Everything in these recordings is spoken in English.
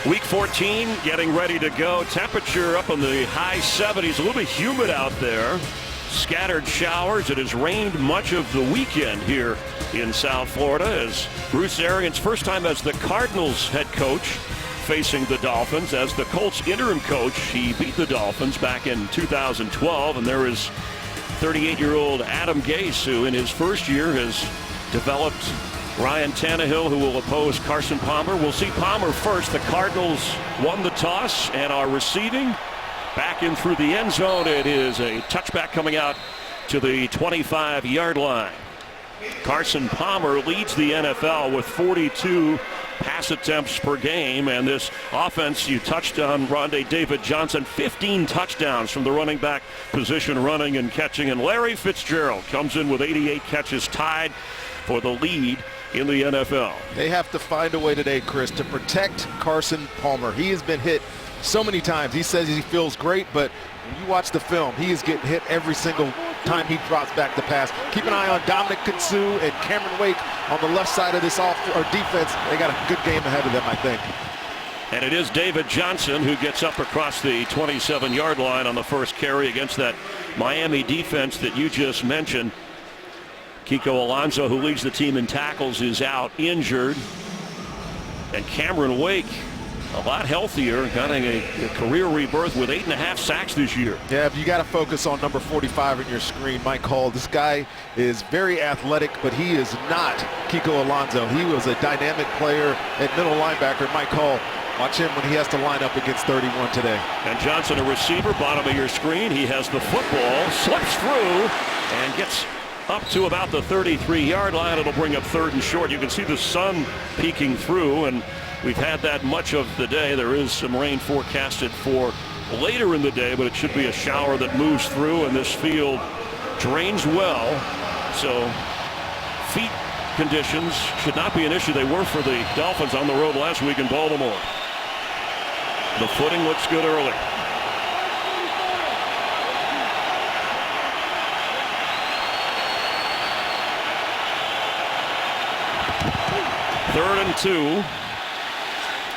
Week 14 getting ready to go. Temperature up in the high 70s. A little bit humid out there. Scattered showers. It has rained much of the weekend here in South Florida as Bruce Arians, first time as the Cardinals head coach, facing the Dolphins. As the Colts interim coach, he beat the Dolphins back in 2012. And there is 38-year-old Adam Gase, who in his first year has developed Ryan Tannehill, who will oppose Carson Palmer. We'll see Palmer first. The Cardinals won the toss and are receiving. Back in through the end zone. It is a touchback coming out to the 25-yard line. Carson Palmer leads the NFL with 42 pass attempts per game. And this offense, you touched on Rondé David Johnson, 15 touchdowns from the running back position, running and catching. And Larry Fitzgerald comes in with 88 catches, tied for the lead in the NFL. They have to find a way today, Chris, to protect Carson Palmer. He has been hit so many times. He says he feels great, but when you watch the film, he is getting hit every single time he drops back the pass. Keep an eye on Dominic Kinsu and Cameron Wake on the left side of this defense. They got a good game ahead of them, I think. And it is David Johnson who gets up across the 27-yard line on the first carry against that Miami defense that you just mentioned. Kiko Alonso, who leads the team in tackles, is out injured. And Cameron Wake, a lot healthier, getting a career rebirth with 8.5 sacks this year. Yeah, you got to focus on number 45 on your screen, Mike Hall. This guy is very athletic, but he is not Kiko Alonso. He was a dynamic player at middle linebacker. Mike Hall, watch him when he has to line up against 31 today. And Johnson, a receiver, bottom of your screen. He has the football, slips through, and gets up to about the 33-yard line. It'll bring up third and short. You can see the sun peeking through, and we've had that much of the day. There is some rain forecasted for later in the day, but it should be a shower that moves through, and this field drains well. So feet conditions should not be an issue. They were for the Dolphins on the road last week in Baltimore. The footing looks good early. Third and 2.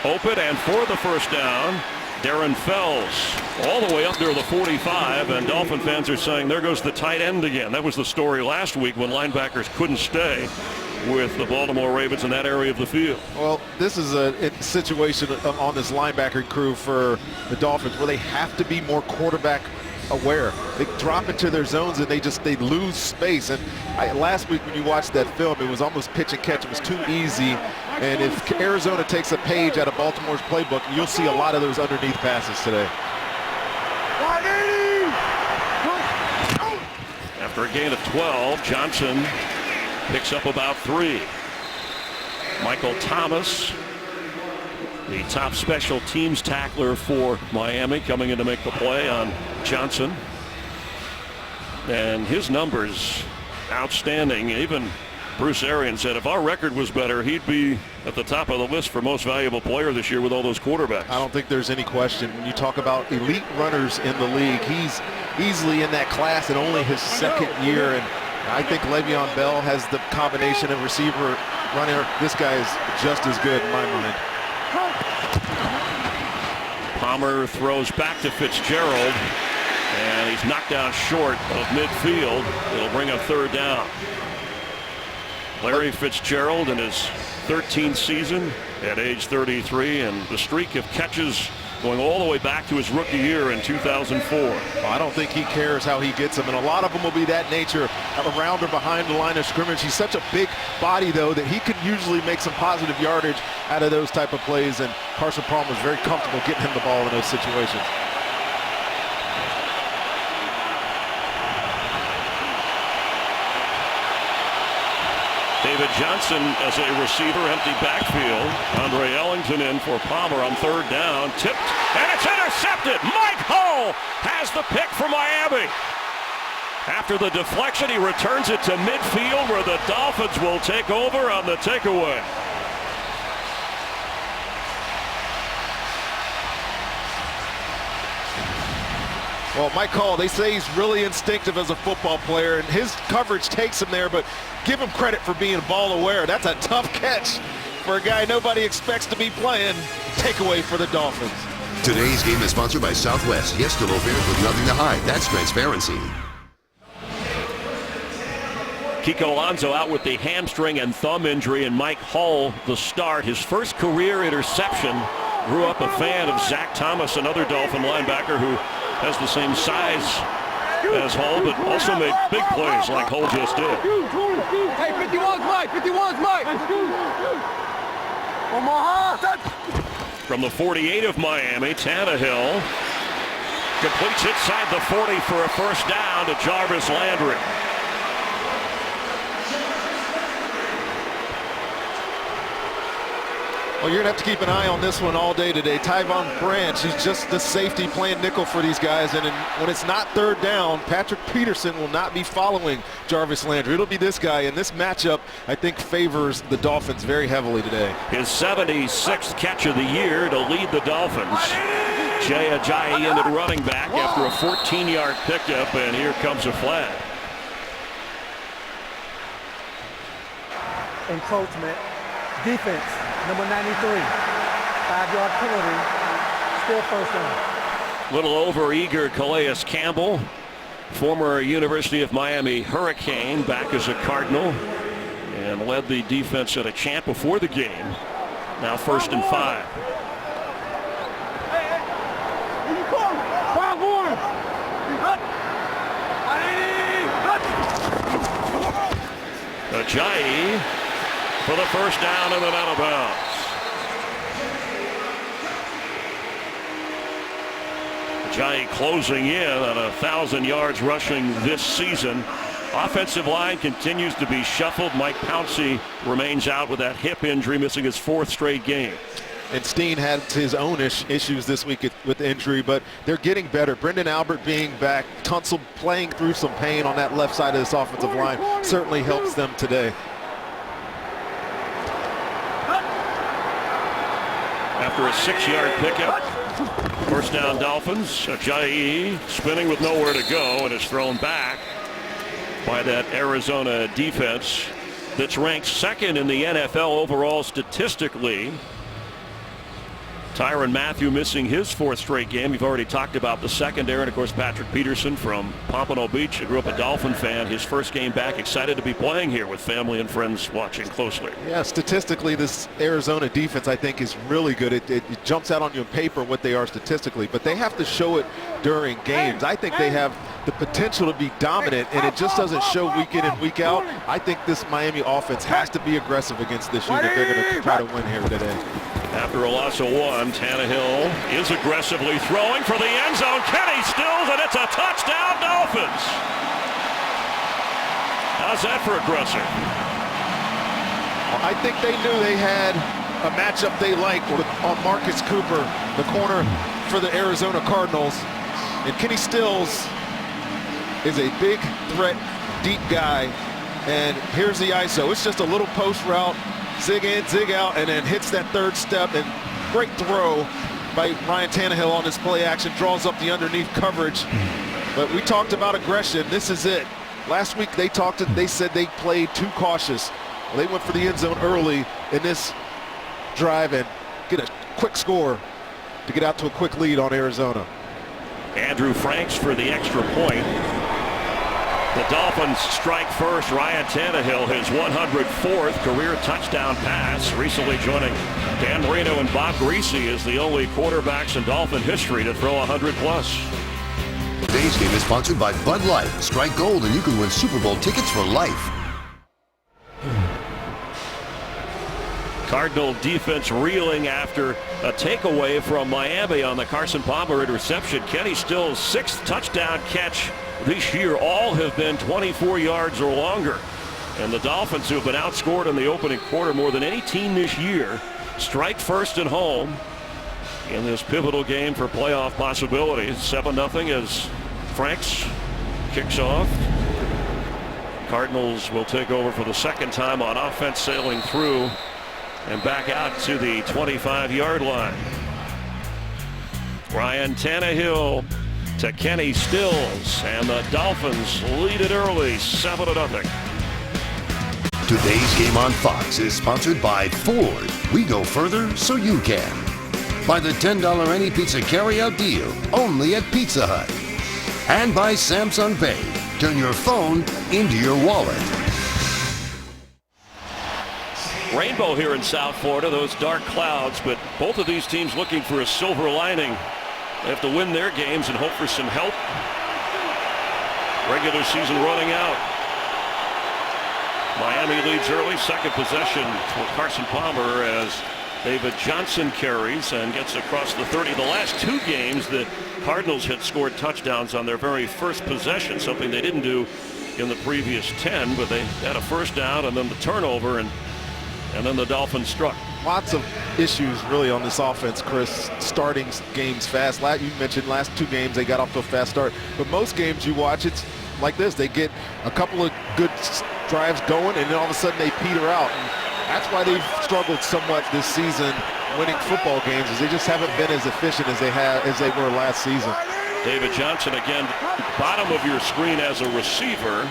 Open and for the first down, Darren Fells all the way up near the 45, and Dolphin fans are saying there goes the tight end again. That was the story last week when linebackers couldn't stay with the Baltimore Ravens in that area of the field. Well, this is a situation on this linebacker crew for the Dolphins where they have to be more quarterback aware. They drop into their zones and they lose space. And last week when you watched that film, it was almost pitch and catch. It was too easy. And if Arizona takes a page out of Baltimore's playbook, you'll see a lot of those underneath passes today. After a gain of 12, Johnson picks up about 3. Michael Thomas, the top special teams tackler for Miami, coming in to make the play on Johnson. And his numbers outstanding. Even Bruce Arians said if our record was better, he'd be at the top of the list for most valuable player this year with all those quarterbacks. I don't think there's any question. When you talk about elite runners in the league, he's easily in that class in only his second year. And I think Le'Veon Bell has the combination of receiver, runner. This guy is just as good in my mind. Palmer throws back to Fitzgerald, and he's knocked down short of midfield. It'll bring up third down. Larry Fitzgerald in his 13th season at age 33, and the streak of catches going all the way back to his rookie year in 2004. Well, I don't think he cares how he gets them, and a lot of them will be that nature around or behind the line of scrimmage. He's such a big body, though, that he can usually make some positive yardage out of those type of plays, and Carson Palmer is very comfortable getting him the ball in those situations. David Johnson as a receiver, empty backfield. Andre Ellington in for Palmer on third down. Tipped, and it's intercepted. Mike Hull has the pick for Miami. After the deflection, he returns it to midfield where the Dolphins will take over on the takeaway. Well, Mike Hall, they say he's really instinctive as a football player, and his coverage takes him there, but give him credit for being ball aware. That's a tough catch for a guy nobody expects to be playing. Takeaway for the Dolphins. Today's game is sponsored by Southwest. Yes to low fares with nothing to hide. That's transparency. Kiko Alonso out with the hamstring and thumb injury, and Mike Hull the start. His first career interception. Grew up a fan of Zach Thomas, another Dolphin linebacker who has the same size as Hull, but also made big plays like Hull just did. Hey, 51's Mike! 51's Mike! Omaha! From the 48 of Miami, Tannehill completes inside the 40 for a first down to Jarvis Landry. Well, you're going to have to keep an eye on this one all day today. Tyvon Branch, he's just the safety playing nickel for these guys. And when it's not third down, Patrick Peterson will not be following Jarvis Landry. It'll be this guy. And this matchup, I think, favors the Dolphins very heavily today. His 76th catch of the year to lead the Dolphins. Jay Ajayi into running back after a 14-yard pickup, and here comes a flag. Encroachment. Defense. Number 93, 5-yard penalty, still first down. Little over-eager Calais Campbell, former University of Miami Hurricane, back as a Cardinal, and led the defense at a champ before the game. Now 1st and 5. Ajayi for the first down and then out of bounds. Ajayi closing in on 1,000 yards rushing this season. Offensive line continues to be shuffled. Mike Pouncey remains out with that hip injury, missing his 4th straight game. And Steen had his own issues this week with injury, but they're getting better. Brendan Albert being back, Tunsil playing through some pain on that left side of this offensive line certainly helps them today. After a 6-yard pickup, first down Dolphins. Ajayi spinning with nowhere to go and is thrown back by that Arizona defense that's ranked 2nd in the NFL overall statistically. Tyrann Mathieu missing his 4th straight game. We've already talked about the secondary, and of course Patrick Peterson from Pompano Beach. He grew up a Dolphin fan. His first game back, excited to be playing here with family and friends watching closely. Yeah, statistically this Arizona defense I think is really good. It jumps out on you on paper what they are statistically, but they have to show it during games. I think they have the potential to be dominant, and it just doesn't show week in and week out. I think this Miami offense has to be aggressive against this unit. They're going to try to win here today. After a loss of 1, Tannehill is aggressively throwing for the end zone. Kenny Stills, and it's a touchdown, Dolphins. How's that for aggressive? I think they knew they had a matchup they liked on Marcus Cooper, the corner for the Arizona Cardinals. And Kenny Stills is a big threat, deep guy. And here's the ISO. It's just a little post route. Zig in, zig out, and then hits that 3rd step, and great throw by Ryan Tannehill on this play action, draws up the underneath coverage. But we talked about aggression. This is it. Last week they said they played too cautious. Well, they went for the end zone early in this drive and get a quick score to get out to a quick lead on Arizona. Andrew Franks for the extra point. The Dolphins strike first. Ryan Tannehill, his 104th career touchdown pass, recently joining Dan Marino and Bob Griese as the only quarterbacks in Dolphin history to throw 100+. Today's game is sponsored by Bud Light. Strike gold and you can win Super Bowl tickets for life. Cardinal defense reeling after a takeaway from Miami on the Carson Palmer interception. Kenny Stills' 6th touchdown catch this year. All have been 24 yards or longer. And the Dolphins, who have been outscored in the opening quarter more than any team this year, strike first at home in this pivotal game for playoff possibilities. 7-0 as Franks kicks off. Cardinals will take over for the 2nd time on offense, sailing through and back out to the 25-yard line. Ryan Tannehill to Kenny Stills, and the Dolphins lead it early, 7-0. Today's game on Fox is sponsored by Ford. We go further so you can. By the $10 any pizza carryout deal only at Pizza Hut. And by Samsung Pay. Turn your phone into your wallet. Rainbow here in South Florida, those dark clouds, but both of these teams looking for a silver lining. They have to win their games and hope for some help. Regular season running out. Miami leads early, second possession for Carson Palmer as David Johnson carries and gets across the 30. The last two games, the Cardinals had scored touchdowns on their very first possession, something they didn't do in the previous 10, but they had a first down and then the turnover, and then the Dolphins struck. Lots of issues really on this offense, Chris. Starting games fast. You mentioned last two games they got off to a fast start, but most games you watch, it's like this. They get a couple of good drives going and then all of a sudden they peter out. And that's why they've struggled somewhat this season winning football games, is they just haven't been as efficient as they were last season. David Johnson again, bottom of your screen as a receiver,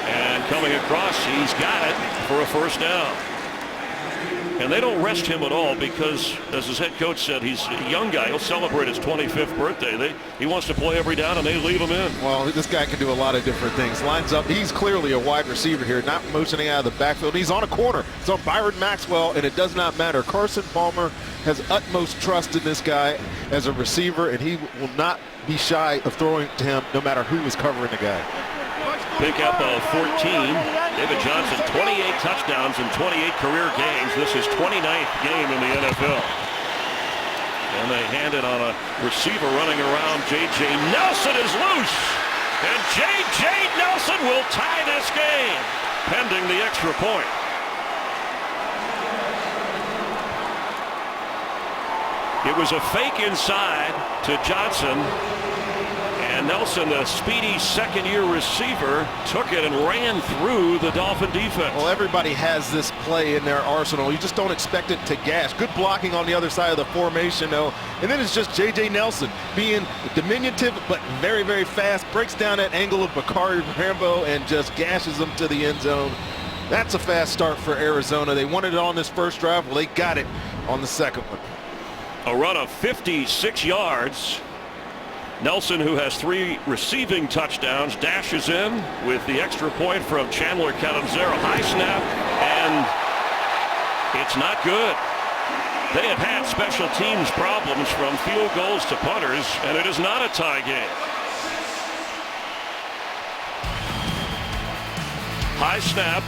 and coming across, he's got it for a first down. And they don't rest him at all because, as his head coach said, he's a young guy. He'll celebrate his 25th birthday. He wants to play every down, and they leave him in. Well, this guy can do a lot of different things. Lines up. He's clearly a wide receiver here, not motioning out of the backfield. He's on a corner. It's on Byron Maxwell, and it does not matter. Carson Palmer has utmost trust in this guy as a receiver, and he will not be shy of throwing to him no matter who is covering the guy. Pick up of 14. David Johnson, 28 touchdowns in 28 career games. This is 29th game in the NFL. And they hand it on a receiver running around. J.J. Nelson is loose. And J.J. Nelson will tie this game, pending the extra point. It was a fake inside to Johnson. And Nelson, the speedy second-year receiver, took it and ran through the Dolphin defense. Well, everybody has this play in their arsenal. You just don't expect it to gash. Good blocking on the other side of the formation, though. And then it's just J.J. Nelson being diminutive but very, very fast. Breaks down that angle of Bakari Rambo and just gashes them to the end zone. That's a fast start for Arizona. They wanted it on this first drive. Well, they got it on the second one. A run of 56 yards. Nelson, who has 3 receiving touchdowns, dashes in with the extra point from Chandler Catanzaro. High snap, and it's not good. They have had special teams problems from field goals to punters, and it is not a tie game. High snap.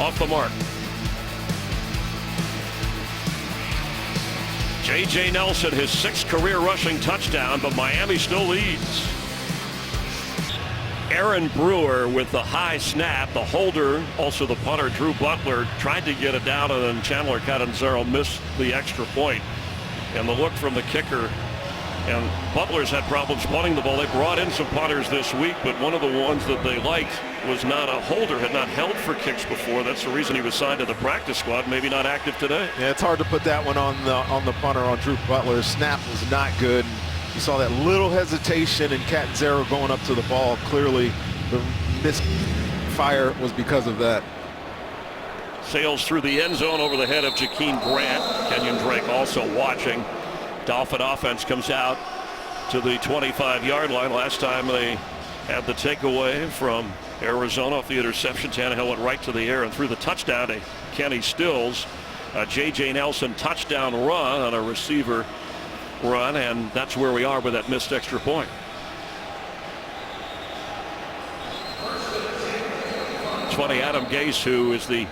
Off the mark. J.J. Nelson, his 6th career rushing touchdown, but Miami still leads. Aaron Brewer with the high snap. The holder, also the punter, Drew Butler, tried to get it down, and then Chandler Catanzaro missed the extra point. And the look from the kicker. And Butler's had problems punting the ball. They brought in some punters this week, but one of the ones that they liked was not a holder, had not held for kicks before. That's the reason he was signed to the practice squad, maybe not active today. Yeah, it's hard to put that one on the punter, on Drew Butler. Snap was not good. You saw that little hesitation and Catanzaro going up to the ball. Clearly the misfire was because of that. Sails through the end zone over the head of Jakeem Grant. Kenyon Drake also watching. Dolphin offense comes out to the 25-yard line. Last time they had the takeaway from Arizona off the interception. Tannehill went right to the air and threw the touchdown to Kenny Stills. J.J. Nelson touchdown run on a receiver run, and that's where we are with that missed extra point. It's funny, Adam Gase, who is the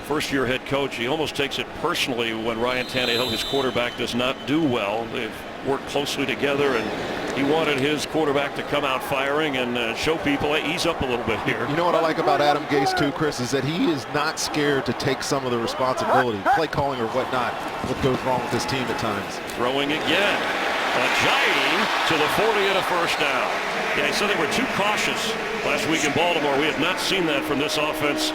first-year head coach, he almost takes it personally when Ryan Tannehill, his quarterback, does not do well. They've worked closely together, and he wanted his quarterback to come out firing and show people, hey, ease up a little bit here. You know what I like about Adam Gase too, Chris, is that he is not scared to take some of the responsibility, play calling or whatnot, what goes wrong with this team at times. Throwing again. Ajayi to the 40 and a first down. Yeah, he said they were too cautious last week in Baltimore. We have not seen that from this offense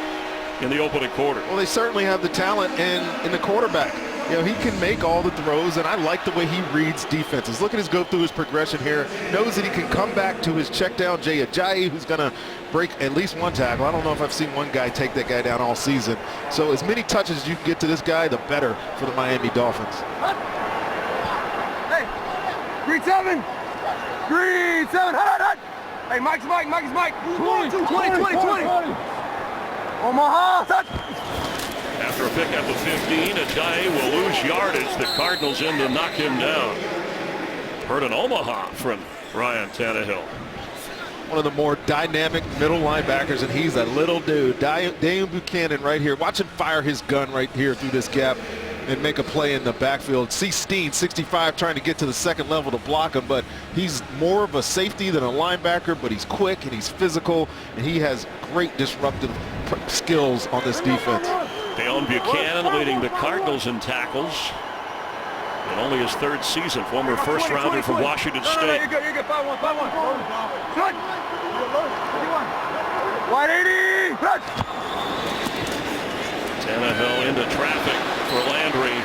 in the opening quarter. Well, they certainly have the talent in the quarterback. You know, he can make all the throws, and I like the way he reads defenses. Look at his go through his progression here. Knows that he can come back to his check down. Jay Ajayi, who's going to break at least one tackle. I don't know if I've seen one guy take that guy down all season. So as many touches as you can get to this guy, the better for the Miami Dolphins. Hey, green 7. Green 7. Hut. Hey, Mike's Mike. 20. Omaha, touch. After a pick at the 15, Ajayi will lose yardage. The Cardinals in to knock him down. Heard an Omaha from Ryan Tannehill. One of the more dynamic middle linebackers, and he's a little dude. Dane Buchanan right here. Watch him fire his gun right here through this gap and make a play in the backfield. See Steen, 65, trying to get to the second level to block him, but he's more of a safety than a linebacker, but he's quick and he's physical, and he has great disruptive skills on this defense. Dane Buchanan leading the Cardinals in tackles. In only his third season, former first-rounder from Washington State. You're good. 5-1. Good. 180. Good. Tannehill into traffic for Landry.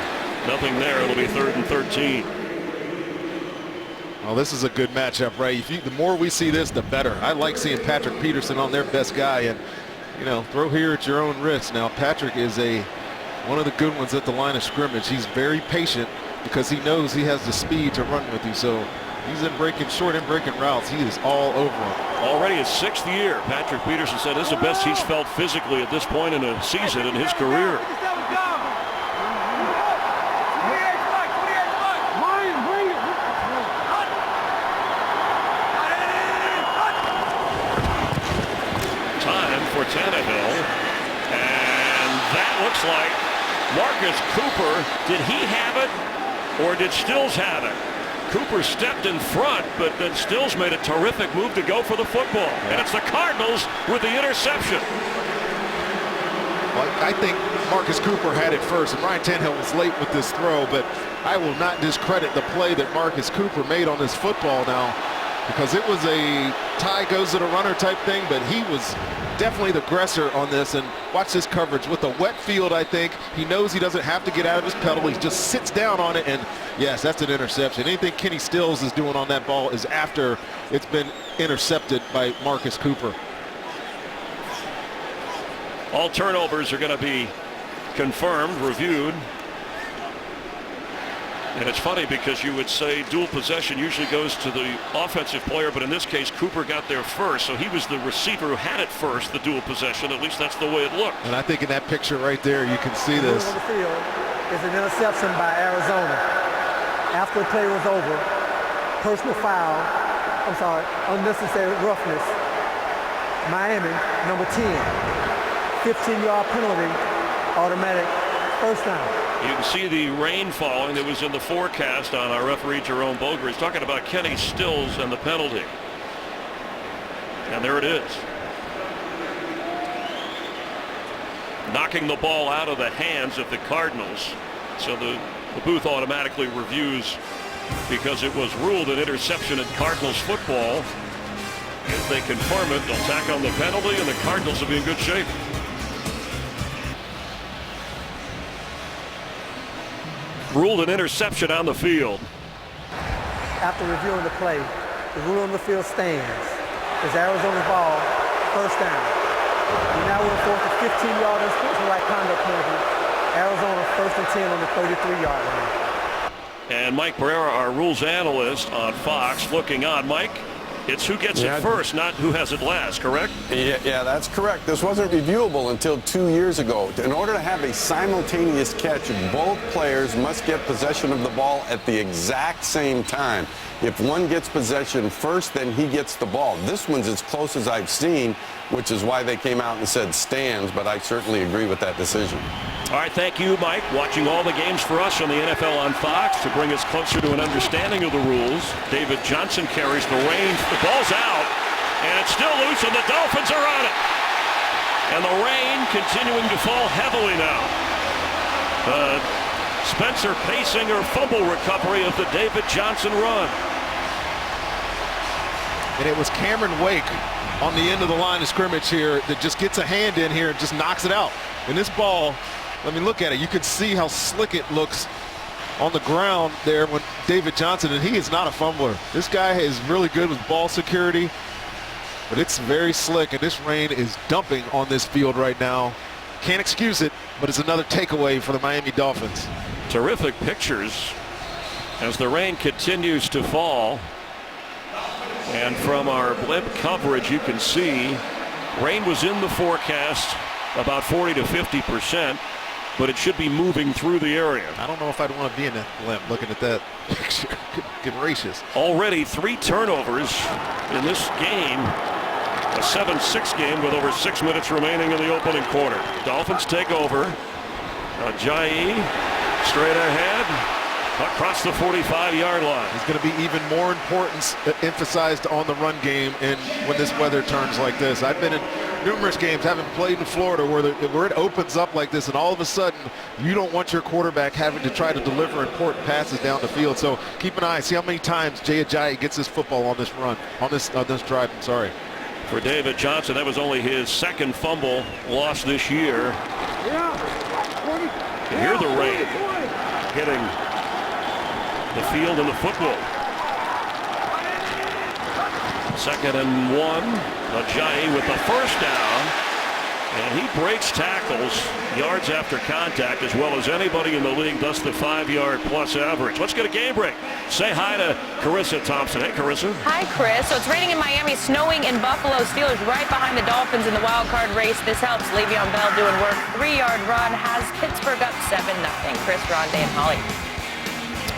Nothing there. It'll be 3rd and 13. Well, this is a good matchup, right? The more we see this, the better. I like seeing Patrick Peterson on their best guy, and you know, throw here at your own risk. Now, Patrick is one of the good ones at the line of scrimmage. He's very patient because he knows he has the speed to run with you. So he's in breaking short and breaking routes. He is all over him. Already his 6th year. Patrick Peterson said this is the best he's felt physically at this point in a season in his career. For Tannehill, and that looks like Marcus Cooper. Did he have it, or did Stills have it? Cooper stepped in front, but then Stills made a terrific move to go for the football, and it's the Cardinals with the interception. Well, I think Marcus Cooper had it first, and Ryan Tannehill was late with this throw, but I will not discredit the play that Marcus Cooper made on this football now, because it was a tie goes to the runner type thing, but he was definitely the aggressor on this. And watch this coverage with the wet field. I think he knows he doesn't have to get out of his pedal. He just sits down on it, and yes, that's an interception. Anything Kenny Stills is doing on that ball is after it's been intercepted by Marcus Cooper. All turnovers are going to be confirmed, reviewed. And it's funny because you would say dual possession usually goes to the offensive player, but in this case, Cooper got there first, so he was the receiver who had it first, the dual possession. At least that's the way it looked. And I think in that picture right there, you can see this. On the field is an interception by Arizona. After the play was over, personal foul, unnecessary roughness. Miami, number 10, 15-yard penalty, automatic first down. You can see the rain falling that was in the forecast on our referee Jerome Boger. He's talking about Kenny Stills and the penalty. And there it is. Knocking the ball out of the hands of the Cardinals. So the booth automatically reviews because it was ruled an interception in Cardinals football. If they confirm it, they'll tack on the penalty and the Cardinals will be in good shape. Ruled an interception on the field. After reviewing the play, the rule on the field stands. It's Arizona's ball, first down. We now will force a 15-yard unsportsmanlike conduct penalty. Arizona 1st and 10 on the 33-yard line. And Mike Pereira, our rules analyst on Fox, looking on. Mike, it's who gets it first, not who has it last, correct? Yeah, that's correct. This wasn't reviewable until 2 years ago. In order to have a simultaneous catch, both players must get possession of the ball at the exact same time. If one gets possession first, then he gets the ball. This one's as close as I've seen, which is why they came out and said stands, but I certainly agree with that decision. All right, thank you, Mike. Watching all the games for us on the NFL on Fox to bring us closer to an understanding of the rules. David Johnson carries the reins. The ball's out, and it's still loose, and the Dolphins are on it. And the rain continuing to fall heavily now. Spencer Paysinger fumble recovery of the David Johnson run. And it was Cameron Wake on the end of the line of scrimmage here that just gets a hand in here and just knocks it out. And this ball Let me look at it. You can see how slick it looks on the ground there when David Johnson, and he is not a fumbler. This guy is really good with ball security, but it's very slick, and this rain is dumping on this field right now. Can't excuse it, but it's another takeaway for the Miami Dolphins. Terrific pictures as the rain continues to fall. And from our blimp coverage, you can see rain was in the forecast about 40 to 50%. But it should be moving through the area. I don't know if I'd want to be in that blimp looking at that picture. Good gracious. Already 3 turnovers in this game. A 7-6 game with over 6 minutes remaining in the opening quarter. Dolphins take over. Ajayi straight ahead across the 45-yard line. It's going to be even more importance emphasized on the run game and when this weather turns like this. I've been in numerous games, having played in Florida, where it opens up like this, and all of a sudden you don't want your quarterback having to try to deliver important passes down the field. So keep an eye, see how many times Jay Ajayi gets this football on this run, on this drive. I'm sorry. For David Johnson, that was only his second fumble loss this year. You hear the rain hitting the field and the football. 2nd and 1. Ajayi with the first down, and he breaks tackles yards after contact as well as anybody in the league, thus the 5-yard plus average. Let's get a game break. Say hi to Carissa Thompson. Hey, Carissa. Hi, Chris. So it's raining in Miami, snowing in Buffalo. Steelers right behind the Dolphins in the wild card race. This helps. Le'Veon Bell doing work. 3-yard run has Pittsburgh up 7-0. Chris, Rondé, and Holly.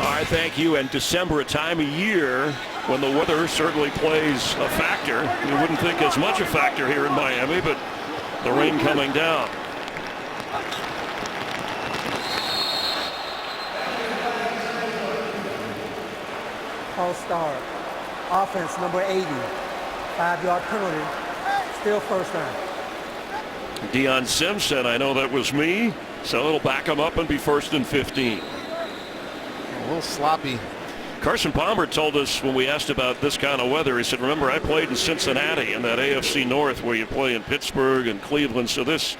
All right, thank you. And December, a time of year when the weather certainly plays a factor. You wouldn't think as much a factor here in Miami, but the rain coming down. False start. Offense, number 80. 5-yard penalty. Still first down. Deion Simpson, I know that was me, so it'll back him up and be 1st and 15. A little sloppy. Carson Palmer told us when we asked about this kind of weather, he said, remember, I played in Cincinnati in that AFC North where you play in Pittsburgh and Cleveland, so this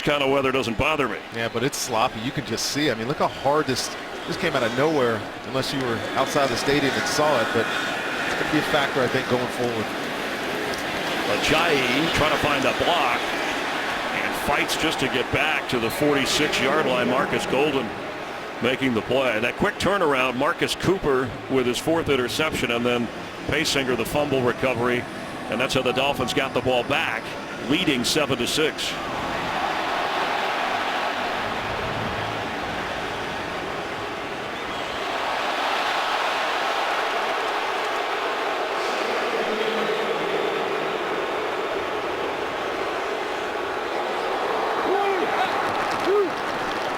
kind of weather doesn't bother me. Yeah, but it's sloppy. You can just see. I mean, look how hard this came out of nowhere, unless you were outside the stadium and saw it, but it's going to be a factor, I think, going forward. Ajayi trying to find a block and fights just to get back to the 46-yard line. Marcus Golden making the play. That quick turnaround, Marcus Cooper with his 4th interception, and then Paysinger the fumble recovery, and that's how the Dolphins got the ball back, leading 7-6.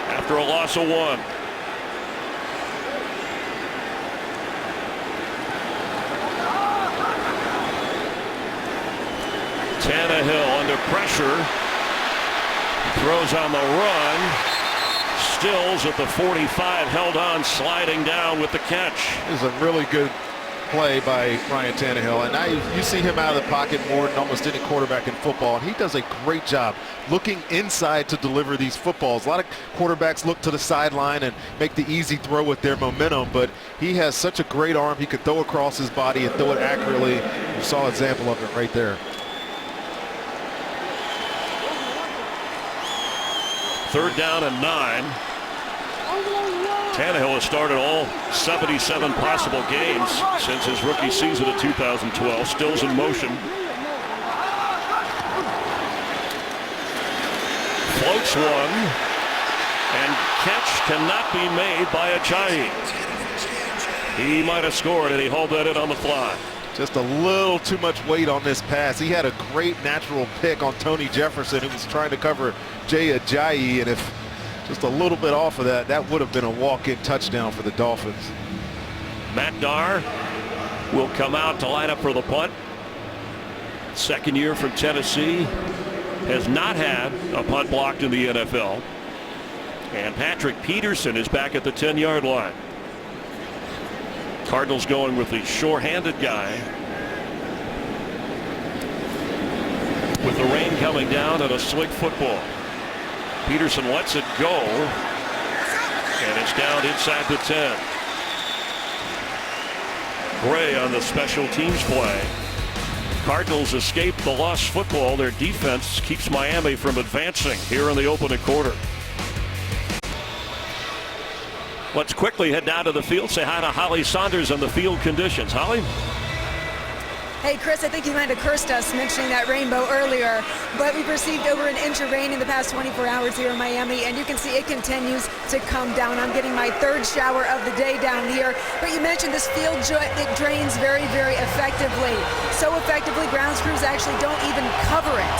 After a loss of 1. Tannehill under pressure, throws on the run, Stills at the 45, held on, sliding down with the catch. This is a really good play by Ryan Tannehill, and now you see him out of the pocket more than almost any quarterback in football, and he does a great job looking inside to deliver these footballs. A lot of quarterbacks look to the sideline and make the easy throw with their momentum, but he has such a great arm. He could throw across his body and throw it accurately. You saw an example of it right there. Third down and 9. Tannehill has started all 77 possible games since his rookie season of 2012. Stills in motion. Floats one. And catch cannot be made by Ajayi. He might have scored, and he hauled that in on the fly. Just a little too much weight on this pass. He had a great natural pick on Tony Jefferson, who was trying to cover Jay Ajayi, and if just a little bit off of that, that would have been a walk-in touchdown for the Dolphins. Matt Darr will come out to line up for the punt. Second year from Tennessee. Has not had a punt blocked in the NFL. And Patrick Peterson is back at the 10-yard line. Cardinals going with the sure-handed guy. With the rain coming down and a slick football. Peterson lets it go, and it's down inside the 10. Gray on the special teams play. Cardinals escape the lost football. Their defense keeps Miami from advancing here in the opening quarter. Let's quickly head down to the field. Say hi to Holly Saunders on the field conditions. Holly? Hey, Chris, I think you might have cursed us mentioning that rainbow earlier, but we've received over an inch of rain in the past 24 hours here in Miami, and you can see it continues to come down. I'm getting my third shower of the day down here, but you mentioned this field, it drains very, very effectively. So effectively, grounds crews actually don't even cover it.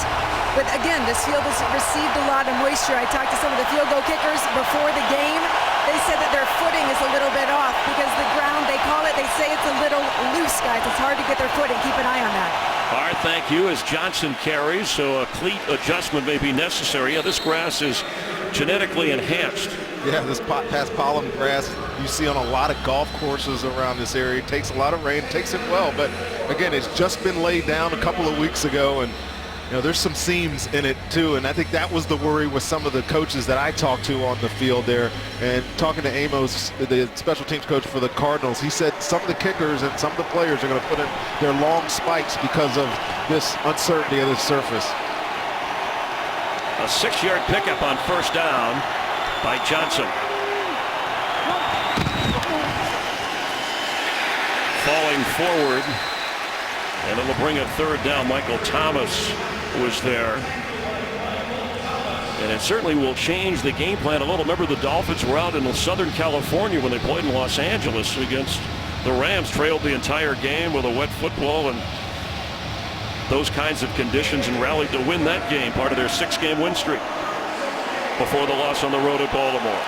But again, this field has received a lot of moisture. I talked to some of the field goal kickers before the game. They said that their footing is a little bit off because the ground, they call it, they say it's a little loose, guys. It's hard to get their footing. Keep an eye on that. All right, thank you. As Johnson carries, so a cleat adjustment may be necessary. Yeah, this grass is genetically enhanced. Yeah, this past pollen grass you see on a lot of golf courses around this area. It takes a lot of rain, takes it well, but again, it's just been laid down a couple of weeks ago, and you know, there's some seams in it too, and I think that was the worry with some of the coaches that I talked to on the field there. And talking to Amos, the special teams coach for the Cardinals, he said some of the kickers and some of the players are going to put in their long spikes because of this uncertainty of the surface. A 6-yard pickup on first down by Johnson. Falling forward, and it'll bring a third down. Michael Thomas was there. And it certainly will change the game plan a little. Remember, the Dolphins were out in Southern California when they played in Los Angeles against the Rams, trailed the entire game with a wet football and those kinds of conditions, and rallied to win that game, part of their 6-game win streak before the loss on the road at Baltimore.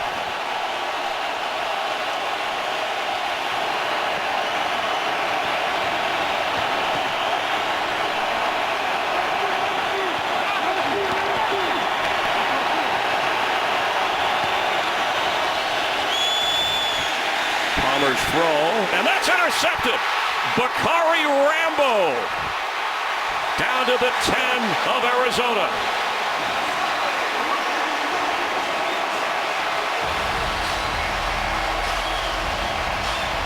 Throw, and that's intercepted. Bakari Rambo down to the 10 of Arizona.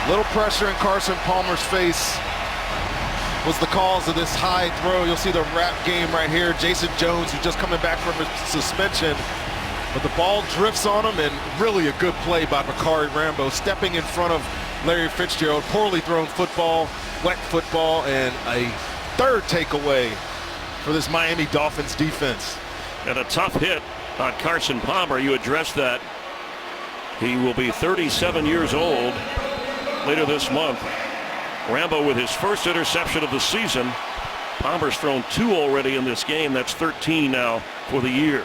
Little pressure in Carson Palmer's face was the cause of this high throw. You'll see the wrap game right here. Jason Jones, who's just coming back from a suspension, but the ball drifts on him, and really a good play by Bakari Rambo, stepping in front of Larry Fitzgerald. Poorly thrown football, wet football, and a third takeaway for this Miami Dolphins defense. And a tough hit on Carson Palmer. You addressed that. He will be 37 years old later this month. Rambo with his first interception of the season. Palmer's thrown 2 already in this game. That's 13 now for the year.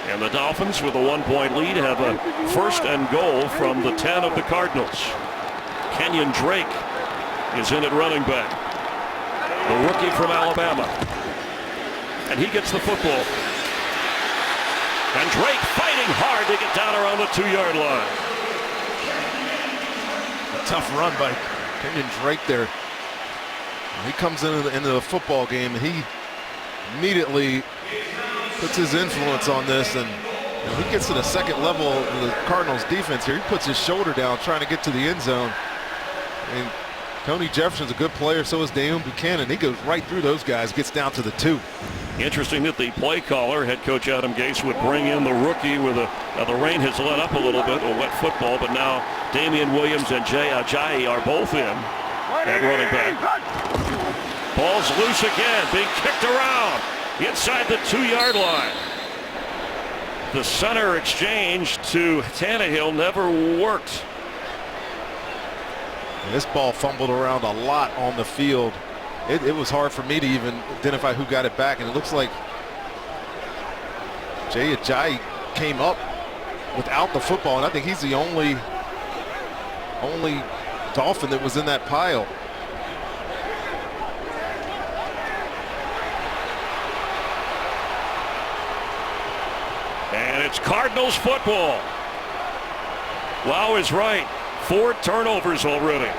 And the Dolphins, with a 1-point lead, have a first and goal from the 10 of the Cardinals. Kenyon Drake is in at running back, the rookie from Alabama. And he gets the football. And Drake fighting hard to get down around the 2-yard line. A tough run by Kenyon Drake there. He comes into the football game, and he immediately puts his influence on this, and he gets to the second level of the Cardinals defense here. He puts his shoulder down trying to get to the end zone. And Tony Jefferson's a good player, so is Daniel Buchanan. He goes right through those guys, gets down to the 2. Interesting that the play caller, head coach Adam Gase, would bring in the rookie with now the rain has let up a little bit, a wet football, but now Damian Williams and Jay Ajayi are both in at running back. Ball's loose again, being kicked around inside the 2-yard line. The center exchange to Tannehill never worked. And this ball fumbled around a lot on the field. It was hard for me to even identify who got it back, and it looks like Jay Ajayi came up without the football, and I think he's the only Dolphin that was in that pile. And it's Cardinals football. Wow is right. 4 turnovers already.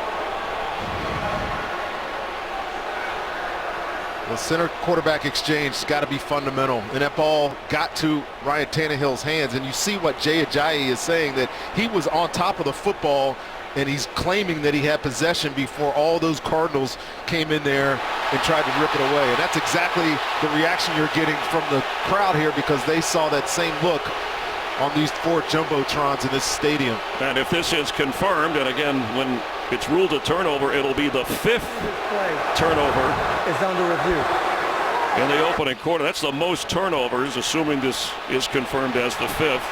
The center quarterback exchange has got to be fundamental, and that ball got to Ryan Tannehill's hands, and you see what Jay Ajayi is saying, that he was on top of the football, and he's claiming that he had possession before all those Cardinals came in there and tried to rip it away. And that's exactly the reaction you're getting from the crowd here, because they saw that same look on these 4 jumbotrons in this stadium. And if this is confirmed, and again, when it's ruled a turnover, it'll be the 5th turnover. It's under review. In the opening quarter. That's the most turnovers, assuming this is confirmed as the 5th.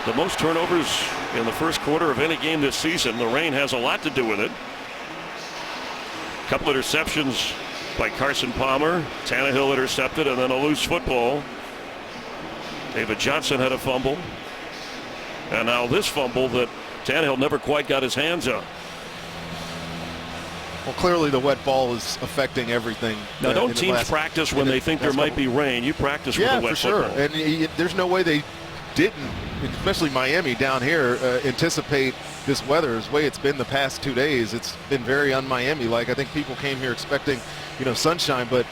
The most turnovers in the first quarter of any game this season. The rain has a lot to do with it. A couple interceptions by Carson Palmer. Tannehill intercepted, and then a loose football. David Johnson had a fumble. And now this fumble that Tannehill never quite got his hands on. Well, clearly the wet ball is affecting everything. Now, don't teams practice when they think there might be rain? You practice with the wet football. Yeah, for sure. And there's no way they didn't, especially Miami down here, anticipate this weather. The way it's been the past 2 days, it's been very un-Miami-like. I think people came here expecting, sunshine, but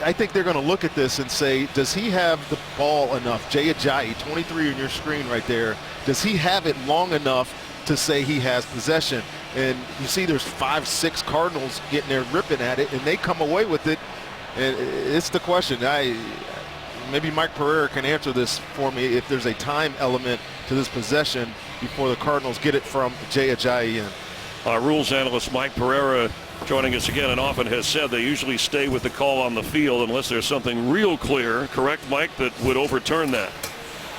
I think they're going to look at this and say, does he have the ball enough? Jay Ajayi, 23 on your screen right there. Does he have it long enough to say he has possession? And you see there's 5-6 Cardinals getting there ripping at it, and they come away with it. And it's the question. Maybe Mike Pereira can answer this for me, if there's a time element to this possession before the Cardinals get it from Jay Ajayi in. Our rules analyst Mike Pereira joining us again, and often has said they usually stay with the call on the field unless there's something real clear, correct, Mike, that would overturn that?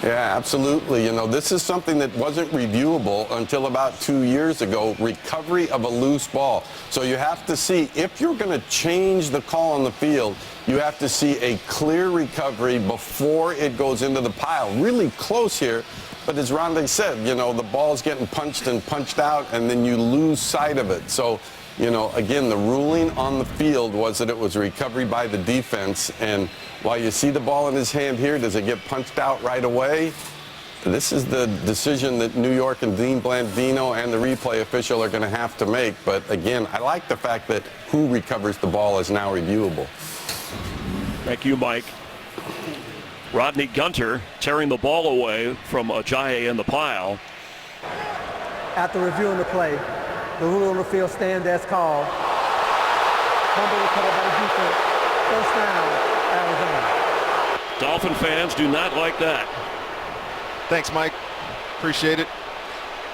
Yeah, absolutely. This is something that wasn't reviewable until about 2 years ago, recovery of a loose ball. So you have to see, if you're going to change the call on the field, you have to see a clear recovery before it goes into the pile. Really close here, but as Rondé said, the ball's getting punched and punched out, and then you lose sight of it. So, again, the ruling on the field was that it was recovery by the defense, and while you see the ball in his hand here, does it get punched out right away? This is the decision that New York and Dean Blandino and the replay official are going to have to make. But again, I like the fact that who recovers the ball is now reviewable. Thank you, Mike. Rodney Gunter tearing the ball away from Ajayi in the pile. After reviewing the play, the rule on the field stands as called. Fumble recovered by the defense. First down, Arizona. Dolphin fans do not like that. Thanks, Mike. Appreciate it.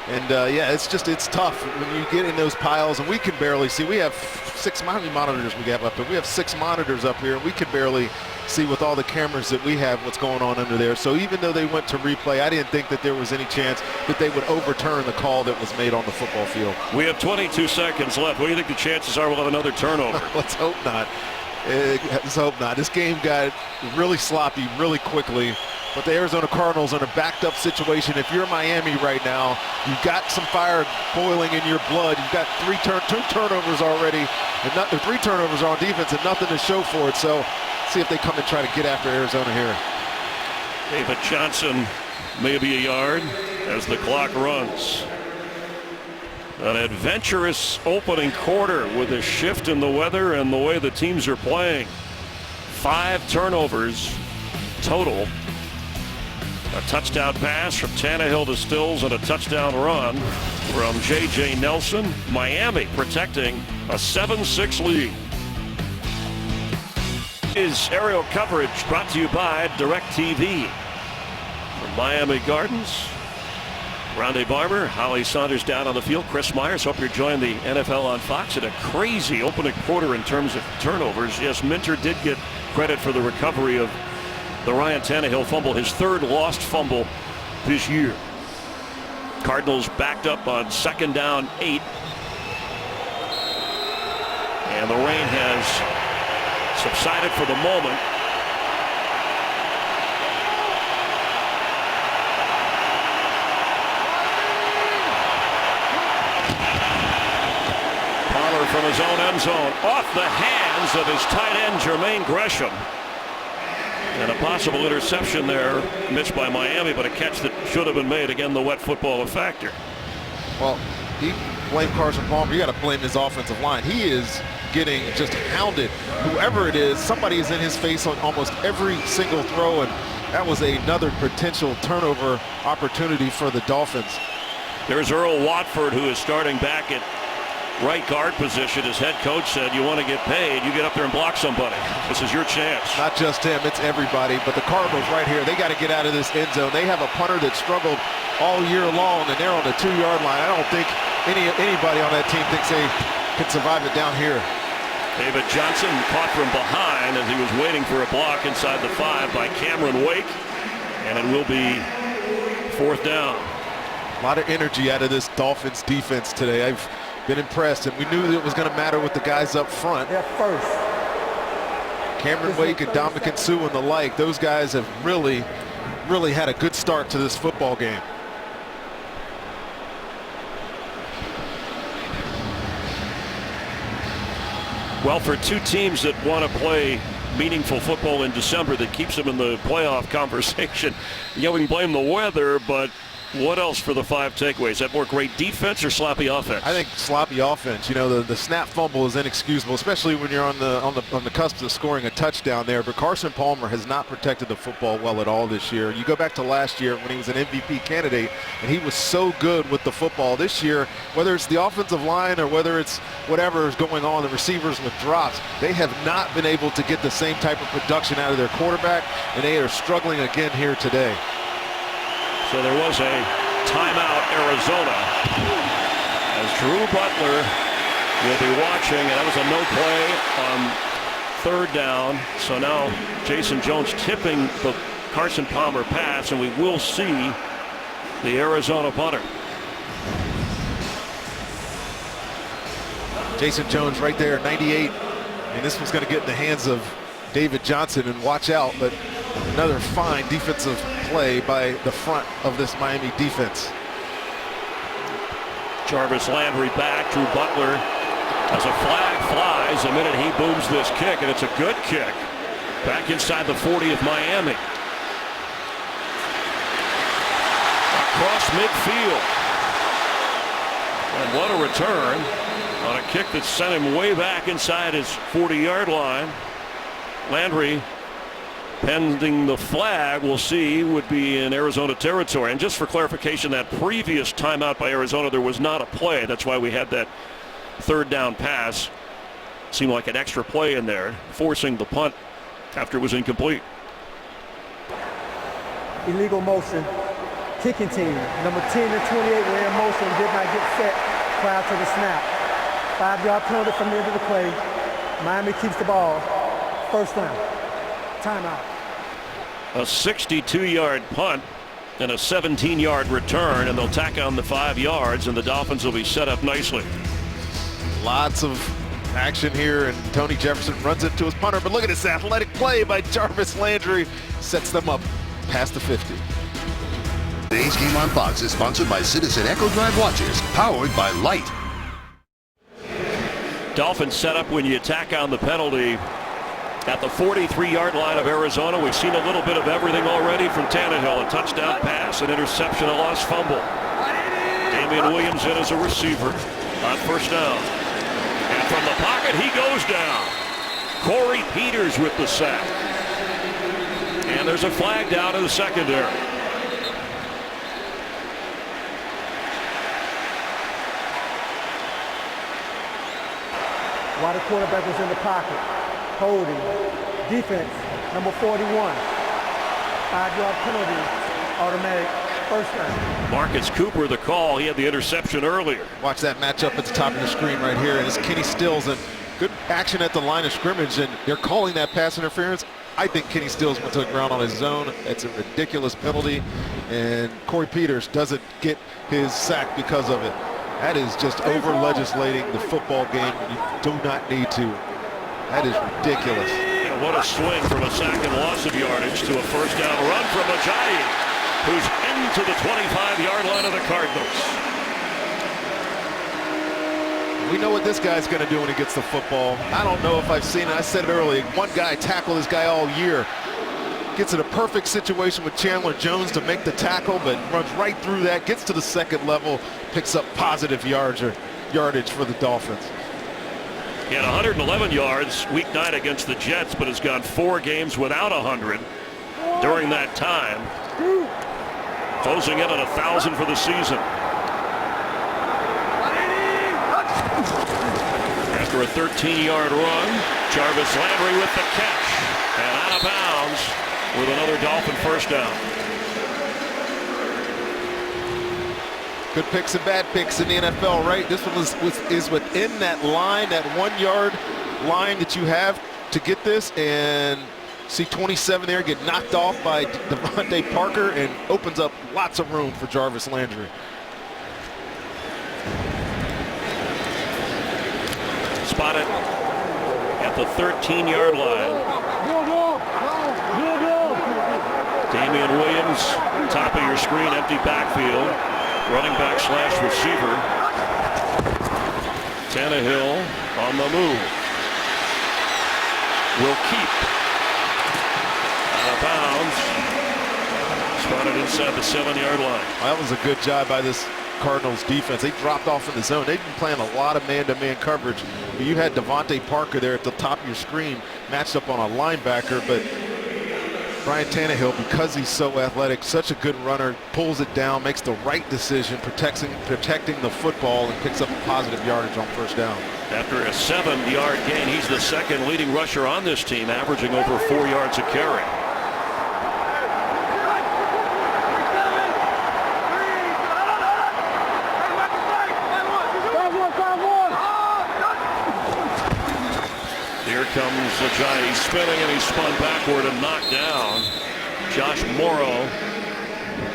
And yeah, it's tough when you get in those piles, and we can barely see. We have 6, how many monitors we have up there? We have 6 monitors up here, and we can barely see with all the cameras that we have what's going on under there. So even though they went to replay, I didn't think that there was any chance that they would overturn the call that was made on the football field. We have 22 seconds left. What do you think the chances are we'll have another turnover? Let's hope not. Let's hope not. This game got really sloppy really quickly. But the Arizona Cardinals are in a backed-up situation. If you're Miami right now, you've got some fire boiling in your blood. You've got 2 turnovers already, and 3 turnovers on defense, and nothing to show for it. So, see if they come and try to get after Arizona here. David Johnson, maybe a yard as the clock runs. An adventurous opening quarter with a shift in the weather and the way the teams are playing. 5 turnovers total. A touchdown pass from Tannehill to Stills and a touchdown run from J.J. Nelson. Miami protecting a 7-6 lead. Is aerial coverage brought to you by DirecTV. From Miami Gardens, Rondé Barber, Holly Saunders down on the field. Chris Myers, hope you're enjoying the NFL on Fox. In a crazy opening quarter in terms of turnovers. Yes, Minter did get credit for the recovery of the Ryan Tannehill fumble, his 3rd lost fumble this year. Cardinals backed up on 2nd down 8. And the rain has subsided for the moment. Pollard from his own end zone, off the hands of his tight end Jermaine Gresham. And a possible interception there, missed by Miami, but a catch that should have been made. Again, the wet football a factor. Well, he blamed Carson Palmer. You got to blame his offensive line. He is getting just hounded. Whoever it is, somebody is in his face on almost every single throw, and that was another potential turnover opportunity for the Dolphins. There's Earl Watford, who is starting back at right guard position. His head coach said, you want to get paid, you get up there and block somebody. This is your chance. Not just him, it's everybody. But the Cardinals right here, they got to get out of this end zone. They have a punter that struggled all year long, and they're on the 2-yard line. I don't think anybody on that team thinks they can survive it down here. David Johnson caught from behind as he was waiting for a block inside the 5 by Cameron Wake, and it will be 4th down. A lot of energy out of this Dolphins defense today. I've been impressed, and we knew that it was going to matter with the guys up front. They're first. Cameron Wake and Dominican Sue and the like, those guys have really had a good start to this football game. Well, for two teams that want to play meaningful football in December that keeps them in the playoff conversation, we can blame the weather, but what else for the 5 takeaways? Is that more great defense or sloppy offense? I think sloppy offense. You know, the snap fumble is inexcusable, especially when you're on the cusp of scoring a touchdown there. But Carson Palmer has not protected the football well at all this year. You go back to last year when he was an MVP candidate, and he was so good with the football. This year, whether it's the offensive line or whether it's whatever is going on, the receivers with drops, they have not been able to get the same type of production out of their quarterback, and they are struggling again here today. So there was a timeout, Arizona, as Drew Butler will be watching, and that was a no play on 3rd down. So now Jason Jones tipping the Carson Palmer pass, and we will see the Arizona punter. Jason Jones right there, 98, and this one's going to get in the hands of David Johnson, and watch out, but another fine defensive play by the front of this Miami defense. Jarvis Landry back. Drew Butler, as a flag flies the minute he booms this kick, and it's a good kick. Back inside the 40 of Miami. Across midfield. And what a return on a kick that sent him way back inside his 40-yard line. Landry, pending the flag, we'll see, would be in Arizona territory. And just for clarification, that previous timeout by Arizona, there was not a play. That's why we had that 3rd down pass. Seemed like an extra play in there, forcing the punt after it was incomplete. Illegal motion. Kicking team. Number 10 and 28 were in motion, did not get set prior to the snap. 5-yard penalty from the end of the play. Miami keeps the ball. 1st down. Timeout. A 62-yard punt and a 17-yard return, and they'll tack on the 5 yards, and the Dolphins will be set up nicely. Lots of action here, and Tony Jefferson runs into his punter, but look at this athletic play by Jarvis Landry. Sets them up past the 50. Today's game on Fox is sponsored by Citizen Echo Drive watches, powered by Light. Dolphins set up when you tack on the penalty at the 43-yard line of Arizona. We've seen a little bit of everything already from Tannehill. A touchdown pass, an interception, a lost fumble. Damian Williams in as a receiver on 1st down. And from the pocket, he goes down. Corey Peters with the sack. And there's a flag down in the secondary. While the quarterback was in the pocket. Holding. Defense, number 41. 5-yard penalty. Automatic 1st down. Marcus Cooper, the call. He had the interception earlier. Watch that matchup at the top of the screen right here. And it's Kenny Stills, and good action at the line of scrimmage, and they're calling that pass interference. I think Kenny Stills went to the ground on his own. It's a ridiculous penalty, and Corey Peters doesn't get his sack because of it. That is just over-legislating the football game. You do not need to. That is ridiculous. And what a swing from a sack and loss of yardage to a 1st down run from Ajayi, who's into the 25-yard line of the Cardinals. We know what this guy's going to do when he gets the football. I don't know if I've seen it. I said it earlier. One guy tackled this guy all year. Gets in a perfect situation with Chandler Jones to make the tackle, but runs right through that, gets to the 2nd level, picks up positive yardage for the Dolphins. He had 111 yards week 9 against the Jets, but has gone 4 games without 100 during that time. Closing in on 1,000 for the season. After a 13-yard run, Jarvis Landry with the catch. And out of bounds with another Dolphin first down. Good picks and bad picks in the NFL, right? This one is within that line, that 1 yard line that you have to get this, and see 27 there get knocked off by Devontae Parker and opens up lots of room for Jarvis Landry. Spotted at the 13-yard line. Damian Williams, top of your screen, empty backfield. Running back / receiver. Tannehill on the move. Will keep. Out of bounds. Spotted inside the 7-yard line. That was a good job by this Cardinals defense. They dropped off in the zone. They've been playing a lot of man-to-man coverage. You had Devontae Parker there at the top of your screen, matched up on a linebacker, but Ryan Tannehill, because he's so athletic, such a good runner, pulls it down, makes the right decision, protecting the football, and picks up a positive yardage on first down. After a 7-yard gain, he's the second leading rusher on this team, averaging over 4 yards a carry. Here comes Ajayi. He's spinning and he's spun backward and knocked down. Josh Morrow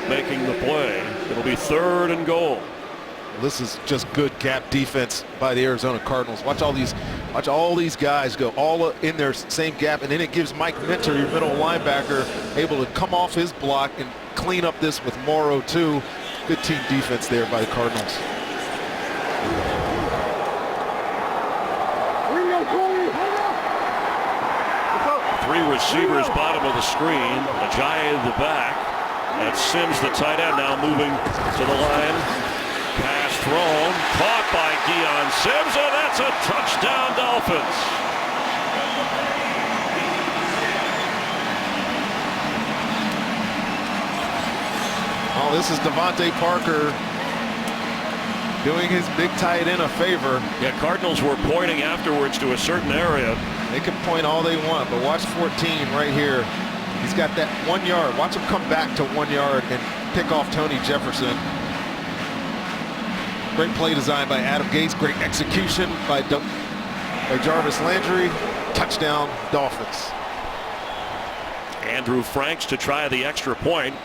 making the play. It'll be 3rd and goal. This is just good gap defense by the Arizona Cardinals. Watch all these guys go all in their same gap, and then it gives Mike Minter, your middle linebacker, able to come off his block and clean up this with Morrow too. Good team defense there by the Cardinals. Three receivers bottom of the screen. Ajayi the back. That's Sims, the tight end, now moving to the line. Pass thrown, caught by Deion Sims, and that's a touchdown, Dolphins. Oh, this is Devontae Parker doing his big tight end a favor. Yeah, Cardinals were pointing afterwards to a certain area. They can point all they want, but watch 14 right here. He's got that 1 yard. Watch him come back to 1 yard and pick off Tony Jefferson. Great play design by Adam Gase. Great execution by Jarvis Landry. Touchdown, Dolphins. Andrew Franks to try the extra point.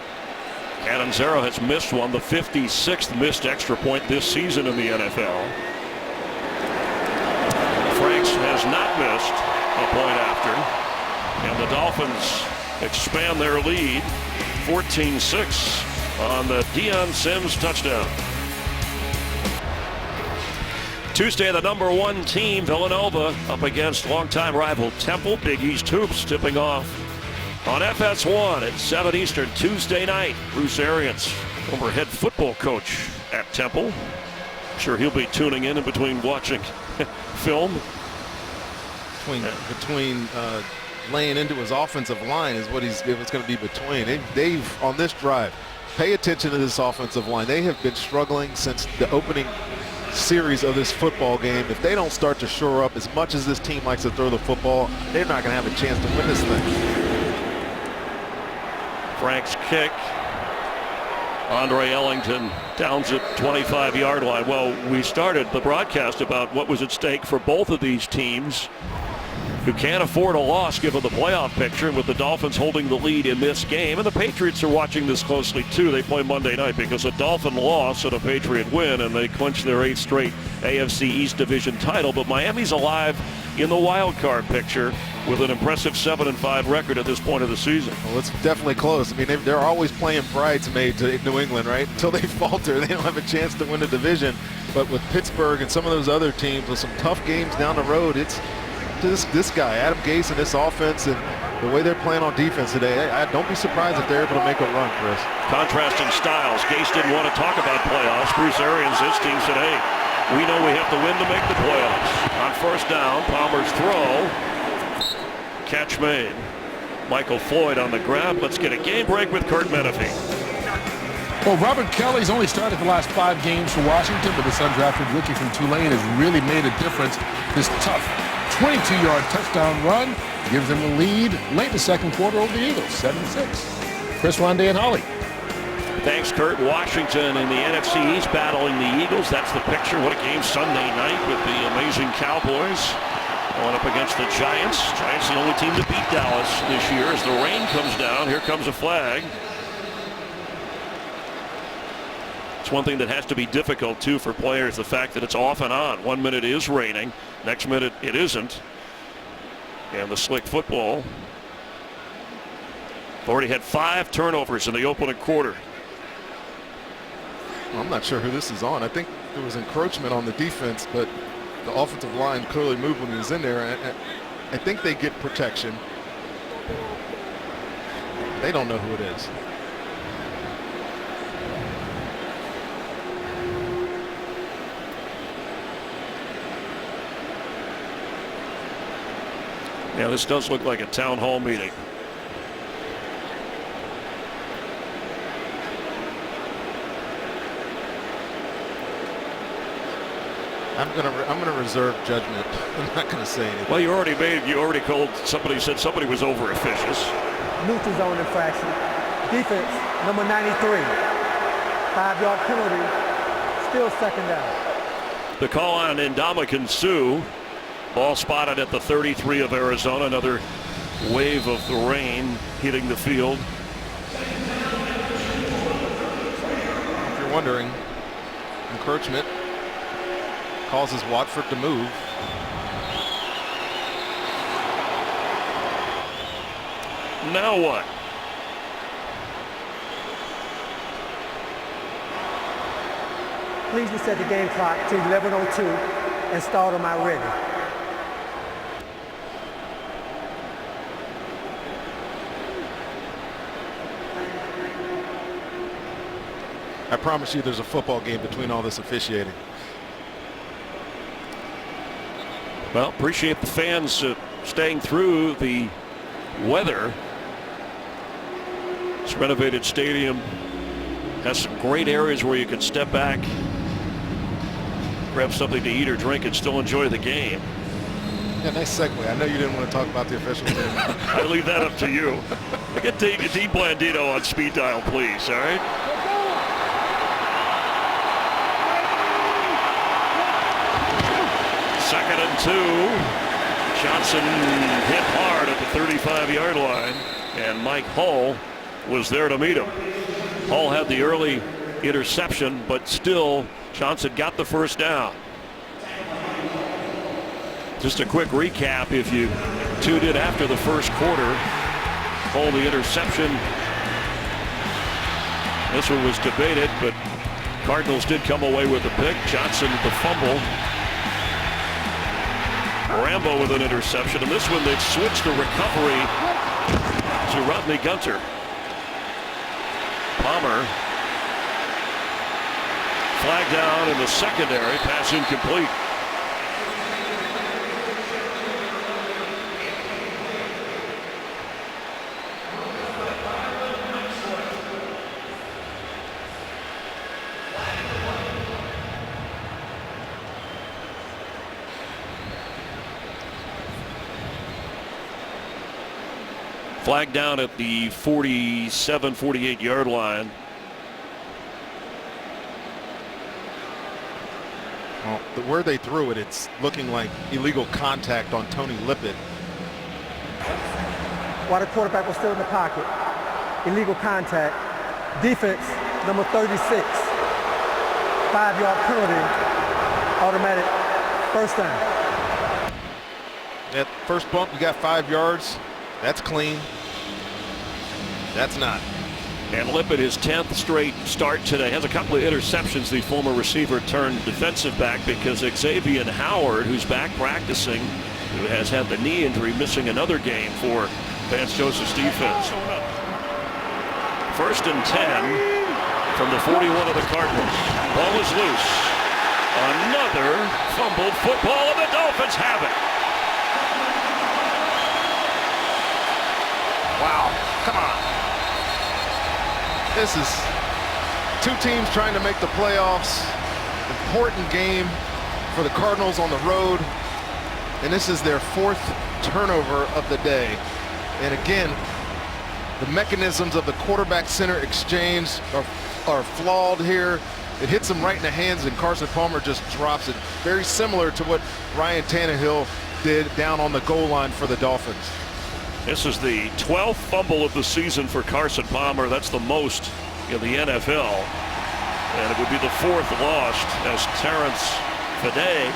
Catanzaro has missed one, the 56th missed extra point this season in the NFL. Franks has not missed a point after, and the Dolphins expand their lead 14-6 on the Deion Sims touchdown. Tuesday, the #1 team, Villanova, up against longtime rival Temple. Big East Hoops tipping off on FS1 at 7 Eastern Tuesday night. Bruce Arians, former head football coach at Temple. I'm sure he'll be tuning in between watching film. Between laying into his offensive line is what it's going to be between. They've on this drive, pay attention to this offensive line. They have been struggling since the opening series of this football game. If they don't start to shore up, as much as this team likes to throw the football, they're not going to have a chance to win this thing. Frank's kick. Andre Ellington downs at 25-yard line. Well, we started the broadcast about what was at stake for both of these teams, who can't afford a loss given the playoff picture, and with the Dolphins holding the lead in this game. And the Patriots are watching this closely too. They play Monday night because a Dolphin loss and a Patriot win, and they clinch their 8th straight AFC East Division title. But Miami's alive in the wild card picture with an impressive 7-5 record at this point of the season. Well, it's definitely close. I mean, they're always playing bridesmaid to New England, right? Until they falter, they don't have a chance to win the division. But with Pittsburgh and some of those other teams with some tough games down the road, it's this guy, Adam Gase, and this offense and the way they're playing on defense today. I don't be surprised if they're able to make a run, Chris. Contrasting styles. Gase didn't want to talk about playoffs. Bruce Arians, his team said, hey, We know we have to win to make the playoffs. On first down, Palmer's throw. Catch made. Michael Floyd on the grab. Let's get a game break with Kurt Menefee. Well, Robert Kelly's only started the last 5 games for Washington, but this undrafted rookie from Tulane has really made a difference. This tough 22-yard touchdown run gives them the lead late in the second quarter over the Eagles, 7-6. Chris, Rondé, and Holly. Thanks, Kurt. Washington in the NFC East battling the Eagles. That's the picture. What a game Sunday night with the amazing Cowboys going up against the Giants. Giants the only team to beat Dallas this year. As the rain comes down, here comes a flag. It's one thing that has to be difficult, too, for players, the fact that it's off and on. 1 minute is raining, next minute it isn't. And the slick football. Already had 5 turnovers in the opening quarter. I'm not sure who this is on. I think there was encroachment on the defense, but the offensive line clearly moved when he was in there. I think they get protection. They don't know who it is. Yeah, this does look like a town hall meeting. I'm gonna reserve judgment. I'm not gonna say anything. Well, you already called somebody, said somebody was over officious. Neutral zone infraction. Defense, number 93. 5-yard penalty. Still second down. The call on Ndamukong Suh. Ball spotted at the 33 of Arizona. Another wave of the rain hitting the field. If you're wondering, encroachment causes Watford to move. Now what? Please reset the game clock to 11:02 and start on my ready. I promise you there's a football game between all this officiating. Well, appreciate the fans staying through the weather. This renovated stadium has some great areas where you can step back, grab something to eat or drink, and still enjoy the game. Yeah, nice segue. I know you didn't want to talk about the officials. I leave that up to you. Get Dean Blandino on speed dial, please. All right. Second and 2. Johnson hit hard at the 35-yard line, and Mike Hull was there to meet him. Hull had the early interception, but still Johnson got the first down. Just a quick recap if you tuned in after the first quarter. Hull the interception. This one was debated, but Cardinals did come away with the pick. Johnson the fumble. Rambo with an interception, and this one they've switched the recovery to Rodney Gunter. Palmer flag down in the secondary, pass incomplete. Flag down at the 47, 48-yard line. Well, where they threw it, it's looking like illegal contact on Tony Lippett. While the quarterback was still in the pocket. Illegal contact. Defense, number 36. 5-yard penalty. Automatic first down. That first bump, you got 5 yards. That's clean. That's not. And Lippett, his 10th straight start today, has a couple of interceptions. The former receiver turned defensive back because Xavier Howard, who's back practicing, who has had the knee injury, missing another game for Vance Joseph's defense. First and 10 from the 41 of the Cardinals. Ball is loose. Another fumbled football, and the Dolphins have it. Wow, come on. This is two teams trying to make the playoffs. Important game for the Cardinals on the road. And this is their 4th turnover of the day. And again, the mechanisms of the quarterback-center exchange are flawed here. It hits him right in the hands, and Carson Palmer just drops it. Very similar to what Ryan Tannehill did down on the goal line for the Dolphins. This is the 12th fumble of the season for Carson Palmer. That's the most in the NFL. And it would be the 4th lost as Terrence Fede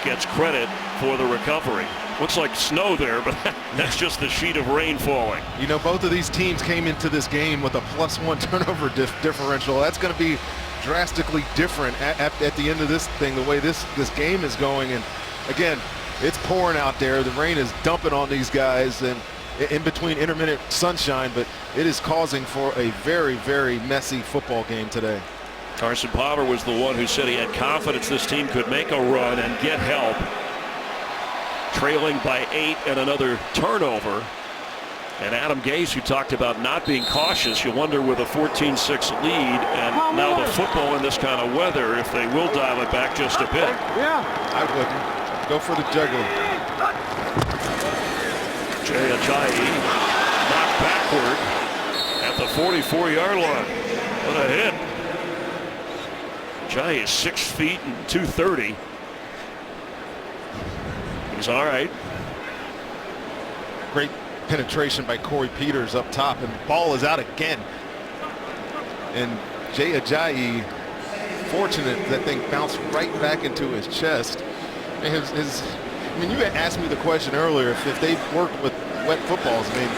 gets credit for the recovery. Looks like snow there, but that's just the sheet of rain falling. You know, both of these teams came into this game with a +1 turnover differential. That's going to be drastically different at the end of this thing, the way this game is going. And again, it's pouring out there. The rain is dumping on these guys, and in between intermittent sunshine, but it is causing for a very, very messy football game today. Carson Palmer was the one who said he had confidence this team could make a run and get help. Trailing by 8 and another turnover. And Adam Gase, who talked about not being cautious, you wonder with a 14-6 lead and now the football in this kind of weather, if they will dial it back just a bit. Yeah, I wouldn't. Go for the juggler. Jay Ajayi knocked backward at the 44-yard line. What a hit. Ajayi is 6 feet and 230. He's all right. Great penetration by Corey Peters up top, and the ball is out again. And Jay Ajayi, fortunate that thing bounced right back into his chest. And I mean, you had asked me the question earlier if they've worked with wet footballs. I mean,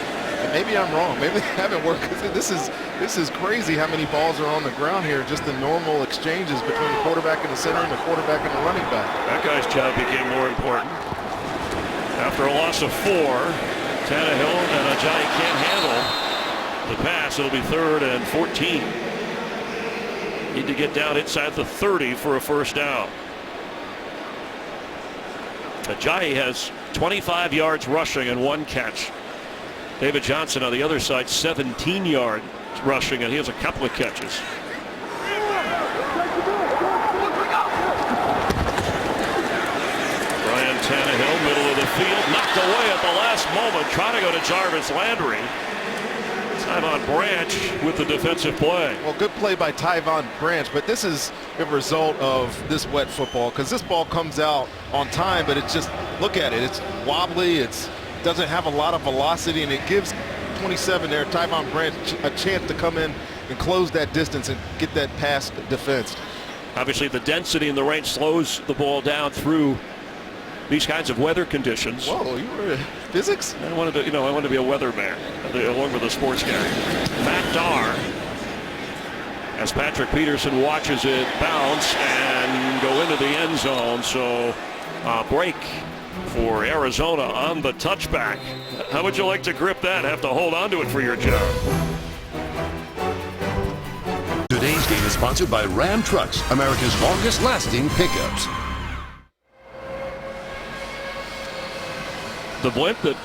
maybe I'm wrong. Maybe they haven't worked, because this is crazy how many balls are on the ground here. Just the normal exchanges between the quarterback and the center and the quarterback and the running back. That guy's job became more important. After a loss of 4, Tannehill and Ajayi can't handle the pass. It'll be 3rd and 14. Need to get down inside the 30 for a first down. Ajayi has 25 yards rushing and 1 catch. David Johnson on the other side, 17 yards rushing, and he has a couple of catches. Ryan Tannehill, middle of the field, knocked away at the last moment, trying to go to Jarvis Landry. Tyvon Branch with the defensive play. Well, good play by Tyvon Branch, but this is a result of this wet football, because this ball comes out on time, but it's just, look at it, it's wobbly, it doesn't have a lot of velocity, and it gives 27 there, Tyvon Branch, a chance to come in and close that distance and get that pass defensed. Obviously, the density in the rain slows the ball down through these kinds of weather conditions. Whoa, you were physics? I wanted to be a weatherman along with a sports guy. Matt Darr, as Patrick Peterson watches it bounce and go into the end zone. So break for Arizona on the touchback. How would you like to grip that? Have to hold on to it for your job. Today's game is sponsored by Ram Trucks, America's longest-lasting pickups. The blimp that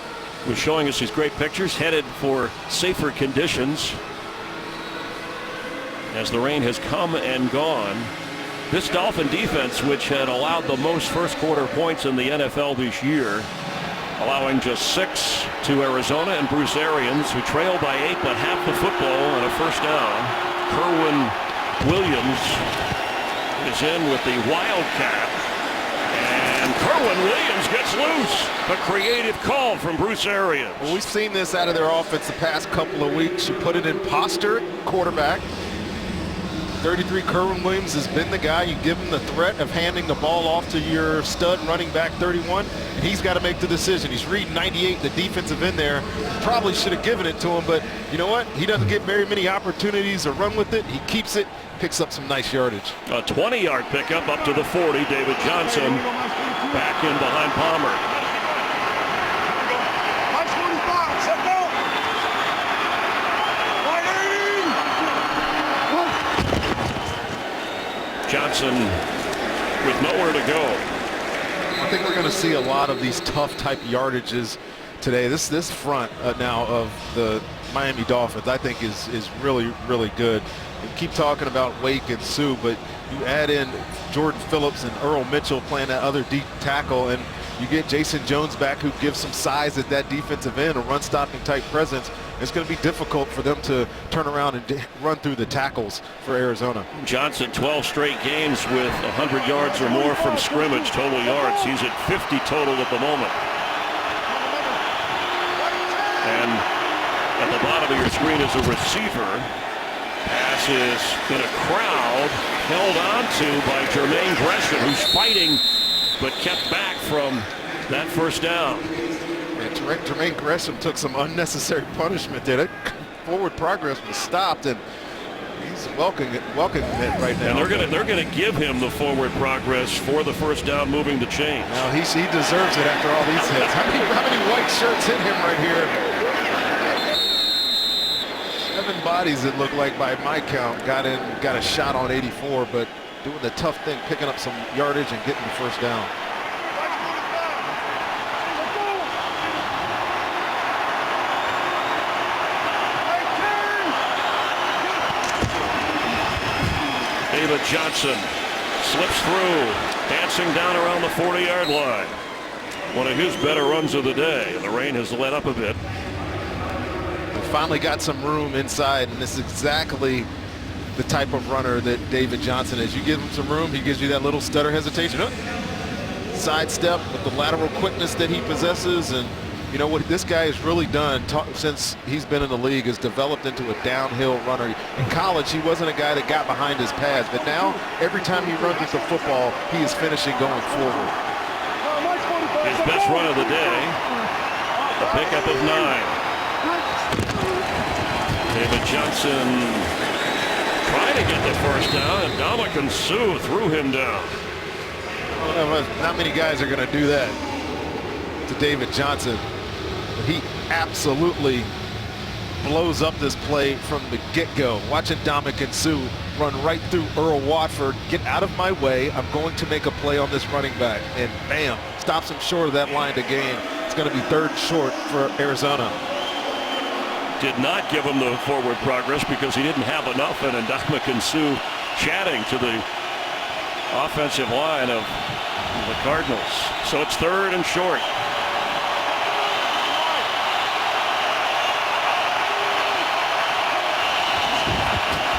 was showing us these great pictures headed for safer conditions as the rain has come and gone. This Dolphin defense, which had allowed the most first-quarter points in the NFL this year, allowing just 6 to Arizona and Bruce Arians, who trailed by 8 but half the football and a first down. Kerwin Williams is in with the Wildcat. And Kerwin Williams gets loose. A creative call from Bruce Arians. Well, we've seen this out of their offense the past couple of weeks. You put it in posture, quarterback. 33 Kerwin Williams has been the guy. You give him the threat of handing the ball off to your stud running back 31, and he's got to make the decision. He's reading 98, the defensive end there. Probably should have given it to him, but you know what? He doesn't get very many opportunities to run with it. He keeps it, picks up some nice yardage. A 20-yard pickup up to the 40. David Johnson back in behind Palmer. Johnson with nowhere to go. I think we're going to see a lot of these tough type yardages today. This front now of the Miami Dolphins, I think is really, really good. You keep talking about Wake and Sue, but you add in Jordan Phillips and Earl Mitchell playing that other deep tackle, and you get Jason Jones back, who gives some size at that defensive end, a run-stopping type presence. It's going to be difficult for them to turn around and run through the tackles for Arizona. Johnson, 12 straight games with 100 yards or more from scrimmage total yards. He's at 50 total at the moment. And at the bottom of your screen is a receiver. Pass is in a crowd, held onto by Jermaine Gresham, who's fighting but kept back from that first down. And Jermaine Gresham took some unnecessary punishment there. That forward progress was stopped, and he's welcoming it right now. And they're gonna give him the forward progress for the first down, moving the chains. Now he deserves it after all these hits. How many white shirts hit him right here? 7 bodies, it looked like by my count, got a shot on 84, but doing the tough thing, picking up some yardage and getting the first down. David Johnson slips through, dancing down around the 40-yard line. One of his better runs of the day. The rain has let up a bit. Finally got some room inside, and this is exactly the type of runner that David Johnson is. You give him some room, he gives you that little stutter hesitation. Sidestep with the lateral quickness that he possesses, and you know what this guy has really done since he's been in the league is developed into a downhill runner. In college, he wasn't a guy that got behind his pads, but now every time he runs with the football, he is finishing going forward. His best run of the day, a pickup of 9. David Johnson trying to get the first down, and Dominican Sue threw him down. Well, not many guys are going to do that to David Johnson. But he absolutely blows up this play from the get-go. Watching Dominican Sue run right through Earl Watford. Get out of my way. I'm going to make a play on this running back. And bam, stops him short of that line to gain. It's going to be 3rd and short for Arizona. Did not give him the forward progress because he didn't have enough, and Dominican Sue chatting to the offensive line of the Cardinals. So it's 3rd and short.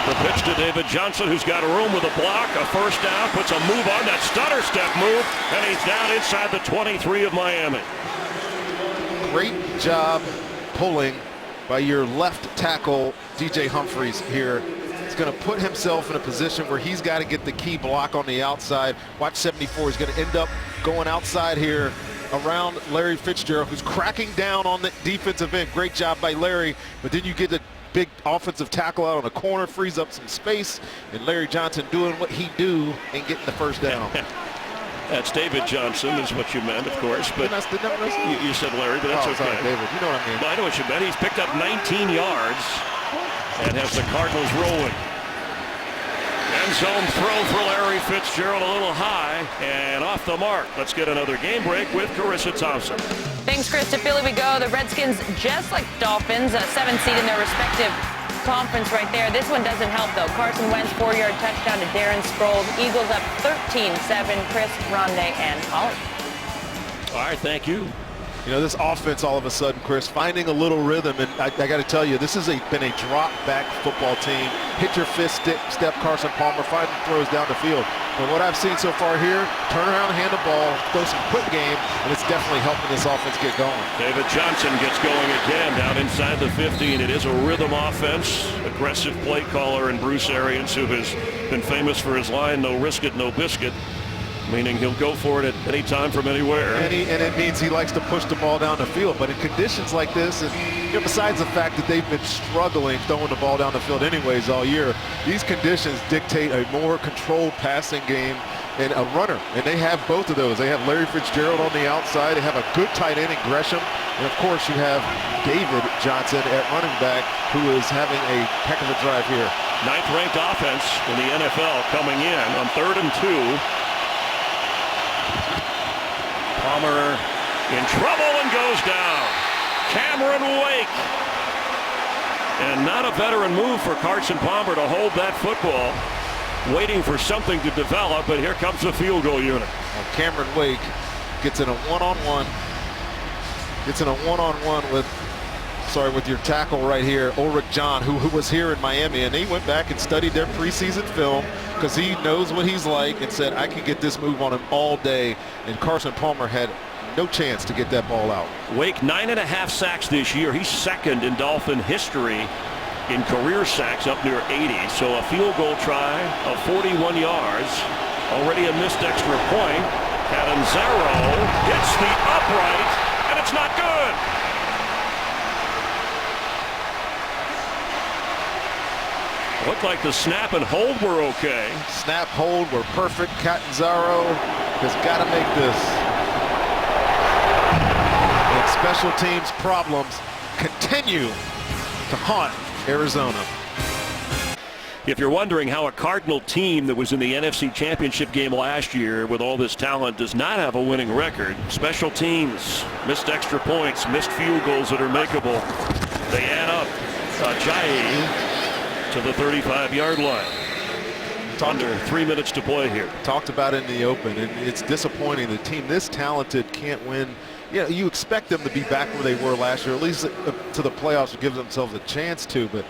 The pitch to David Johnson, who's got a room with a block, a first down, puts a move on that stutter step move, and he's down inside the 23 of Miami. Great job pulling by your left tackle, DJ Humphries here. He's going to put himself in a position where he's got to get the key block on the outside. Watch 74. He's going to end up going outside here around Larry Fitzgerald, who's cracking down on the defensive end. Great job by Larry, but then you get the big offensive tackle out on the corner, frees up some space, and Larry Johnson doing what he do and getting the first down. That's David Johnson is what you meant, of course, but you said Larry, but that's okay. Sorry, David, you know what I mean. I know what you meant. He's picked up 19 yards and has the Cardinals rolling. End zone throw for Larry Fitzgerald, a little high and off the mark. Let's get another game break with Carissa Thompson. Thanks, Chris. To Philly we go. The Redskins, just like Dolphins, a 7th seed in their respective conference right there. This one doesn't help, though. Carson Wentz, 4-yard touchdown to Darren Sproles. Eagles up 13-7. Chris, Rondé, and Holly. All right, thank you. You know, this offense all of a sudden, Chris, finding a little rhythm, and I got to tell you, this has been a drop-back football team. Hit your fist, step Carson Palmer, finding throws down the field. But what I've seen so far here, turn around, hand the ball, throw some quick game, and it's definitely helping this offense get going. David Johnson gets going again down inside the 50, and it is a rhythm offense. Aggressive play caller in Bruce Arians, who has been famous for his line, no risk it, no biscuit. Meaning he'll go for it at any time from anywhere. And it means he likes to push the ball down the field. But in conditions like this, and you know, besides the fact that they've been struggling throwing the ball down the field anyways all year, these conditions dictate a more controlled passing game and a runner. And they have both of those. They have Larry Fitzgerald on the outside. They have a good tight end in Gresham. And, of course, you have David Johnson at running back, who is having a heck of a drive here. 9th-ranked offense in the NFL coming in on 3rd and 2. Palmer in trouble and goes down. Cameron Wake. And not a veteran move for Carson Palmer to hold that football, waiting for something to develop, but here comes the field goal unit. Well, Cameron Wake gets in a one-on-one. With your tackle right here, Ulrich John, who was here in Miami, and he went back and studied their preseason film because he knows what he's like and said, I can get this move on him all day, and Carson Palmer had no chance to get that ball out. Wake 9.5 sacks this year. He's second in Dolphin history in career sacks, up near 80. So a field goal try of 41 yards. Already a missed extra point. Catanzaro hits the upright, and it's not good. Looked like the snap and hold were okay. Snap, hold were perfect. Catanzaro has got to make this. And special teams problems continue to haunt Arizona. If you're wondering how a Cardinal team that was in the NFC Championship game last year with all this talent does not have a winning record, special teams, missed extra points, missed field goals that are makeable, they add up. Ajayi to the 35-yard line. Under 3 minutes to play here. Talked about it in the open, and it's disappointing. The team this talented can't win. Yeah, you expect them to be back where they were last year, at least to the playoffs, to give themselves a chance to. But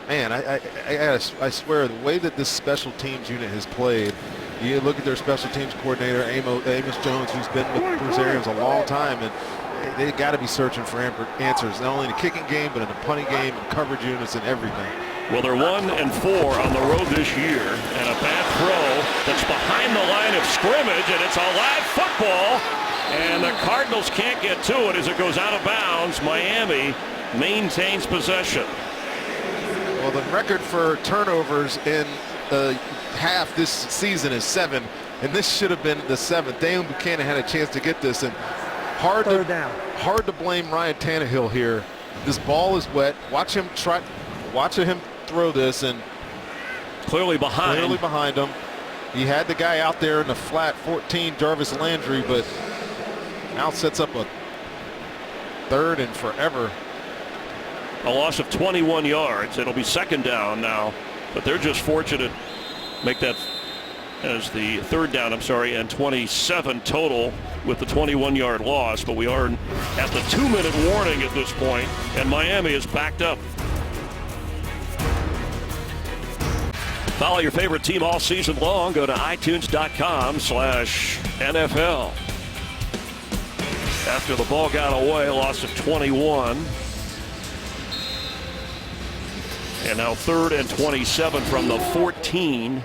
man, I swear, the way that this special teams unit has played, you look at their special teams coordinator, Amos Jones, who's been with Bruce Arians a long time, and they got to be searching for answers, not only in the kicking game, but in the punting game and coverage units and everything. Well, they're 1-4 on the road this year, and a bad throw that's behind the line of scrimmage, and it's a live football, and the Cardinals can't get to it as it goes out of bounds. Miami maintains possession. Well, the record for turnovers in the half this season is 7, and this should have been the 7th. Daniel Buchanan had a chance to get this, and hard to blame Ryan Tannehill here. This ball is wet. Watch him throw this, and clearly behind him. He had the guy out there in the flat 14, Jarvis Landry, but now sets up a 3rd and forever. A loss of 21 yards. It'll be 2nd down now, but they're just fortunate make that as the 3rd down, and 27 total with the 21-yard loss, but we are at the 2-minute warning at this point, and Miami is backed up. Follow your favorite team all season long. Go to itunes.com/NFL. After the ball got away, loss of 21. And now 3rd and 27 from the 14.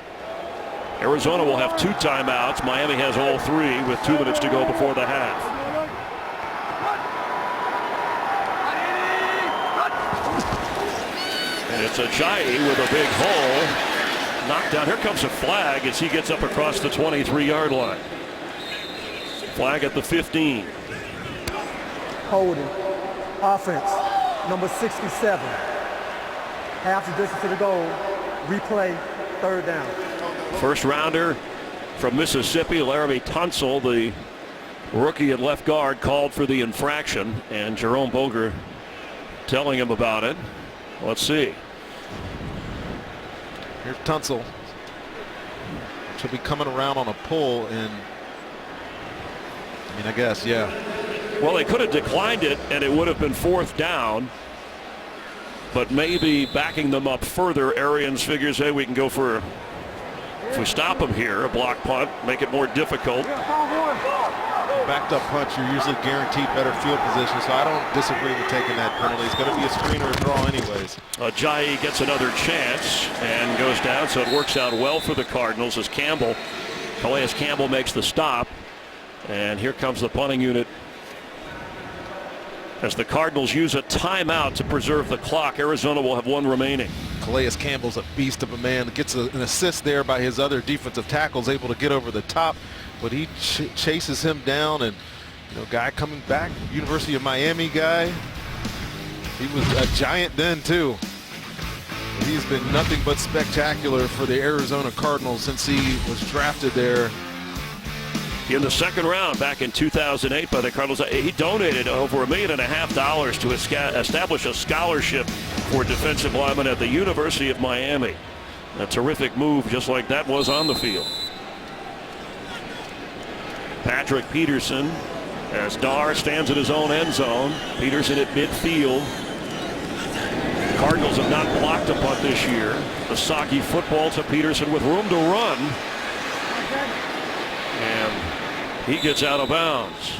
Arizona will have 2 timeouts. Miami has all 3 with 2 minutes to go before the half. And it's Ajayi with a big hole. Knocked down. Here comes a flag as he gets up across the 23-yard line. Flag at the 15. Holding. Offense. Number 67. Half the distance to the goal. Replay. 3rd down. First rounder from Mississippi, Laramie Tunsil, the rookie at left guard, called for the infraction, and Jerome Boger telling him about it. Let's see. Here's Tunsil. She'll be coming around on a pull, and I guess, yeah. Well, they could have declined it, and it would have been 4th down. But maybe backing them up further, Arians figures, hey, we can go for, if we stop them here, a block punt, make it more difficult. Backed up punch, you're usually guaranteed better field position, so I don't disagree with taking that penalty. It's going to be a screen or a draw anyways. Ajayi gets another chance and goes down, so it works out well for the Cardinals as Calais Campbell makes the stop. And here comes the punting unit as the Cardinals use a timeout to preserve the clock. Arizona will have 1 remaining. Calais Campbell's a beast of a man. Gets an assist there by his other defensive tackles, able to get over the top, but he chases him down. And guy coming back, University of Miami guy. He was a giant then too. He's been nothing but spectacular for the Arizona Cardinals since he was drafted there in the second round back in 2008 by the Cardinals. He donated over $1.5 million to establish a scholarship for defensive linemen at the University of Miami. A terrific move, just like that was on the field. Patrick Peterson, as Dar stands in his own end zone. Peterson at midfield. Cardinals have not blocked a punt this year. The Saki football to Peterson with room to run. And he gets out of bounds.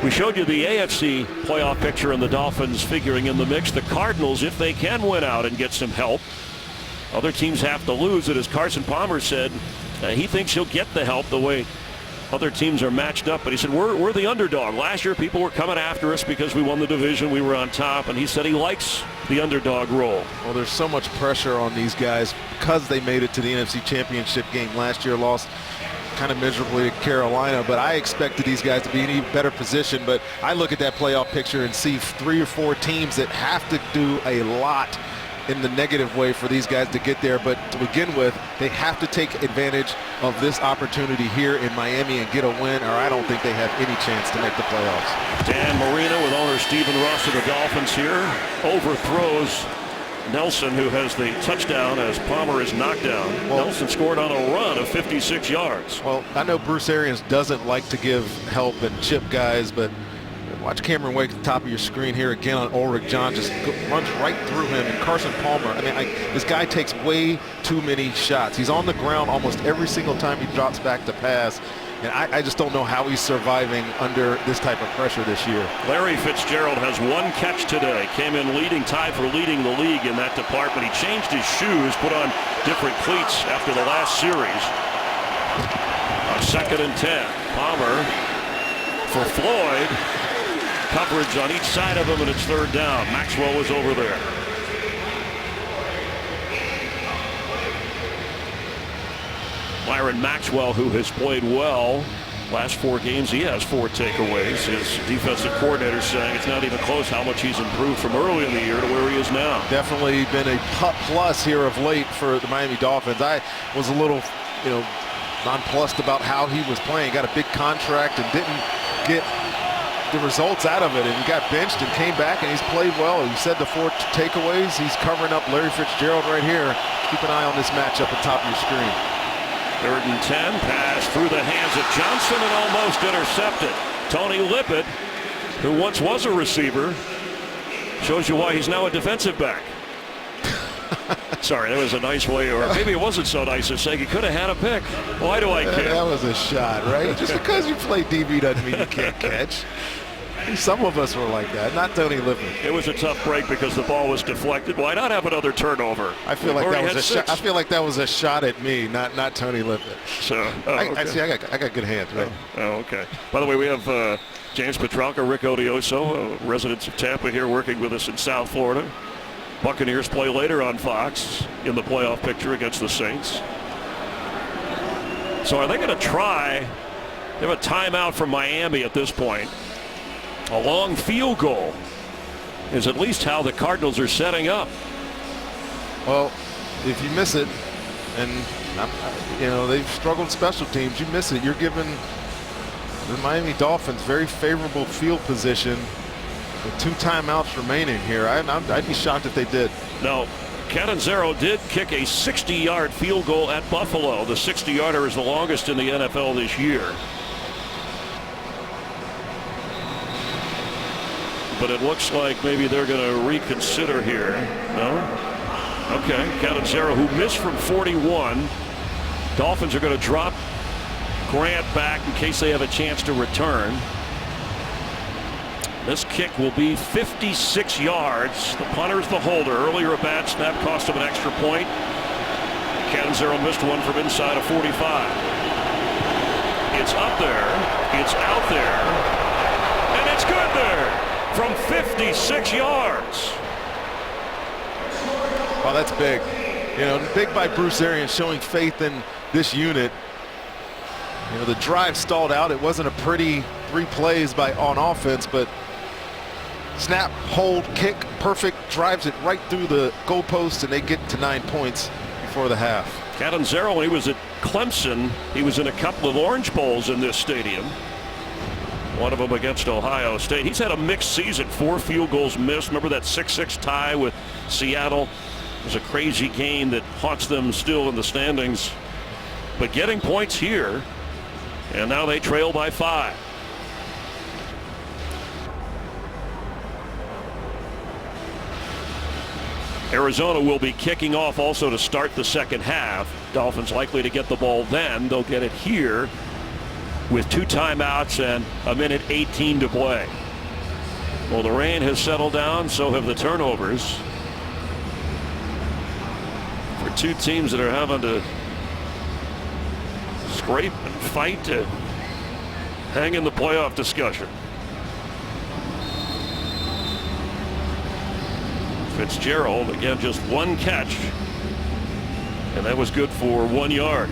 We showed you the AFC playoff picture and the Dolphins figuring in the mix. The Cardinals, if they can win out and get some help, other teams have to lose it. As Carson Palmer said, he thinks he'll get the help the way other teams are matched up. But he said, we're the underdog. Last year, people were coming after us because we won the division. We were on top. And he said he likes the underdog role. Well, there's so much pressure on these guys because they made it to the NFC Championship game last year, lost kind of miserably to Carolina, but I expected these guys to be in an even better position. But I look at that playoff picture and see 3 or 4 teams that have to do a lot in the negative way for these guys to get there. But to begin with, they have to take advantage of this opportunity here in Miami and get a win, or I don't think they have any chance to make the playoffs. Dan Marino with owner Stephen Ross of the Dolphins here overthrows Nelson, who has the touchdown as Palmer is knocked down. Well, Nelson scored on a run of 56 yards. Well, I know Bruce Arians doesn't like to give help and chip guys, but watch Cameron Wake at the top of your screen here again on Ulrich John. Just runs right through him. And Carson Palmer, I mean, this guy takes way too many shots. He's on the ground almost every single time he drops back to pass. And I just don't know how he's surviving under this type of pressure this year. Larry Fitzgerald has 1 catch today. Came in tied for leading the league in that department. He changed his shoes, put on different cleats after the last series. On 2nd and 10. Palmer for Floyd. Coverage on each side of him, and it's 3rd down. Maxwell was over there. Myron Maxwell, who has played well last 4 games, he has 4 takeaways. His defensive coordinator saying it's not even close how much he's improved from early in the year to where he is now. Definitely been a plus here of late for the Miami Dolphins. I was a little, nonplussed about how he was playing. Got a big contract and didn't get the results out of it, and he got benched and came back, and he's played well. You said the 4 takeaways. He's covering up Larry Fitzgerald right here. Keep an eye on this matchup at the top of your screen. 3rd and 10, pass through the hands of Johnson and almost intercepted. Tony Lippett, who once was a receiver, shows you why he's now a defensive back. Sorry, that was a nice way, or maybe it wasn't so nice to say he could have had a pick. Why do I care? That was a shot, right? Just because you play DB doesn't mean you can't catch. Some of us were like that, not Tony Lippett. It was a tough break because the ball was deflected. Why not have another turnover? I feel like that was a shot. I feel like that was a shot at me, not Tony Lippett. So okay. I got good hands, right? Oh, okay. By the way, we have James Petralka, Rick Odioso, residents of Tampa here working with us in South Florida. Buccaneers play later on Fox in the playoff picture against the Saints. So are they going to try? They have a timeout from Miami at this point. A long field goal is at least how the Cardinals are setting up. Well, if you miss it, and they've struggled special teams, you miss it, you're giving the Miami Dolphins very favorable field position with 2 timeouts remaining here. I'd be shocked if they did. No. Catanzaro did kick a 60-yard field goal at Buffalo. The 60-yarder is the longest in the NFL this year. But it looks like maybe they're going to reconsider here. No? Okay. Catanzaro, who missed from 41. Dolphins are going to drop Grant back in case they have a chance to return. This kick will be 56 yards. The punter's the holder. Earlier, a bad snap cost him an extra point. Catanzaro missed one from inside of 45. It's up there. It's out there. And it's good there from 56 yards. Well, that's big. Big by Bruce Arians, showing faith in this unit. The drive stalled out. It wasn't a pretty 3 plays on offense, but snap, hold, kick, perfect, drives it right through the goalpost, and they get to 9 points before the half. Catanzaro, when he was at Clemson, he was in a couple of Orange Bowls in this stadium. One of them against Ohio State. He's had a mixed season, 4 field goals missed. Remember that 6-6 tie with Seattle? It was a crazy game that haunts them still in the standings. But getting points here, and now they trail by 5. Arizona will be kicking off also to start the second half. Dolphins likely to get the ball then. They'll get it here with 2 timeouts and 1:18 to play. Well, the rain has settled down, so have the turnovers. For 2 teams that are having to scrape and fight to hang in the playoff discussion. Fitzgerald, again, just 1 catch, and that was good for 1 yard.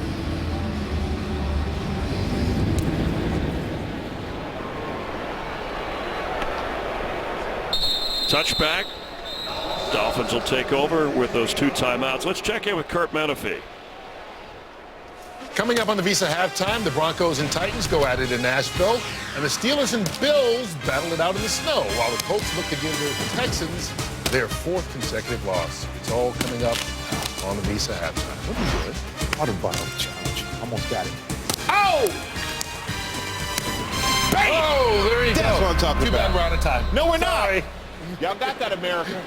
Touchback. Dolphins will take over with those 2 timeouts. Let's check in with Kurt Menefee. Coming up on the Visa halftime, the Broncos and Titans go at it in Nashville, and the Steelers and Bills battle it out in the snow, while the Colts look to give the Texans their 4th consecutive loss. It's all coming up on the Visa halftime. What are you doing? Auto challenge. Almost got it. Oh! Bang! Oh, there you go. That's what I'm talking Too bad about. we're out of time. No, we're not. Y'all got that, America.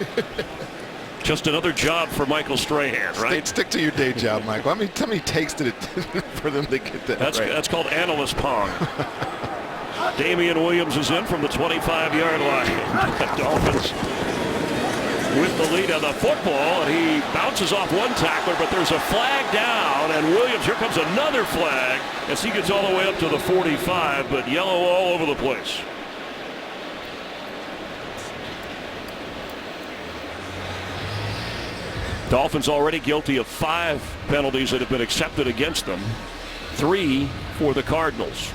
Just another job for Michael Strahan, right? Stick to your day job, Michael. How many takes did it for them to get that right? That's called analyst pong. Damian Williams is in from the 25-yard line. Dolphins with the lead on the football, and he bounces off 1 tackler, but there's a flag down, and Williams, here comes another flag as he gets all the way up to the 45, but yellow all over the place. Dolphins already guilty of 5 penalties that have been accepted against them. 3 for the Cardinals.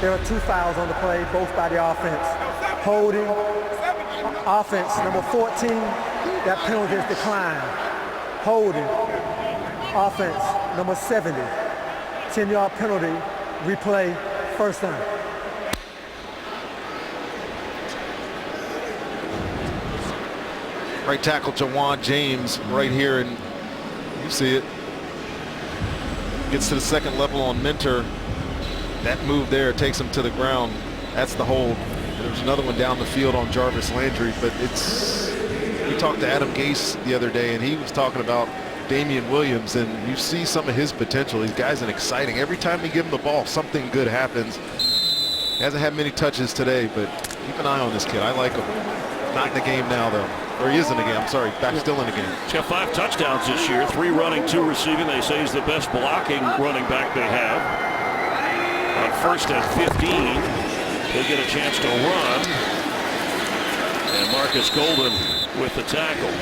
There are 2 fouls on the play, both by the offense. Holding, offense, number 14, that penalty is declined. Holding, offense, number 70, 10-yard penalty, replay, first down. Right tackle Jawan James right here, and you see it. Gets to the second level on Mentor. That move there takes him to the ground. That's the hold. There's another one down the field on Jarvis Landry, but we talked to Adam Gase the other day, and he was talking about Damian Williams, and you see some of his potential. These guys are exciting. Every time you give him the ball, something good happens. He hasn't had many touches today, but keep an eye on this kid. I like him. Not in the game now, though. Or he is in the game. I'm sorry. Still in the game. He's got 5 touchdowns this year, 3 running, 2 receiving. They say he's the best blocking running back they have. On first and 15, he'll get a chance to run. And Marcus Golden with the tackle.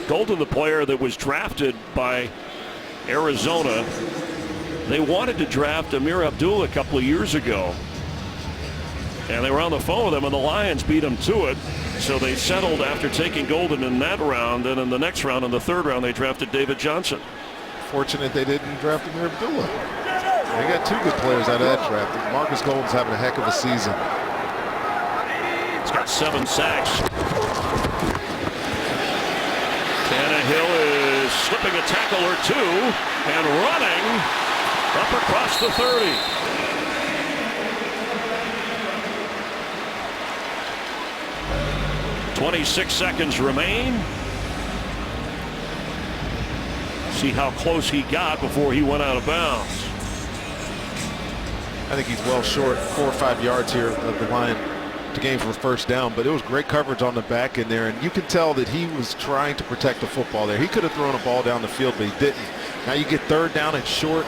Golden, the player that was drafted by Arizona. They wanted to draft Amir Abdul a couple of years ago. And they were on the phone with him, and the Lions beat them to it. So they settled after taking Golden in that round. And in the next round, in the 3rd round, they drafted David Johnson. Fortunate they didn't draft Amir Abdullah. They got 2 good players out of that draft. Marcus Golden's having a heck of a season. He's got 7 sacks. Tannehill is slipping a tackle or 2 and running up across the 30. 26 seconds remain. See how close he got before he went out of bounds. I think he's well short, 4 or 5 yards here of the line to gain for a first down, but it was great coverage on the back end there, and you can tell that he was trying to protect the football there. He could have thrown a ball down the field, but he didn't. Now you get 3rd down and short,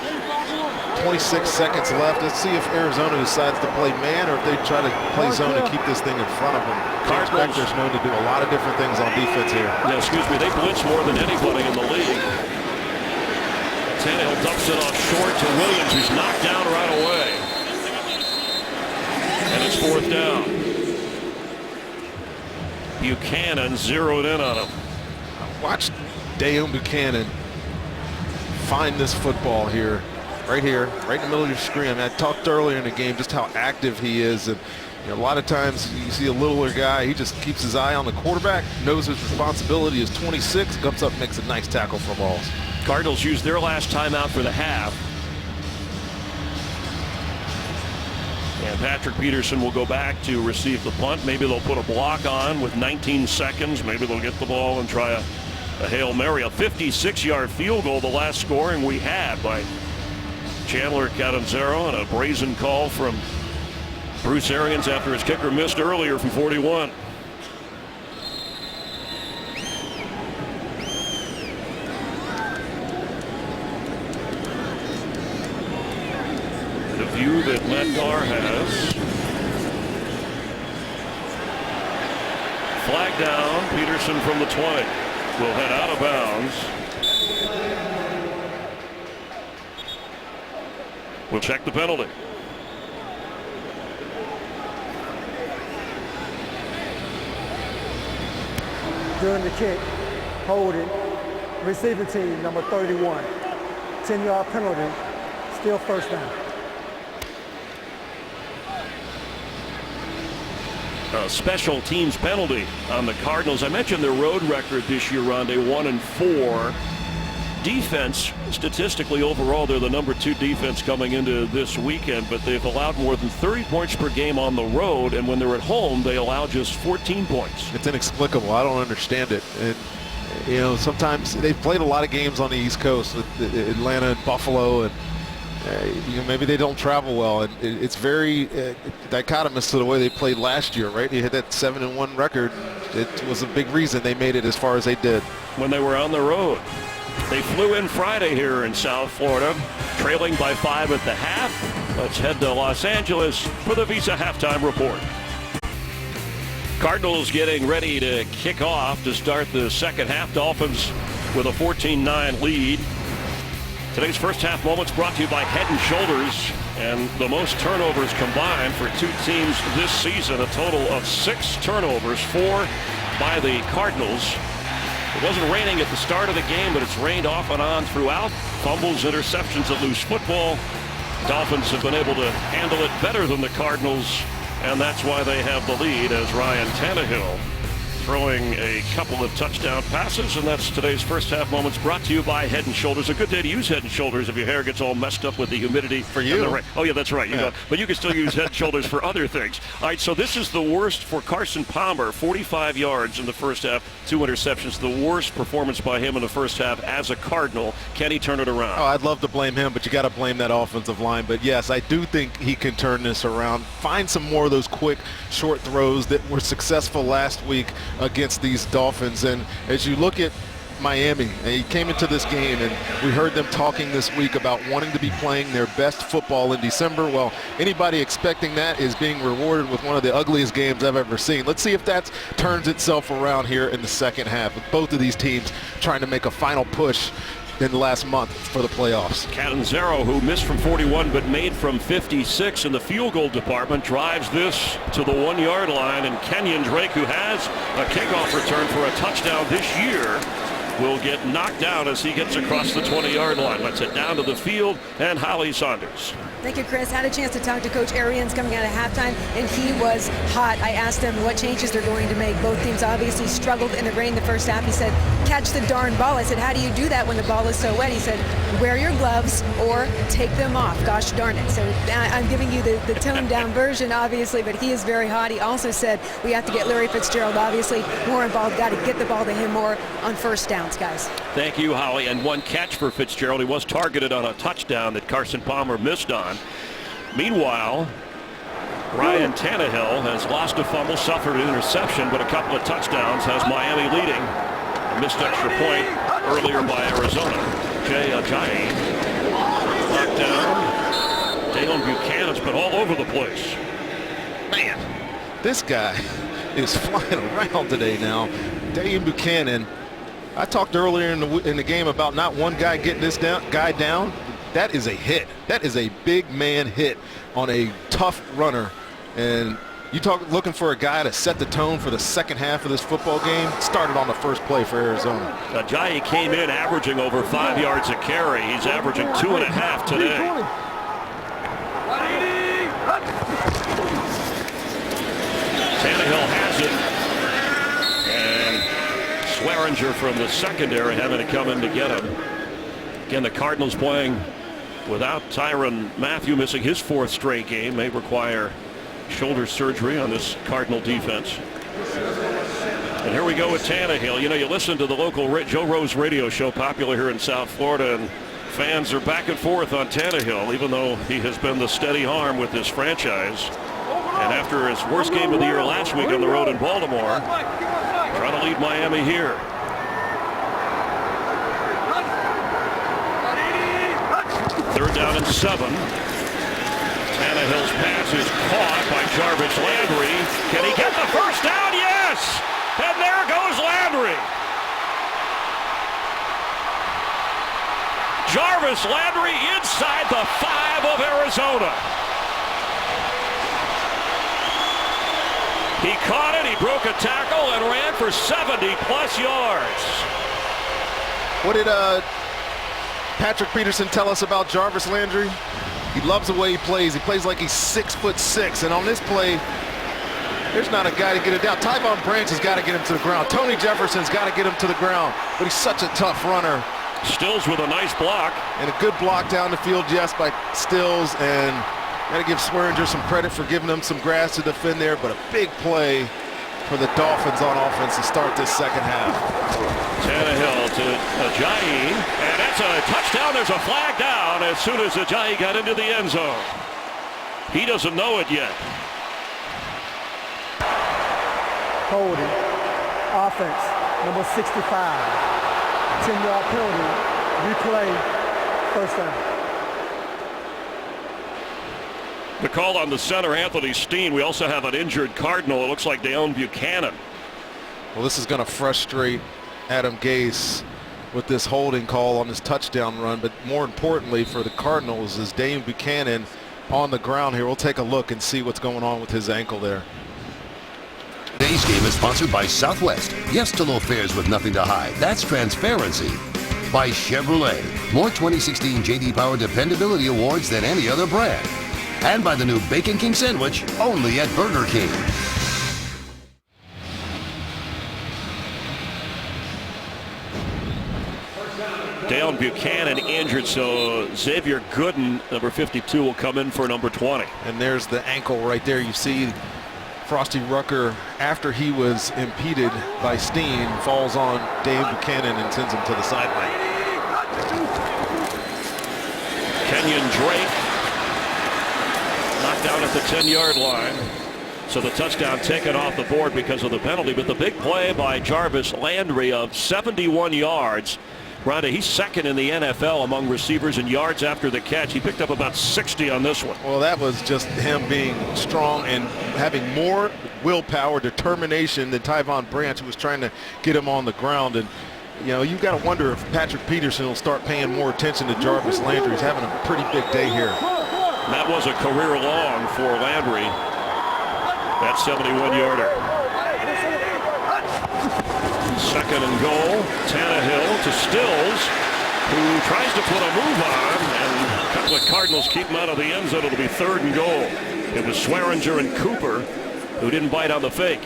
26 seconds left. Let's see if Arizona decides to play man or if they try to play zone and keep this thing in front of them. Cardinals are known to do a lot of different things on defense here. Yeah, excuse me, they blitz more than anybody in the league. Tannehill dumps it off short to Williams, who's knocked down right away. And it's 4th down. Buchanan zeroed in on him. watch Dale Buchanan find this football here, right in the middle of your screen. I mean, I talked earlier in the game just how active he is, and a lot of times you see a littler guy, he just keeps his eye on the quarterback, knows his responsibility is 26, comes up, makes a nice tackle for balls. Cardinals used their last timeout for the half. And Patrick Peterson will go back to receive the punt. Maybe they'll put a block on with 19 seconds. Maybe they'll get the ball and try a Hail Mary. A 56-yard field goal, the last scoring we had by Chandler Catanzaro, and a brazen call from Bruce Arians after his kicker missed earlier from 41. The view that Matt Carr has. Flag down. Peterson from the 20 will head out of bounds. We'll check the penalty. During the kick, holding, receiving team, number 31. 10-yard penalty, still first down. A special teams penalty on the Cardinals. I mentioned their road record this year, Rondé, 1-4. Defense, statistically overall, they're the number 2 defense coming into this weekend, but they've allowed more than 30 points per game on the road, and when they're at home, they allow just 14 points. It's inexplicable. I don't understand it. And, sometimes they've played a lot of games on the East Coast with Atlanta and Buffalo, and maybe they don't travel well. And it's very dichotomous to the way they played last year, right? They had that 7-1 record. It was a big reason they made it as far as they did. When they were on the road. They flew in Friday here in South Florida, trailing by 5 at the half. Let's head to Los Angeles for the Visa Halftime Report. Cardinals getting ready to kick off to start the second half. Dolphins with a 14-9 lead. Today's first half moments brought to you by Head & Shoulders, and the most turnovers combined for 2 teams this season. A total of 6 turnovers, 4 by the Cardinals. It wasn't raining at the start of the game, but it's rained off and on throughout. Fumbles, interceptions, and loose football. Dolphins have been able to handle it better than the Cardinals, and that's why they have the lead as Ryan Tannehill throwing a couple of touchdown passes. And that's today's first half moments brought to you by Head & Shoulders. A good day to use Head & Shoulders if your hair gets all messed up with the humidity. For you. Oh, yeah, that's right. But you can still use Head & Shoulders for other things. All right, so this is the worst for Carson Palmer. 45 yards in the first half, 2 interceptions. The worst performance by him in the first half as a Cardinal. Can he turn it around? Oh, I'd love to blame him, but you got to blame that offensive line. But, yes, I do think he can turn this around. Find some more of those quick, short throws that were successful last week against these Dolphins. And as you look at Miami, he came into this game, and we heard them talking this week about wanting to be playing their best football in December. Well, anybody expecting that is being rewarded with one of the ugliest games I've ever seen. Let's see if that turns itself around here in the second half, with both of these teams trying to make a final push in the last month for the playoffs. Catanzaro, who missed from 41 but made from 56 in the field goal department, drives this to the 1-yard line, and Kenyon Drake, who has a kickoff return for a touchdown this year, will get knocked down as he gets across the 20-yard line. Let's head down to the field, and Holly Saunders. Thank you, Chris. Had a chance to talk to Coach Arians coming out of halftime, and he was hot. I asked him what changes they're going to make. Both teams obviously struggled in the rain the first half. He said, catch the darn ball. I said, how do you do that when the ball is so wet? He said, wear your gloves or take them off. Gosh darn it. So I'm giving you the toned-down version, obviously, but he is very hot. He also said we have to get Larry Fitzgerald, obviously, more involved. Got to get the ball to him more on first downs, guys. Thank you, Holly. And one catch for Fitzgerald. He was targeted on a touchdown that Carson Palmer missed on. Meanwhile, Ryan Tannehill has lost a fumble, suffered an interception, but a couple of touchdowns, has Miami leading. A missed extra point earlier by Arizona. Jay Ajayi knocked down. Dalen Buchanan's been all over the place. Man, this guy is flying around today now. Dalen Buchanan. I talked earlier in the game about not one guy getting this guy down. That is a hit. That is a big man hit on a tough runner. And You talk looking for a guy to set the tone for the second half of this football game. Started on the first play for Arizona. Ajayi came in averaging over 5 yards a carry. He's averaging 2.5 today. Tannehill has it. And Swearinger from the secondary having to come in to get him. Again, the Cardinals playing without Tyrann Mathieu, missing his 4th straight game. May require shoulder surgery on this Cardinal defense. And here we go with Tannehill. You know, you listen to the local Joe Rose radio show, popular here in South Florida, and fans are back and forth on Tannehill, even though he has been the steady arm with this franchise. And after his worst game of the year last week on the road in Baltimore, trying to lead Miami here. Third down and 7. Tannehill's pass is caught by Jarvis Landry. Can he get the first down? Yes! And there goes Landry. Jarvis Landry inside the 5 of Arizona. He caught it, he broke a tackle, and ran for 70-plus yards. What did Patrick Peterson tell us about Jarvis Landry? He loves the way he plays. He plays like he's 6'6", and on this play, there's not a guy to get it down. Tyvon Branch has got to get him to the ground. Tony Jefferson's got to get him to the ground, but he's such a tough runner. Stills with a nice block. And a good block down the field, yes, by Stills, and got to give Swearinger some credit for giving him some grass to defend there, but a big play for the Dolphins on offense to start this second half. Tannehill to Ajayi, and that's a touchdown. There's a flag down as soon as Ajayi got into the end zone. He doesn't know it yet. Holding. Offense, number 65. 10-yard penalty. Replay. First down. The call on the center, Anthony Steen. We also have an injured Cardinal. It looks like Adam Buchanan. Well, this is going to frustrate Adam Gase with this holding call on this touchdown run, but more importantly for the Cardinals is Dane Buchanan on the ground here. We'll take a look and see what's going on with his ankle there. Today's game is sponsored by Southwest. Yes to low fares with nothing to hide. That's transparency. By Chevrolet. More 2016 J.D. Power Dependability Awards than any other brand. And by the new Bacon King sandwich, only at Burger King. Dale Buchanan injured, so Xavier Gooden, number 52, will come in for number 20. And there's the ankle right there. You see Frosty Rucker, after he was impeded by Steen, falls on Dave Buchanan and sends him to the sideline. Kenyon Drake knocked down at the 10-yard line. So the touchdown taken off the board because of the penalty. But the big play by Jarvis Landry of 71 yards. Ronda, he's second in the NFL among receivers in yards after the catch. He picked up about 60 on this one. Well, that was just him being strong and having more willpower, determination than Tyvon Branch, who was trying to get him on the ground. And, you know, you've got to wonder if Patrick Peterson will start paying more attention to Jarvis Landry. He's having a pretty big day here. That was a career long for Landry. That 71-yarder. Second and goal. Tannehill to Stills, who tries to put a move on, and a couple of Cardinals keep him out of the end zone. It'll be third and goal. It was Swearinger and Cooper who didn't bite on the fake.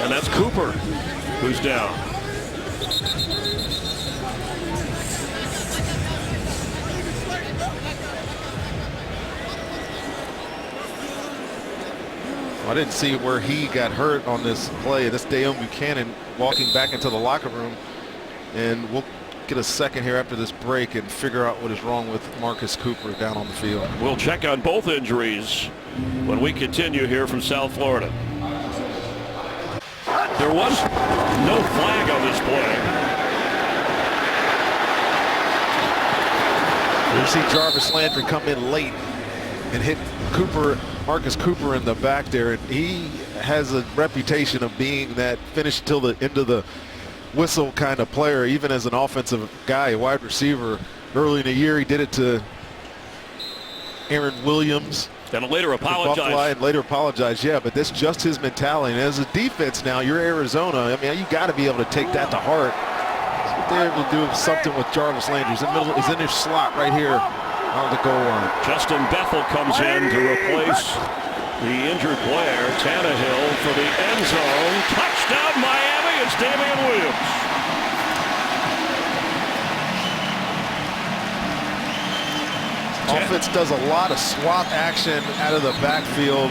And that's Cooper who's down. I didn't see where he got hurt on this play. This Dale Buchanan walking back into the locker room. And we'll get a second here after this break and figure out what is wrong with Marcus Cooper down on the field. We'll check on both injuries when we continue here from South Florida. There was no flag on this play. You see Jarvis Landry come in late and hit Marcus Cooper in the back there, and he has a reputation of being that finish till the end of the whistle kind of player, even as an offensive guy, a wide receiver. Early in the year, he did it to Aaron Williams. And later apologize. And later apologize, yeah, but that's just his mentality. And as a defense now, you're Arizona. I mean, you got to be able to take that to heart. So they're able to do something with Jarvis Landry. He's in his slot right here on the goal line. Justin Bethel comes in to replace the injured player. Tannehill for the end zone. Touchdown Miami. It's Damian Williams. Offense does a lot of swap action out of the backfield.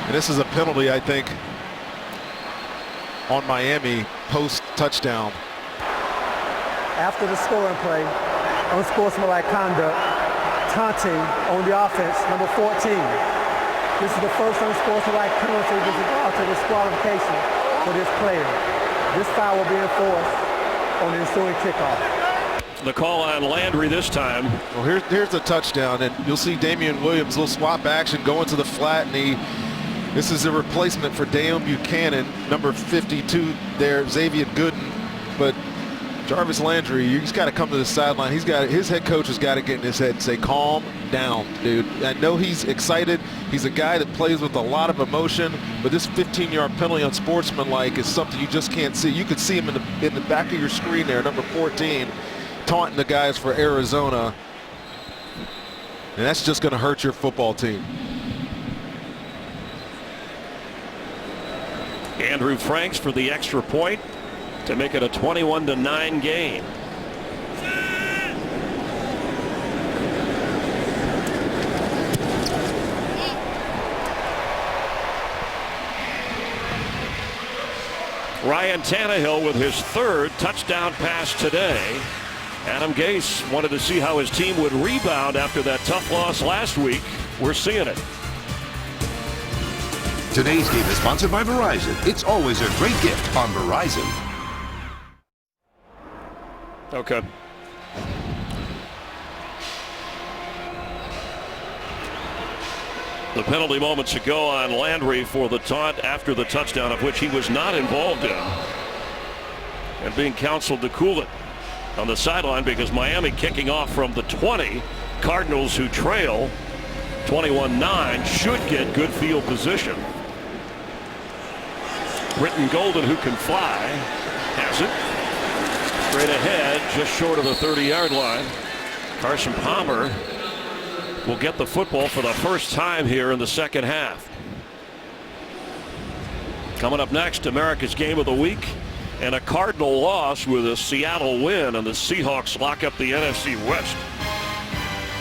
And this is a penalty, I think, on Miami post-touchdown. After the scoring play, unsportsmanlike conduct, taunting on the offense, number 14. This is the first unsportsmanlike penalty with regard to disqualification for this player. This foul will be enforced on the ensuing kickoff. The call on Landry this time. Well, here's the touchdown, and you'll see Damian Williams, little swap action going to the flat, and this is a replacement for Deion Buchanan, number 52 there, Xavier Gooden. But Jarvis Landry, he's got to come to the sideline. His head coach has got to get in his head and say, calm down, dude. I know he's excited. He's a guy that plays with a lot of emotion, but this 15-yard penalty on sportsmanlike is something you just can't see. You could see him in the back of your screen there, number 14, taunting the guys for Arizona. And that's just going to hurt your football team. Andrew Franks for the extra point to make it a 21-9 game. Ryan Tannehill with his third touchdown pass today. Adam Gase wanted to see how his team would rebound after that tough loss last week. We're seeing it. Today's game is sponsored by Verizon. It's always a great gift on Verizon. Okay. The penalty moments ago on Landry for the taunt after the touchdown, of which he was not involved in, and being counseled to cool it on the sideline because Miami kicking off from the 20. Cardinals, who trail 21-9, should get good field position. Britton Golden, who can fly, has it. Straight ahead, just short of the 30-yard line. Carson Palmer will get the football for the first time here in the second half. Coming up next, America's Game of the Week and a Cardinal loss with a Seattle win, and the Seahawks lock up the NFC West.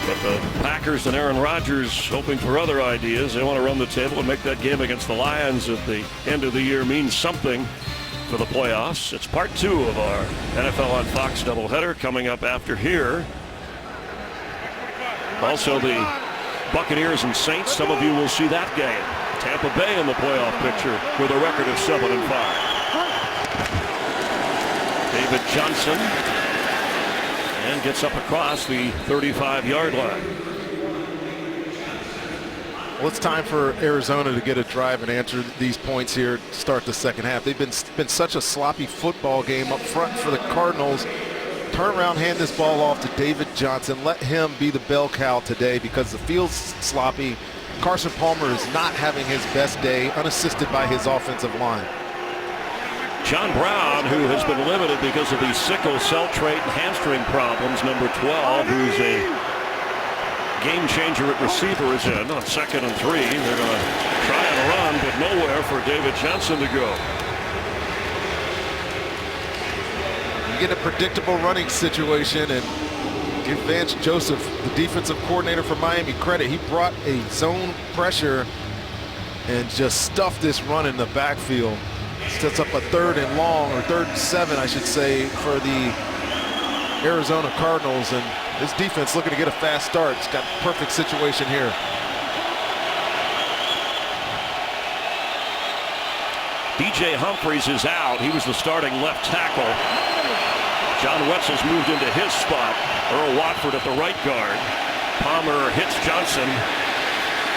But the Packers and Aaron Rodgers hoping for other ideas. They want to run the table and make that game against the Lions at the end of the year mean something for the playoffs. It's part 2 of our NFL on Fox doubleheader coming up after here. Also the Buccaneers and Saints. Some of you will see that game. Tampa Bay in the playoff picture with a record of 7-5. David Johnson, and gets up across the 35-yard line. Well, it's time for Arizona to get a drive and answer these points here to start the second half. They've been such a sloppy football game up front for the Cardinals. Turn around, hand this ball off to David Johnson. Let him be the bell cow today because the field's sloppy. Carson Palmer is not having his best day, unassisted by his offensive line. John Brown, who has been limited because of these sickle cell trait and hamstring problems, number 12, who's a game changer at receiver, is in on 2nd and 3. They're going to try and run, but nowhere for David Johnson to go. You get a predictable running situation, and give Vance Joseph, the defensive coordinator for Miami, credit. He brought a zone pressure and just stuffed this run in the backfield. Sets up a 3rd and long, or 3rd and 7, I should say, for the Arizona Cardinals. And this defense looking to get a fast start. It's got a perfect situation here. DJ Humphries is out. He was the starting left tackle. John Wetzel's moved into his spot. Earl Watford at the right guard. Palmer hits Johnson.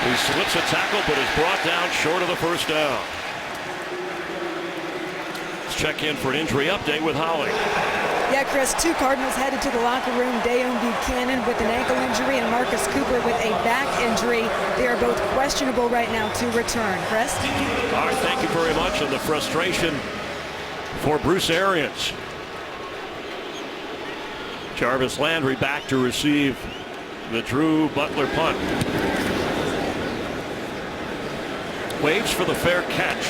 He splits a tackle, but is brought down short of the first down. Let's check in for an injury update with Holly. Yeah, Chris, 2 Cardinals headed to the locker room. Dayon Buchanan with an ankle injury and Marcus Cooper with a back injury. They are both questionable right now to return. Chris? All right, thank you very much. And the frustration for Bruce Arians. Jarvis Landry back to receive the Drew Butler punt. Waits for the fair catch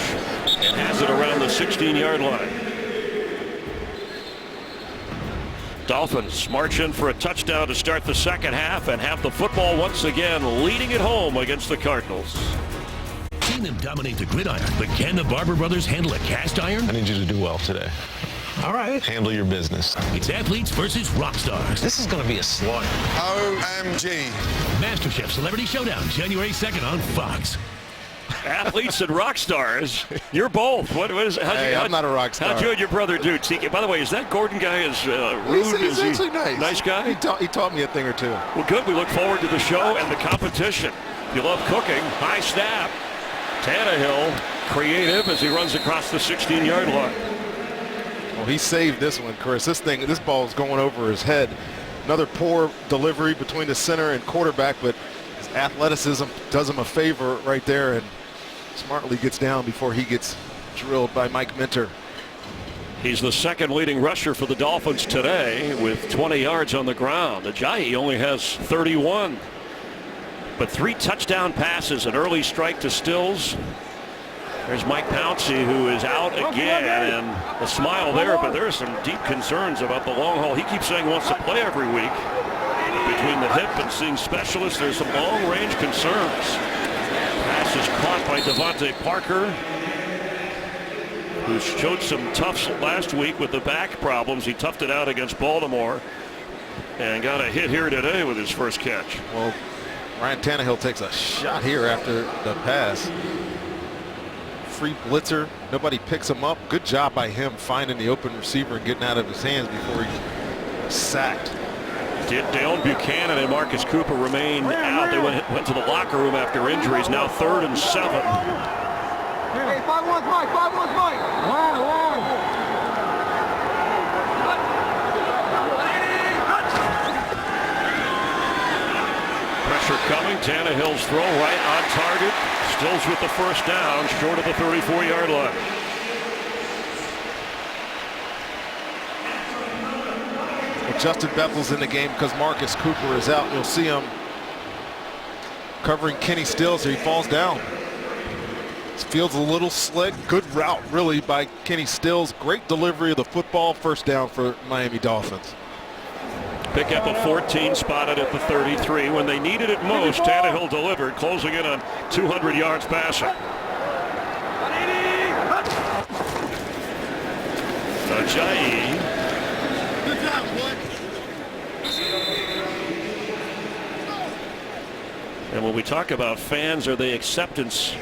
and has it around the 16-yard line. Dolphins march in for a touchdown to start the second half and have the football once again, leading it home against the Cardinals. Seen them dominate the gridiron, but can the Barber brothers handle a cast iron? I need you to do well today. All right. Handle your business. It's athletes versus rock stars. This is going to be a slaughter. OMG. MasterChef Celebrity Showdown, January 2nd on Fox. Athletes and rock stars. You're both. What is? I'm not a rock star. How'd you and your brother do, TK? By the way, is that Gordon guy as rude? He's actually nice. Nice guy? He taught me a thing or two. Well, good. We look forward to the show and the competition. If you love cooking, high snap. Tannehill, creative as he runs across the 16-yard line. Well, he saved this one, Chris. This ball is going over his head. Another poor delivery between the center and quarterback, but his athleticism does him a favor right there and smartly gets down before he gets drilled by Mike Minter. He's the second leading rusher for the Dolphins today with 20 yards on the ground. Ajayi only has 31. But 3 touchdown passes, an early strike to Stills. There's Mike Pouncey, who is out again, and a smile there, but there are some deep concerns about the long haul. He keeps saying he wants to play every week. Between the hip and seeing specialists, there's some long-range concerns. Pass is caught by Devontae Parker, who showed some toughs last week with the back problems. He toughed it out against Baltimore and got a hit here today with his first catch. Well, Ryan Tannehill takes a shot here after the pass. Free blitzer. Nobody picks him up. Good job by him finding the open receiver and getting out of his hands before he was sacked. Dayon Buchanan and Marcus Cooper remain out. They went to the locker room after injuries. Now 3rd and 7. Hey, 5-1's Mike. 5-1's Mike. Pressure coming. Tannehill's throw right on target. Stills with the first down, short of the 34-yard line. Well, Justin Bethel's in the game because Marcus Cooper is out. You'll see him covering Kenny Stills here. He falls down. This field's a little slick. Good route, really, by Kenny Stills. Great delivery of the football. First down for Miami Dolphins. Pick up a 14, spotted at the 33. When they needed it most, Tannehill delivered, closing in on 200 yards passing. Ajayi. And when we talk about fans, are they the acceptance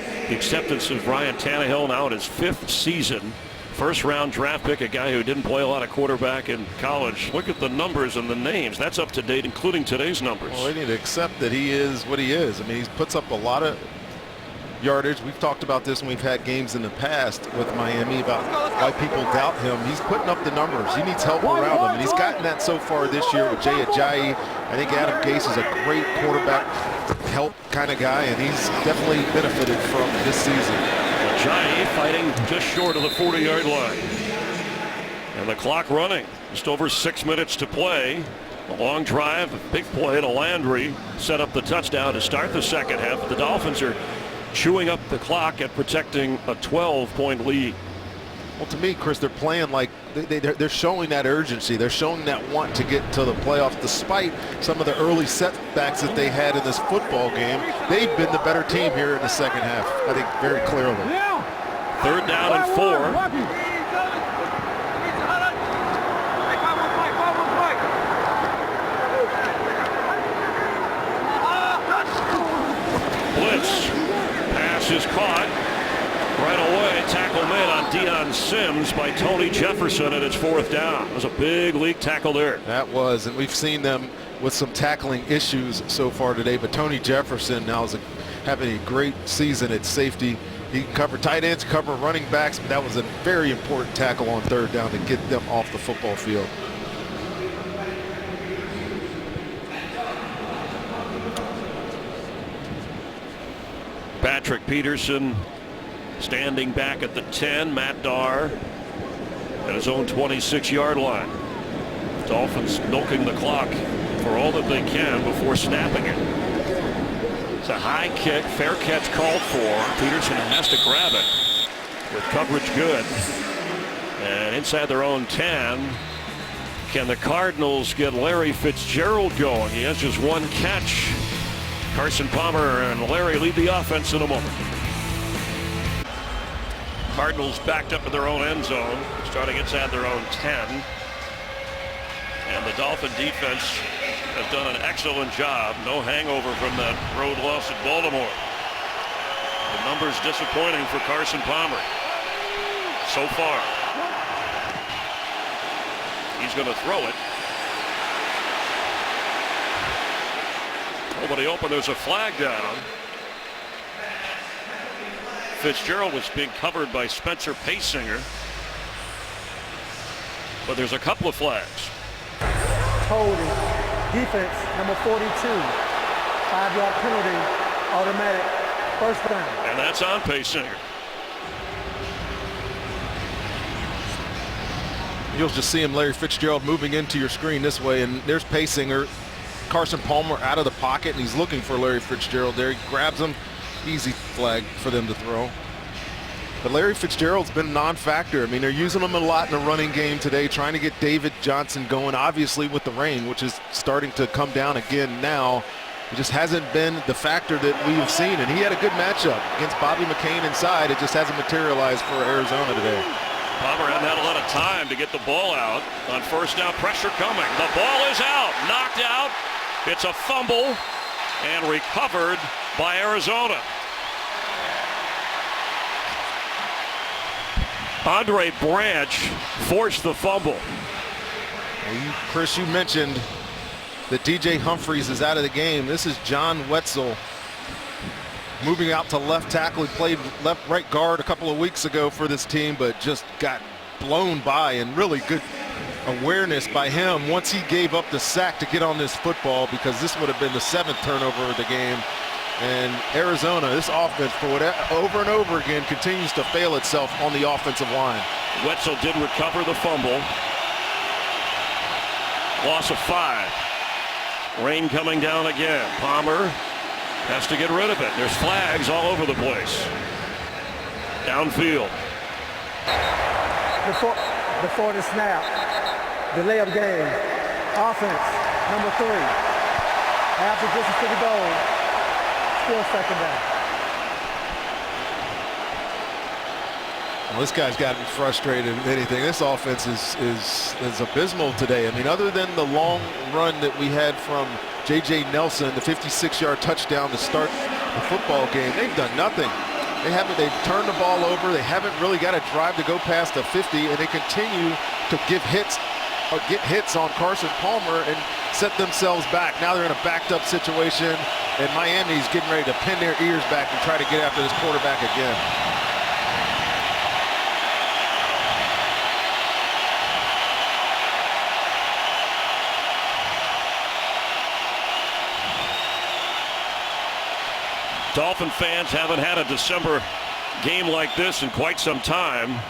of Ryan Tannehill now in his 5th season. First-round draft pick, a guy who didn't play a lot of quarterback in college. Look at the numbers and the names. That's up to date, including today's numbers. Well, they need to accept that he is what he is. I mean, he puts up a lot of yardage. We've talked about this when we've had games in the past with Miami about why people doubt him. He's putting up the numbers. He needs help around him, and he's gotten that so far this year with Jay Ajayi. I think Adam Gase is a great quarterback help kind of guy, and he's definitely benefited from this season. Ajayi fighting just short of the 40-yard line. And the clock running. Just over 6 minutes to play. A long drive, a big play to Landry. Set up the touchdown to start the second half. The Dolphins are chewing up the clock and protecting a 12-point lead. Well, to me, Chris, they're playing like they're showing that urgency. They're showing that want to get to the playoffs despite some of the early setbacks that they had in this football game. They've been the better team here in the second half, I think, very clearly. 3rd down and 4. Blitz. Pass is caught. Right away, tackle made on Deion Sims by Tony Jefferson, and it's 4th down. It was a big league tackle there. That was, and we've seen them with some tackling issues so far today, but Tony Jefferson now is having a great season at safety. He can cover tight ends, cover running backs, but that was a very important tackle on 3rd down to get them off the football field. Patrick Peterson standing back at the 10. Matt Darr at his own 26-yard line. Dolphins milking the clock for all that they can before snapping it. It's a high kick, fair catch called for. Peterson has to grab it with coverage good. And inside their own 10, can the Cardinals get Larry Fitzgerald going? He has just one catch. Carson Palmer and Larry lead the offense in a moment. Cardinals backed up in their own end zone, starting inside their own 10. And the Dolphin defense has done an excellent job. No hangover from that road loss at Baltimore. The numbers disappointing for Carson Palmer so far. He's going to throw it. Nobody open. There's a flag down. Fitzgerald was being covered by Spencer Paysinger. But there's a couple of flags. Holding, defense, number 42. 5-yard penalty, automatic, first down. And that's on Paysinger. You'll just see him, Larry Fitzgerald, moving into your screen this way, and there's Paysinger. Carson Palmer out of the pocket, and he's looking for Larry Fitzgerald there. He grabs him. Easy flag for them to throw. But Larry Fitzgerald's been a non-factor. I mean, they're using him a lot in the running game today, trying to get David Johnson going, obviously with the rain, which is starting to come down again now. It just hasn't been the factor that we have seen, and he had a good matchup against Bobby McCain inside. It just hasn't materialized for Arizona today. Palmer hadn't had a lot of time to get the ball out on first down. Pressure coming. The ball is out. Knocked out. It's a fumble and recovered by Arizona. Andre Branch forced the fumble. Chris, you mentioned that DJ Humphries is out of the game. This is John Wetzel moving out to left tackle. He played right guard a couple of weeks ago for this team, but just got blown by, and really good awareness by him once he gave up the sack to get on this football, because this would have been the 7th turnover of the game. And Arizona, this offense, for whatever, over and over again, continues to fail itself on the offensive line. Wetzel did recover the fumble. Loss of 5. Rain coming down again. Palmer has to get rid of it. There's flags all over the place. Downfield. Before the snap, delay of game, offense, number 3. After distance to the goal, still second down. Well, this guy's got to be frustrated with anything. This offense is abysmal today. I mean, other than the long run that we had from J.J. Nelson, the 56-yard touchdown to start the football game, they've done nothing. They've turned the ball over. They haven't really got a drive to go past the 50, and they continue to get hits on Carson Palmer and set themselves back. Now they're in a backed up situation, and Miami's getting ready to pin their ears back and try to get after this quarterback again. Dolphin fans haven't had a December game like this in quite some time.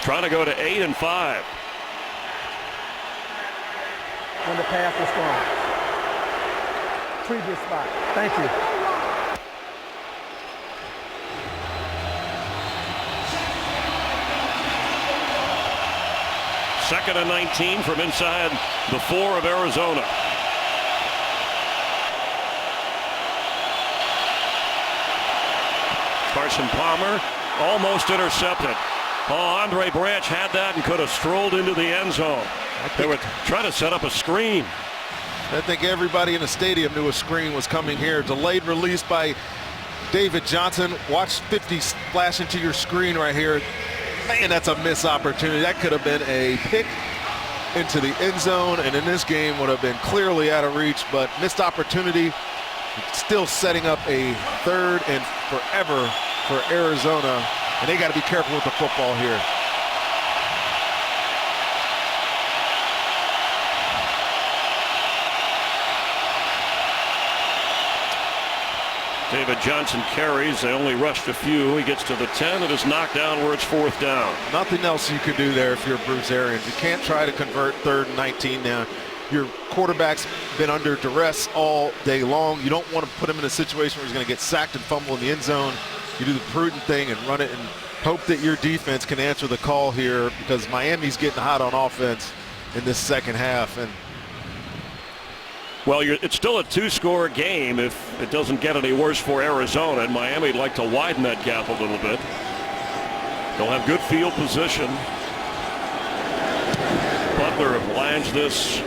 Trying to go to 8-5. When the pass was thrown. Previous spot. Thank you. Second and 19 from inside the 4 of Arizona. Carson Palmer almost intercepted. Oh, Andre Branch had that and could have strolled into the end zone. They were trying to set up a screen. I think everybody in the stadium knew a screen was coming here. Delayed release by David Johnson. Watch 50 flash into your screen right here. Man, that's a missed opportunity. That could have been a pick into the end zone, and in this game would have been clearly out of reach, but missed opportunity. Still setting up a 3rd and forever for Arizona, and they got to be careful with the football here. David Johnson carries. They only rushed a few. He gets to the 10 and is knocked down where it's 4th down. Nothing else you can do there if you're Bruce Arians. You can't try to convert 3rd and 19 now. Your quarterback's been under duress all day long. You don't want to put him in a situation where he's going to get sacked and fumble in the end zone. You do the prudent thing and run it and hope that your defense can answer the call here, because Miami's getting hot on offense in this second half. And well, it's still a 2-score game if it doesn't get any worse for Arizona, and Miami'd like to widen that gap a little bit. They'll have good field position. Butler lines this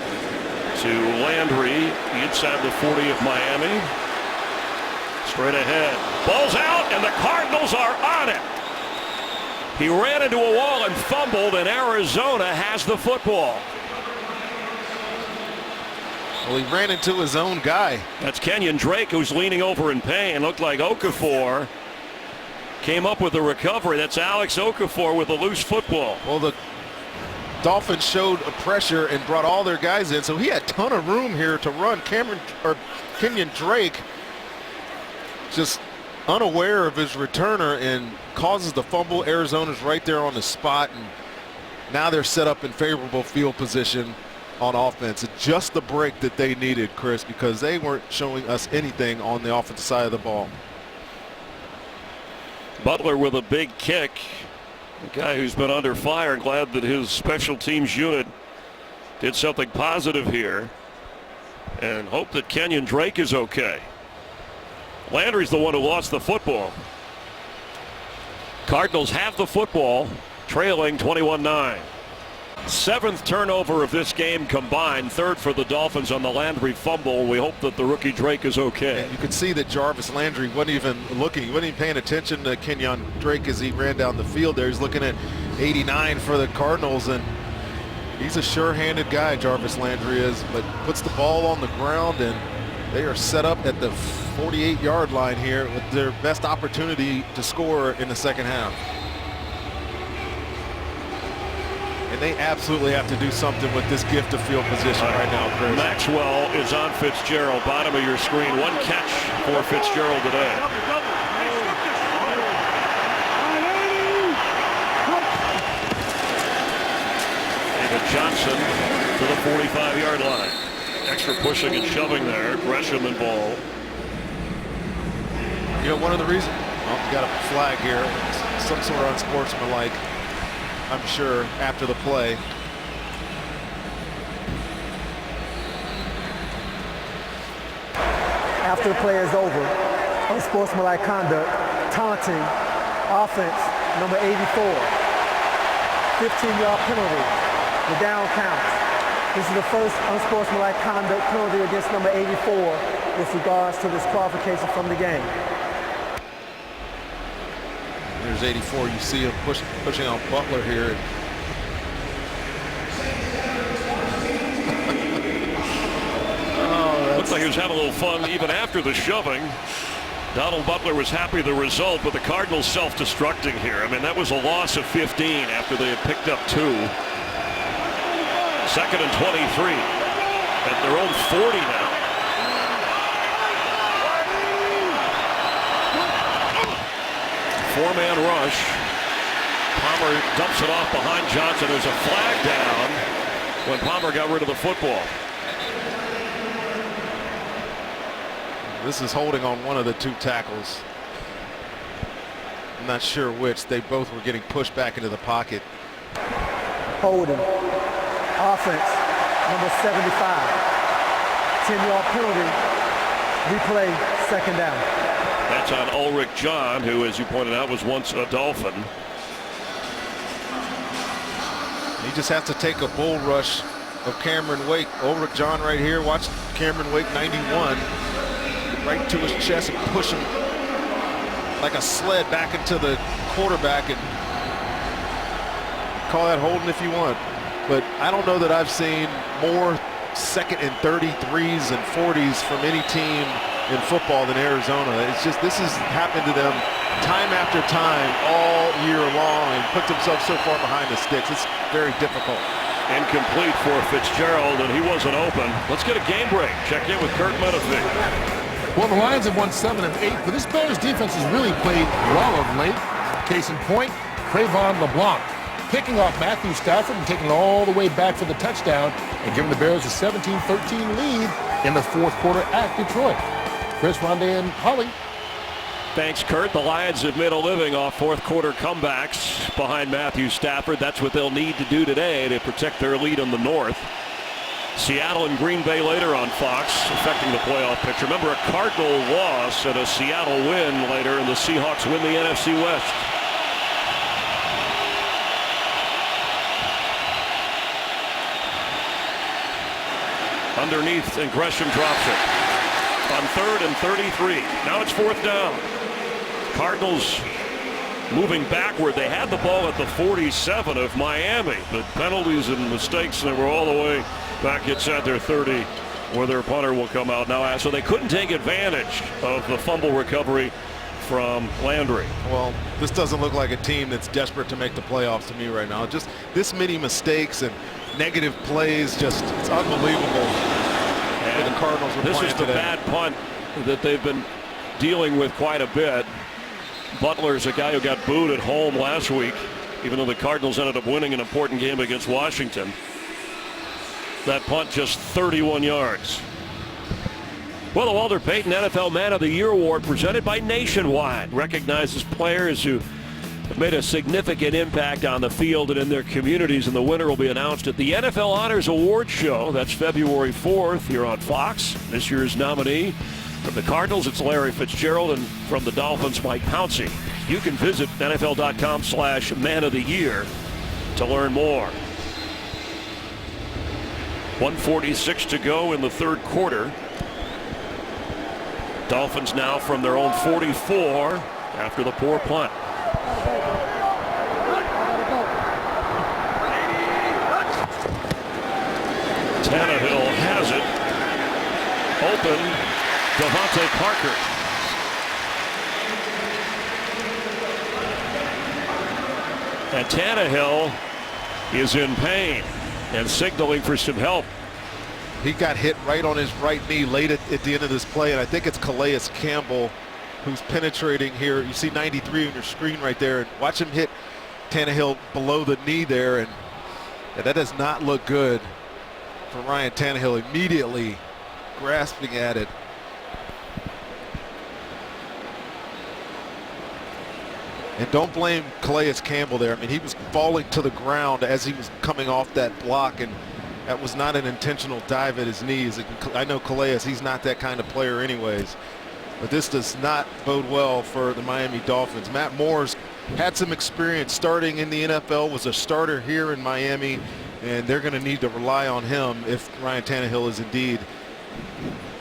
to Landry inside the 40 of Miami. Straight ahead. Ball's out, and the Cardinals are on it. He ran into a wall and fumbled, and Arizona has the football. Well, he ran into his own guy. That's Kenyon Drake, who's leaning over in pain. Looked like Okafor came up with a recovery. That's Alex Okafor with a loose football. Well, the Dolphins showed a pressure and brought all their guys in, so he had a ton of room here to run. Kenyon Drake just unaware of his returner and causes the fumble. Arizona's right there on the spot, and now they're set up in favorable field position on offense. It's just the break that they needed, Chris, because they weren't showing us anything on the offensive side of the ball. Butler with a big kick. A guy who's been under fire. Glad that his special teams unit did something positive here, and hope that Kenyon Drake is okay. Landry's the one who lost the football. Cardinals have the football, trailing 21-9. 7th turnover of this game combined, 3rd for the Dolphins on the Landry fumble. We hope that the rookie Drake is okay. And you could see that Jarvis Landry wasn't even looking. He wasn't even paying attention to Kenyon Drake as he ran down the field there. He's looking at 89 for the Cardinals, and he's a sure-handed guy, Jarvis Landry is, but puts the ball on the ground, and they are set up at the 48-yard line here with their best opportunity to score in the second half. And they absolutely have to do something with this gift of field position right now, Chris. Maxwell is on Fitzgerald, bottom of your screen. 1 catch for Fitzgerald today. David Johnson to the 45-yard line. Extra pushing and shoving there. Gresham and ball. You know, one of the reasons, well, you got a flag here, some sort of unsportsmanlike, I'm sure, after the play. After the play is over, unsportsmanlike conduct, taunting, offense, number 84. 15-yard penalty, the down counts. This is the first unsportsmanlike conduct penalty against number 84 with regards to disqualification from the game. There's 84. You see him pushing on Butler here. Looks like he was having a little fun even after the shoving. Donald Butler was happy with the result, but the Cardinals self-destructing here. I mean, that was a loss of 15 after they had picked up 2. 2nd and 23 at their own 40 now. Four-man rush. Palmer dumps it off behind Johnson. There's a flag down when Palmer got rid of the football. This is holding on one of the 2 tackles. I'm not sure which. They both were getting pushed back into the pocket. Holding. Offense, number 75. 10-yard penalty. Replay, 2nd down. That's on Ulrich John, who, as you pointed out, was once a Dolphin. He just has to take a bull rush of Cameron Wake. Ulrich John right here. Watch Cameron Wake, 91. Right to his chest and push him like a sled back into the quarterback, and call that holding if you want. But I don't know that I've seen more 2nd and 33s and 40s from any team in football than Arizona. It's just, this has happened to them time after time all year long, and put themselves so far behind the sticks. It's very difficult. Incomplete for Fitzgerald, and he wasn't open. Let's get a game break. Check in with Kurt Menefee. Well, the Lions have won 7 of 8, but this Bears defense has really played well of late. Case in point, Trayvon LeBlanc picking off Matthew Stafford and taking it all the way back for the touchdown and giving the Bears a 17-13 lead in the fourth quarter at Detroit. Chris, Rondé, and Holly. Thanks, Kurt. The Lions have made a living off fourth quarter comebacks behind Matthew Stafford. That's what they'll need to do today to protect their lead in the North. Seattle and Green Bay later on Fox, affecting the playoff picture. Remember, a Cardinal loss and a Seattle win later, and the Seahawks win the NFC West. Underneath, and Gresham drops it. On 3rd and 33. Now it's 4th down. Cardinals moving backward. They had the ball at the 47 of Miami, but penalties and mistakes, and they were all the way back inside their 30, where their punter will come out now. So they couldn't take advantage of the fumble recovery from Landry. Well, this doesn't look like a team that's desperate to make the playoffs to me right now. Just this many mistakes and negative plays, just it's unbelievable. And the Cardinals are this is the today. bad punt that they've been dealing with quite a bit. Butler's a guy who got booed at home last week, even though the Cardinals ended up winning an important game against Washington. That punt just 31 yards. Well, the Walter Payton NFL Man of the Year Award presented by Nationwide recognizes players who have made a significant impact on the field and in their communities, and the winner will be announced at the NFL Honors Award Show. That's February 4th here on Fox. This year's nominee from the Cardinals, it's Larry Fitzgerald, and from the Dolphins, Mike Pouncey. You can visit NFL.com/Man of the Year to learn more. 1:46 to go in the third quarter. Dolphins now from their own 44 after the poor punt. Tannehill has it. Open, Devontae Parker. And Tannehill is in pain and signaling for some help. He got hit right on his right knee late at the end of this play, and I think it's Calais Campbell who's penetrating here. You see 93 on your screen right there, and watch him hit Tannehill below the knee there, and that does not look good for Ryan Tannehill. Immediately grasping at it. And don't blame Calais Campbell there. I mean, he was falling to the ground as he was coming off that block, and that was not an intentional dive at his knees. I know Calais, he's not that kind of player anyways. But this does not bode well for the Miami Dolphins. Matt Moore's had some experience starting in the NFL, was a starter here in Miami, and they're going to need to rely on him if Ryan Tannehill is indeed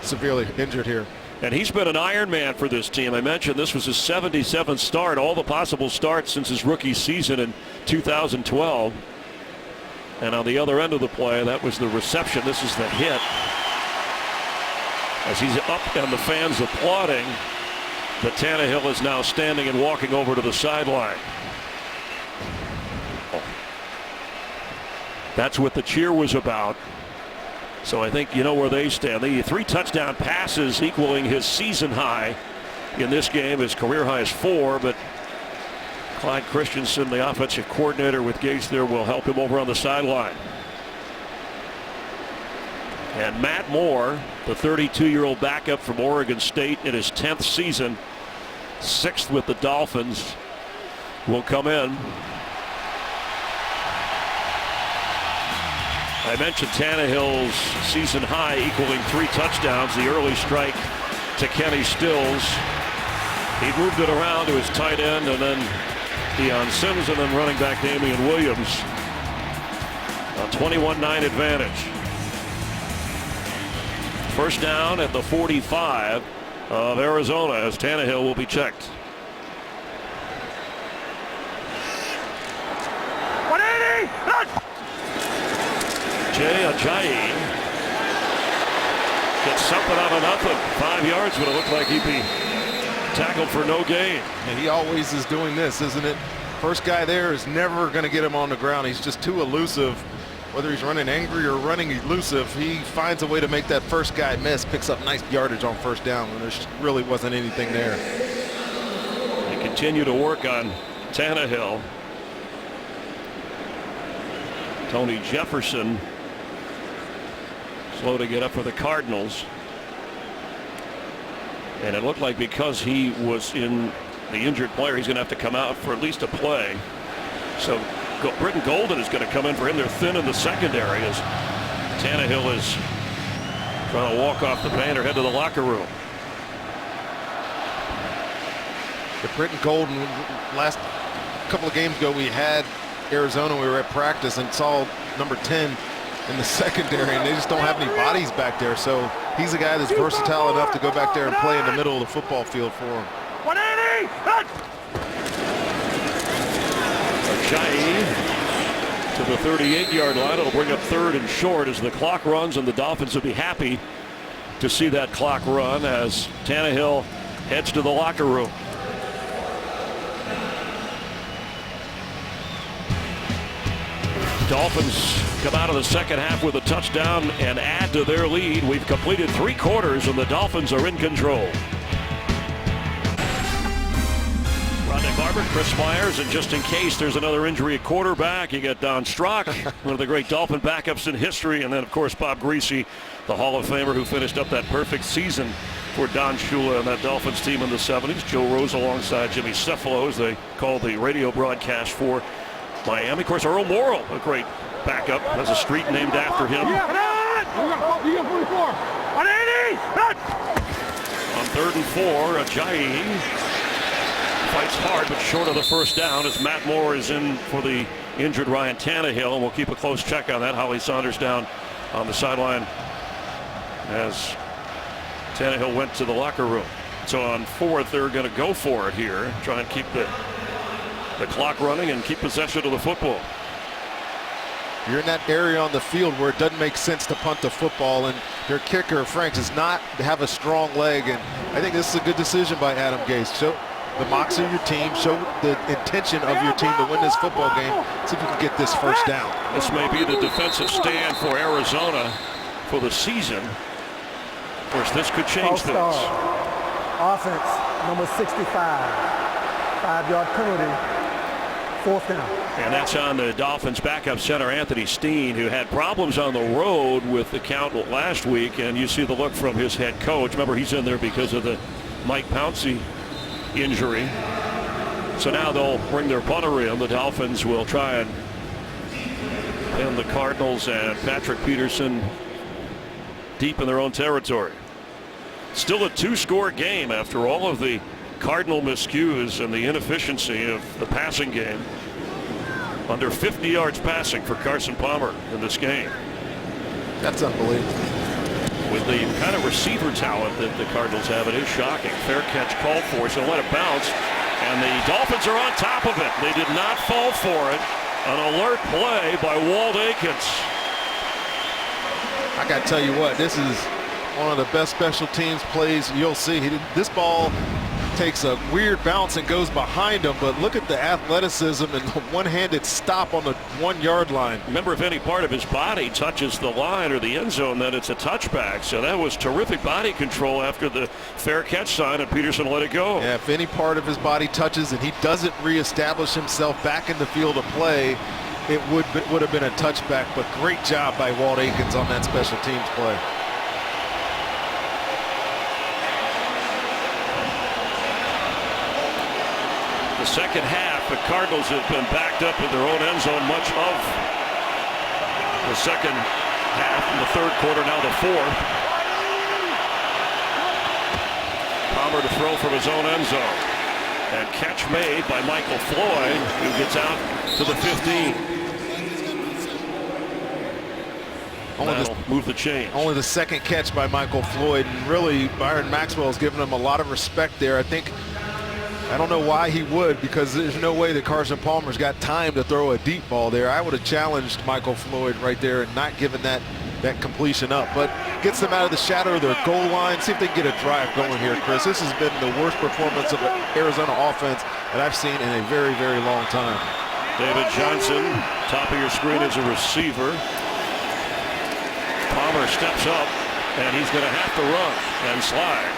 severely injured here. And he's been an Iron Man for this team. I mentioned this was his 77th start, all the possible starts since his rookie season in 2012. And on the other end of the play, that was the reception. This is the hit. As he's up and the fans applauding, but Tannehill is now standing and walking over to the sideline. That's what the cheer was about. So I think you know where they stand. The 3 touchdown passes equaling his season high in this game. His career high is 4, but Clyde Christensen, the offensive coordinator with Gase there, will help him over on the sideline. And Matt Moore, the 32-year-old backup from Oregon State in his 10th season, 6th with the Dolphins, will come in. I mentioned Tannehill's season high equaling 3 touchdowns, the early strike to Kenny Stills. He moved it around to his tight end, and then Deion Sims, and then running back Damian Williams. A 21-9 advantage. First down at the 45 of Arizona as Tannehill will be checked. 180! Jay Ajayi gets something out of nothing. 5 yards, but it looked like he'd be tackled for no gain. And he always is doing this, isn't it? First guy there is never going to get him on the ground. He's just too elusive. Whether he's running angry or running elusive, he finds a way to make that first guy miss, picks up nice yardage on first down when there really wasn't anything there. They continue to work on Tannehill. Tony Jefferson slow to get up for the Cardinals. And it looked like because he was in the injured player, he's going to have to come out for at least a play. So Britton Golden is going to come in for him. They're thin in the secondary as Tannehill is trying to walk off the paint or head to the locker room. The Britton Golden, last couple of games ago, we had Arizona. We were at practice and saw number 10 in the secondary, and they just don't have any bodies back there. So he's a guy that's versatile enough to go back there and play in the middle of the football field for him. 180! Ajayi to the 38-yard line. It'll bring up 3rd and short as the clock runs, and the Dolphins will be happy to see that clock run as Tannehill heads to the locker room. Dolphins come out of the second half with a touchdown and add to their lead. We've completed 3 quarters, and the Dolphins are in control. Rodney Barber, Chris Myers, and just in case there's another injury at quarterback, you got Don Strock, one of the great Dolphin backups in history, and then, of course, Bob Greasy, the Hall of Famer who finished up that perfect season for Don Shula and that Dolphins team in the 70s. Joe Rose alongside Jimmy Cephalo as they called the radio broadcast for Miami. Of course, Earl Morrall, a great backup, has a street named after him. You got 44. 180! On 3rd and 4, Ajayi fights hard but short of the first down as Matt Moore is in for the injured Ryan Tannehill, and we'll keep a close check on that. Holly Saunders down on the sideline as Tannehill went to the locker room. So on 4th, they're going to go for it here, try and keep the clock running and keep possession of the football. You're in that area on the field where it doesn't make sense to punt the football, and their kicker, Franks, does not have a strong leg, and I think this is a good decision by Adam Gase. Show the moxie of your team, show the intention of your team to win this football game, see if you can get this first down. This may be the defensive stand for Arizona for the season. Of course, this could change things. Offense, number 65, 5-yard penalty. 4th down. And that's on the Dolphins backup center Anthony Steen, who had problems on the road with the count last week, and you see the look from his head coach. Remember, he's in there because of the Mike Pouncey injury. So now they'll bring their punter in. The Dolphins will try and pin the Cardinals and Patrick Peterson deep in their own territory. Still a 2-score game after all of the Cardinal miscues and the inefficiency of the passing game. Under 50 yards passing for Carson Palmer in this game. That's unbelievable. With the kind of receiver talent that the Cardinals have, it is shocking. Fair catch called for, so let it bounce. And the Dolphins are on top of it. They did not fall for it. An alert play by Walt Aikens. I got to tell you what, this is one of the best special teams plays you'll see. This ball takes a weird bounce and goes behind him, but look at the athleticism and the one-handed stop on the 1-yard line. Remember, if any part of his body touches the line or the end zone, then it's a touchback. So that was terrific body control after the fair catch sign, and Peterson let it go. Yeah, if any part of his body touches and he doesn't reestablish himself back in the field of play, it would have been a touchback, but great job by Walt Aikens on that special teams play. The second half, the Cardinals have been backed up in their own end zone much of the second half, in the 3rd quarter, now the 4th. Palmer to throw from his own end zone. And catch made by Michael Floyd, who gets out to the 15. That'll move the chains. Only the second catch by Michael Floyd, and really Byron Maxwell's given him a lot of respect there. I don't know why he would, because there's no way that Carson Palmer's got time to throw a deep ball there. I would have challenged Michael Floyd right there and not given that completion up, but gets them out of the shadow of their goal line. See if they can get a drive going here, Chris. This has been the worst performance of the Arizona offense that I've seen in a very, very long time. David Johnson, top of your screen as a receiver. Palmer steps up, and he's going to have to run and slide.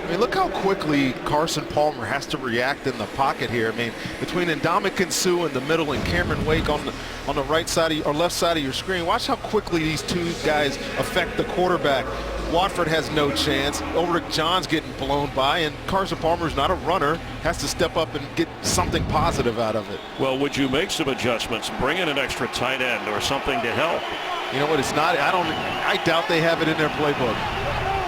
I mean, look how quickly Carson Palmer has to react in the pocket here. I mean, between Ndamukong Suh in the middle and Cameron Wake on the right side or left side of your screen, watch how quickly these two guys affect the quarterback. Watford has no chance. Ulrich John's getting blown by, and Carson Palmer's not a runner, has to step up and get something positive out of it. Well, would you make some adjustments, bring in an extra tight end or something to help? You know what, it's not, I doubt they have it in their playbook.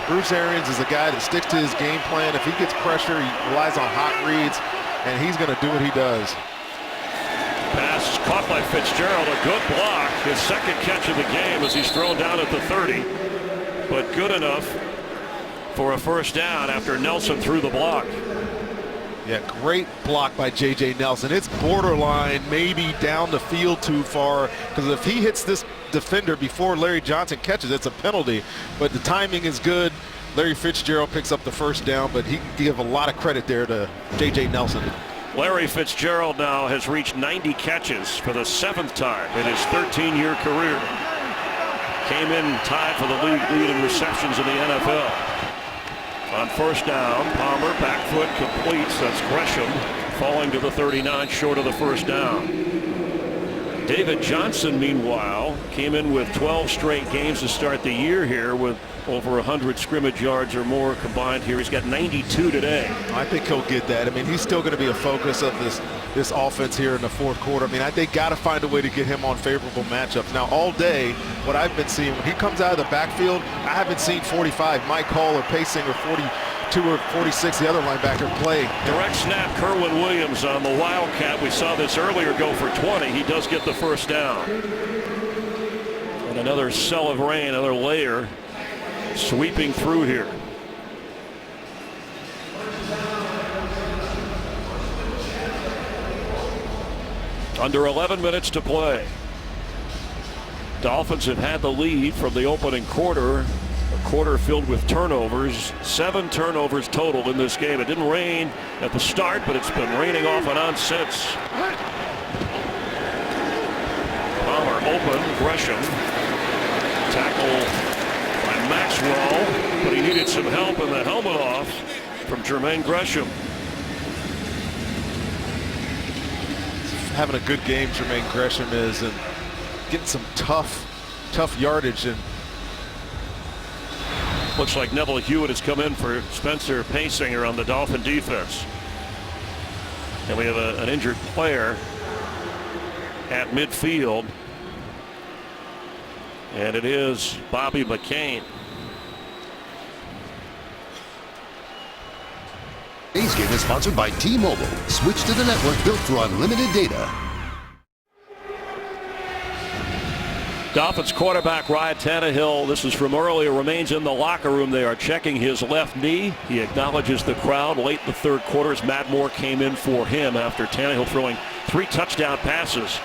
Bruce Arians is a guy that sticks to his game plan. If he gets pressure, he relies on hot reads, and he's going to do what he does. Pass is caught by Fitzgerald, a good block. His second catch of the game as he's thrown down at the 30. But good enough for a first down after Nelson threw the block. Yeah, great block by J.J. Nelson. It's borderline, maybe down the field too far, because if he hits this defender before Larry Johnson catches, it's a penalty. But the timing is good. Larry Fitzgerald picks up the first down, but he can give a lot of credit there to J.J. Nelson. Larry Fitzgerald now has reached 90 catches for the 7th time in his 13-year career. Came in tied for the lead in receptions in the NFL. On first down, Palmer back foot completes. That's Gresham falling to the 39, short of the first down. David Johnson, meanwhile, came in with 12 straight games to start the year here with over 100 scrimmage yards or more combined here. He's got 92 today. I think he'll get that. I mean, he's still going to be a focus of this offense here in the fourth quarter. I mean, they got to find a way to get him on favorable matchups. Now, all day, what I've been seeing, when he comes out of the backfield, I haven't seen 45, Mike Hall or Pacing, or 42 or 46, the other linebacker, play. Direct snap, Kerwin Williams on the Wildcat. We saw this earlier go for 20. He does get the first down. And another cell of rain, another layer sweeping through here. Under 11 minutes to play. Dolphins have had the lead from the opening quarter. A quarter filled with turnovers. 7 turnovers total in this game. It didn't rain at the start, but it's been raining off and on since. Palmer open. Gresham. Tackle by Maxwell, but he needed some help, and the helmet off from Jermaine Gresham. Having a good game, Jermaine Gresham is, and getting some tough yardage. And looks like Neville Hewitt has come in for Spencer Paysinger on the Dolphin defense. And we have an injured player at midfield, and it is Bobby McCain. Today's game is sponsored by T-Mobile. Switch to the network built for unlimited data. Dolphins quarterback Ryan Tannehill, this is from earlier, remains in the locker room. They are checking his left knee. He acknowledges the crowd late in the third quarter as Matt Moore came in for him after Tannehill throwing 3 touchdown passes.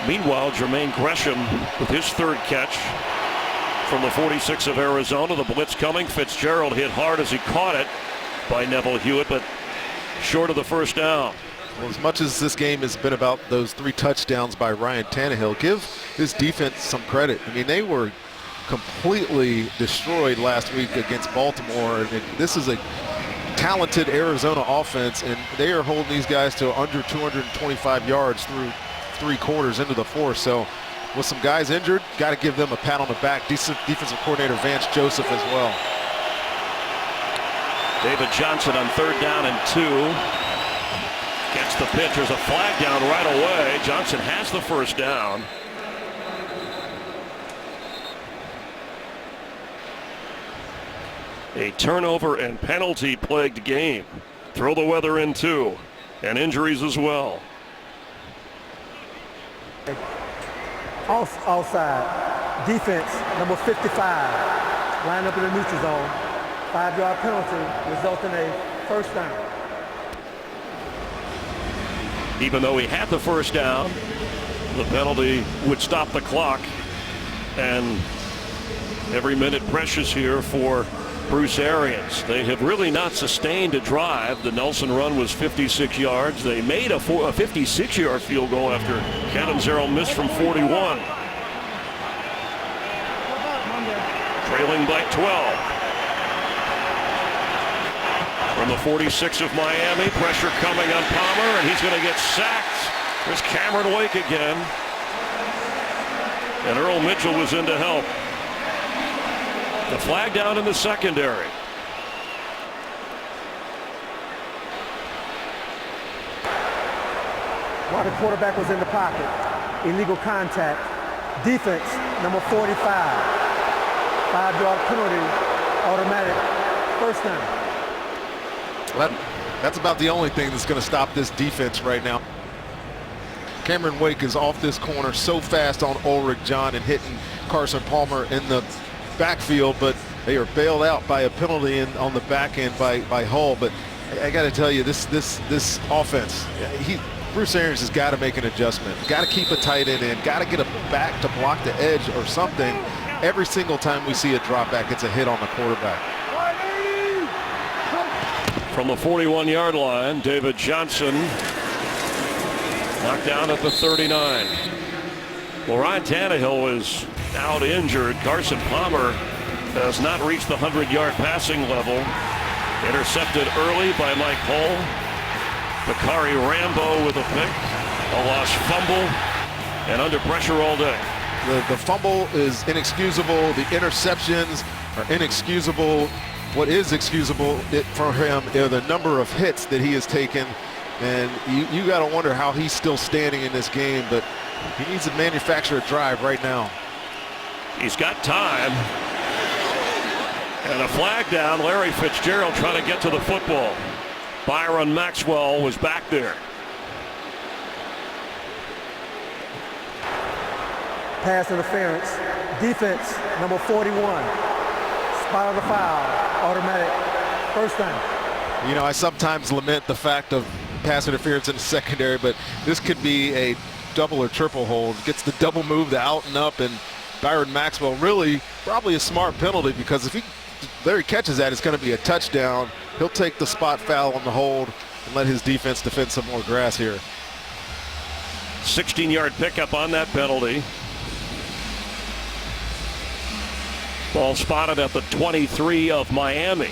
Meanwhile, Jermaine Gresham with his third catch from the 46 of Arizona. The blitz coming. Fitzgerald hit hard as he caught it by Neville Hewitt, but short of the first down. Well, as much as this game has been about those 3 touchdowns by Ryan Tannehill, give his defense some credit. I mean, they were completely destroyed last week against Baltimore. And this is a talented Arizona offense, and they are holding these guys to under 225 yards through 3 quarters into the fourth. So with some guys injured, got to give them a pat on the back. Defensive coordinator Vance Joseph as well. David Johnson on 3rd down and 2. Gets the pitch. There's a flag down right away. Johnson has the first down. A turnover and penalty plagued game. Throw the weather in too, and injuries as well. Outside defense, number 55, line up in the neutral zone. 5-yard penalty, resulting in a first down. Even though he had the first down, the penalty would stop the clock, and every minute precious here for Bruce Arians. They have really not sustained a drive. The Nelson run was 56 yards. They made a 56-yard field goal after Catanzaro missed from 41. Trailing by 12. From the 46 of Miami, pressure coming on Palmer, and he's going to get sacked. There's Cameron Wake again. And Earl Mitchell was in to help. The flag down in the secondary. While the quarterback was in the pocket, illegal contact. Defense, number 45. 5-yard penalty, automatic, first down. That's about the only thing that's going to stop this defense right now. Cameron Wake is off this corner so fast on Ulrich John and hitting Carson Palmer in the backfield, but they are bailed out by a penalty on the back end by Hull. But I got to tell you, this offense, Bruce Arians has got to make an adjustment. Got to keep a tight end in. Got to get a back to block the edge or something. Every single time we see a drop back, it's a hit on the quarterback. From the 41-yard line, David Johnson knocked down at the 39. Well, Ryan Tannehill is out injured. Carson Palmer has not reached the 100-yard passing level. Intercepted early by Mike Hull. Bakari Rambo with a pick. A lost fumble. And under pressure all day. The fumble is inexcusable. The interceptions are inexcusable. What is excusable for him are the number of hits that he has taken. And you got to wonder how he's still standing in this game, but he needs to manufacture a drive right now. He's got time. And a flag down. Larry Fitzgerald trying to get to the football. Byron Maxwell was back there. Pass interference. Defense, number 41. Spot of the foul. Automatic. First down. You know, I sometimes lament the fact of pass interference in the secondary, but this could be a double or triple hold. Gets the double move, the out and up, and Byron Maxwell really probably a smart penalty, because if Larry catches that, it's going to be a touchdown. He'll take the spot foul on the hold and let his defense defend some more grass here. 16-yard pickup on that penalty. Ball spotted at the 23 of Miami.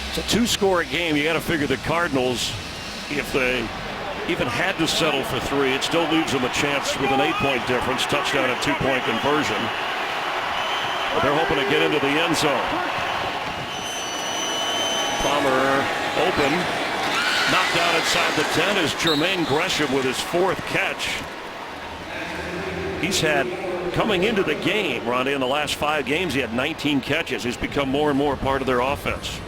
It's a two-score game. You got to figure the Cardinals, if they even had to settle for 3, it still leaves them a chance with an 8-point difference, touchdown and 2-point conversion. But they're hoping to get into the end zone. Palmer open, knocked out inside the 10 is Jermaine Gresham with his 4th catch. He's had, coming into the game, Ronnie, in the last 5 games, he had 19 catches. He's become more and more part of their offense.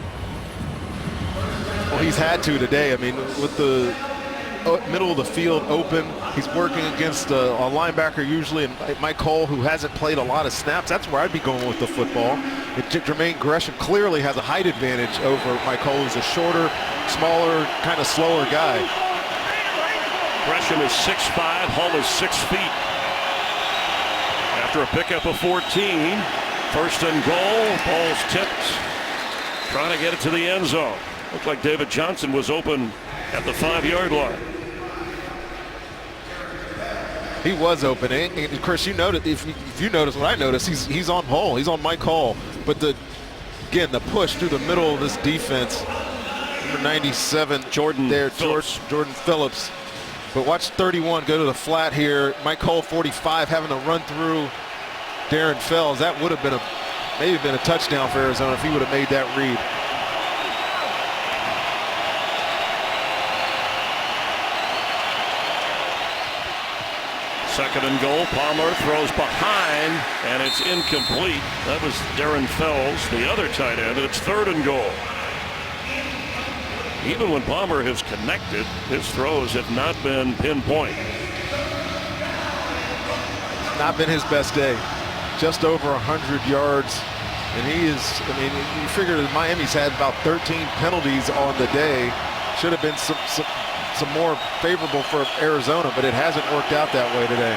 Well, he's had to today. I mean, with the middle of the field open, he's working against a linebacker usually, and Mike Hull, who hasn't played a lot of snaps. That's where I'd be going with the football. Jermaine Gresham clearly has a height advantage over Mike Hull, who's a shorter, smaller, kind of slower guy. Gresham is 6'5", Hull is 6 feet. After a pickup of 14, 1st and goal, ball's tipped. Trying to get it to the end zone. Looked like David Johnson was open at the 5-yard line. He was open. And Chris, you noticed, if you notice what I noticed, he's on Hull. He's on Mike Hull. But the push through the middle of this defense, number 97, Jordan Phillips. But watch 31 go to the flat here. Mike Hull, 45, having to run through Darren Fells. That would have been maybe been a touchdown for Arizona if he would have made that read. Second and goal. Palmer throws behind, and it's incomplete. That was Darren Fells, the other tight end. It's 3rd and goal. Even when Palmer has connected, his throws have not been pinpoint. Not been his best day. Just over 100 yards. And he is, I mean, you figure that Miami's had about 13 penalties on the day. Should have been some more favorable for Arizona, but it hasn't worked out that way today.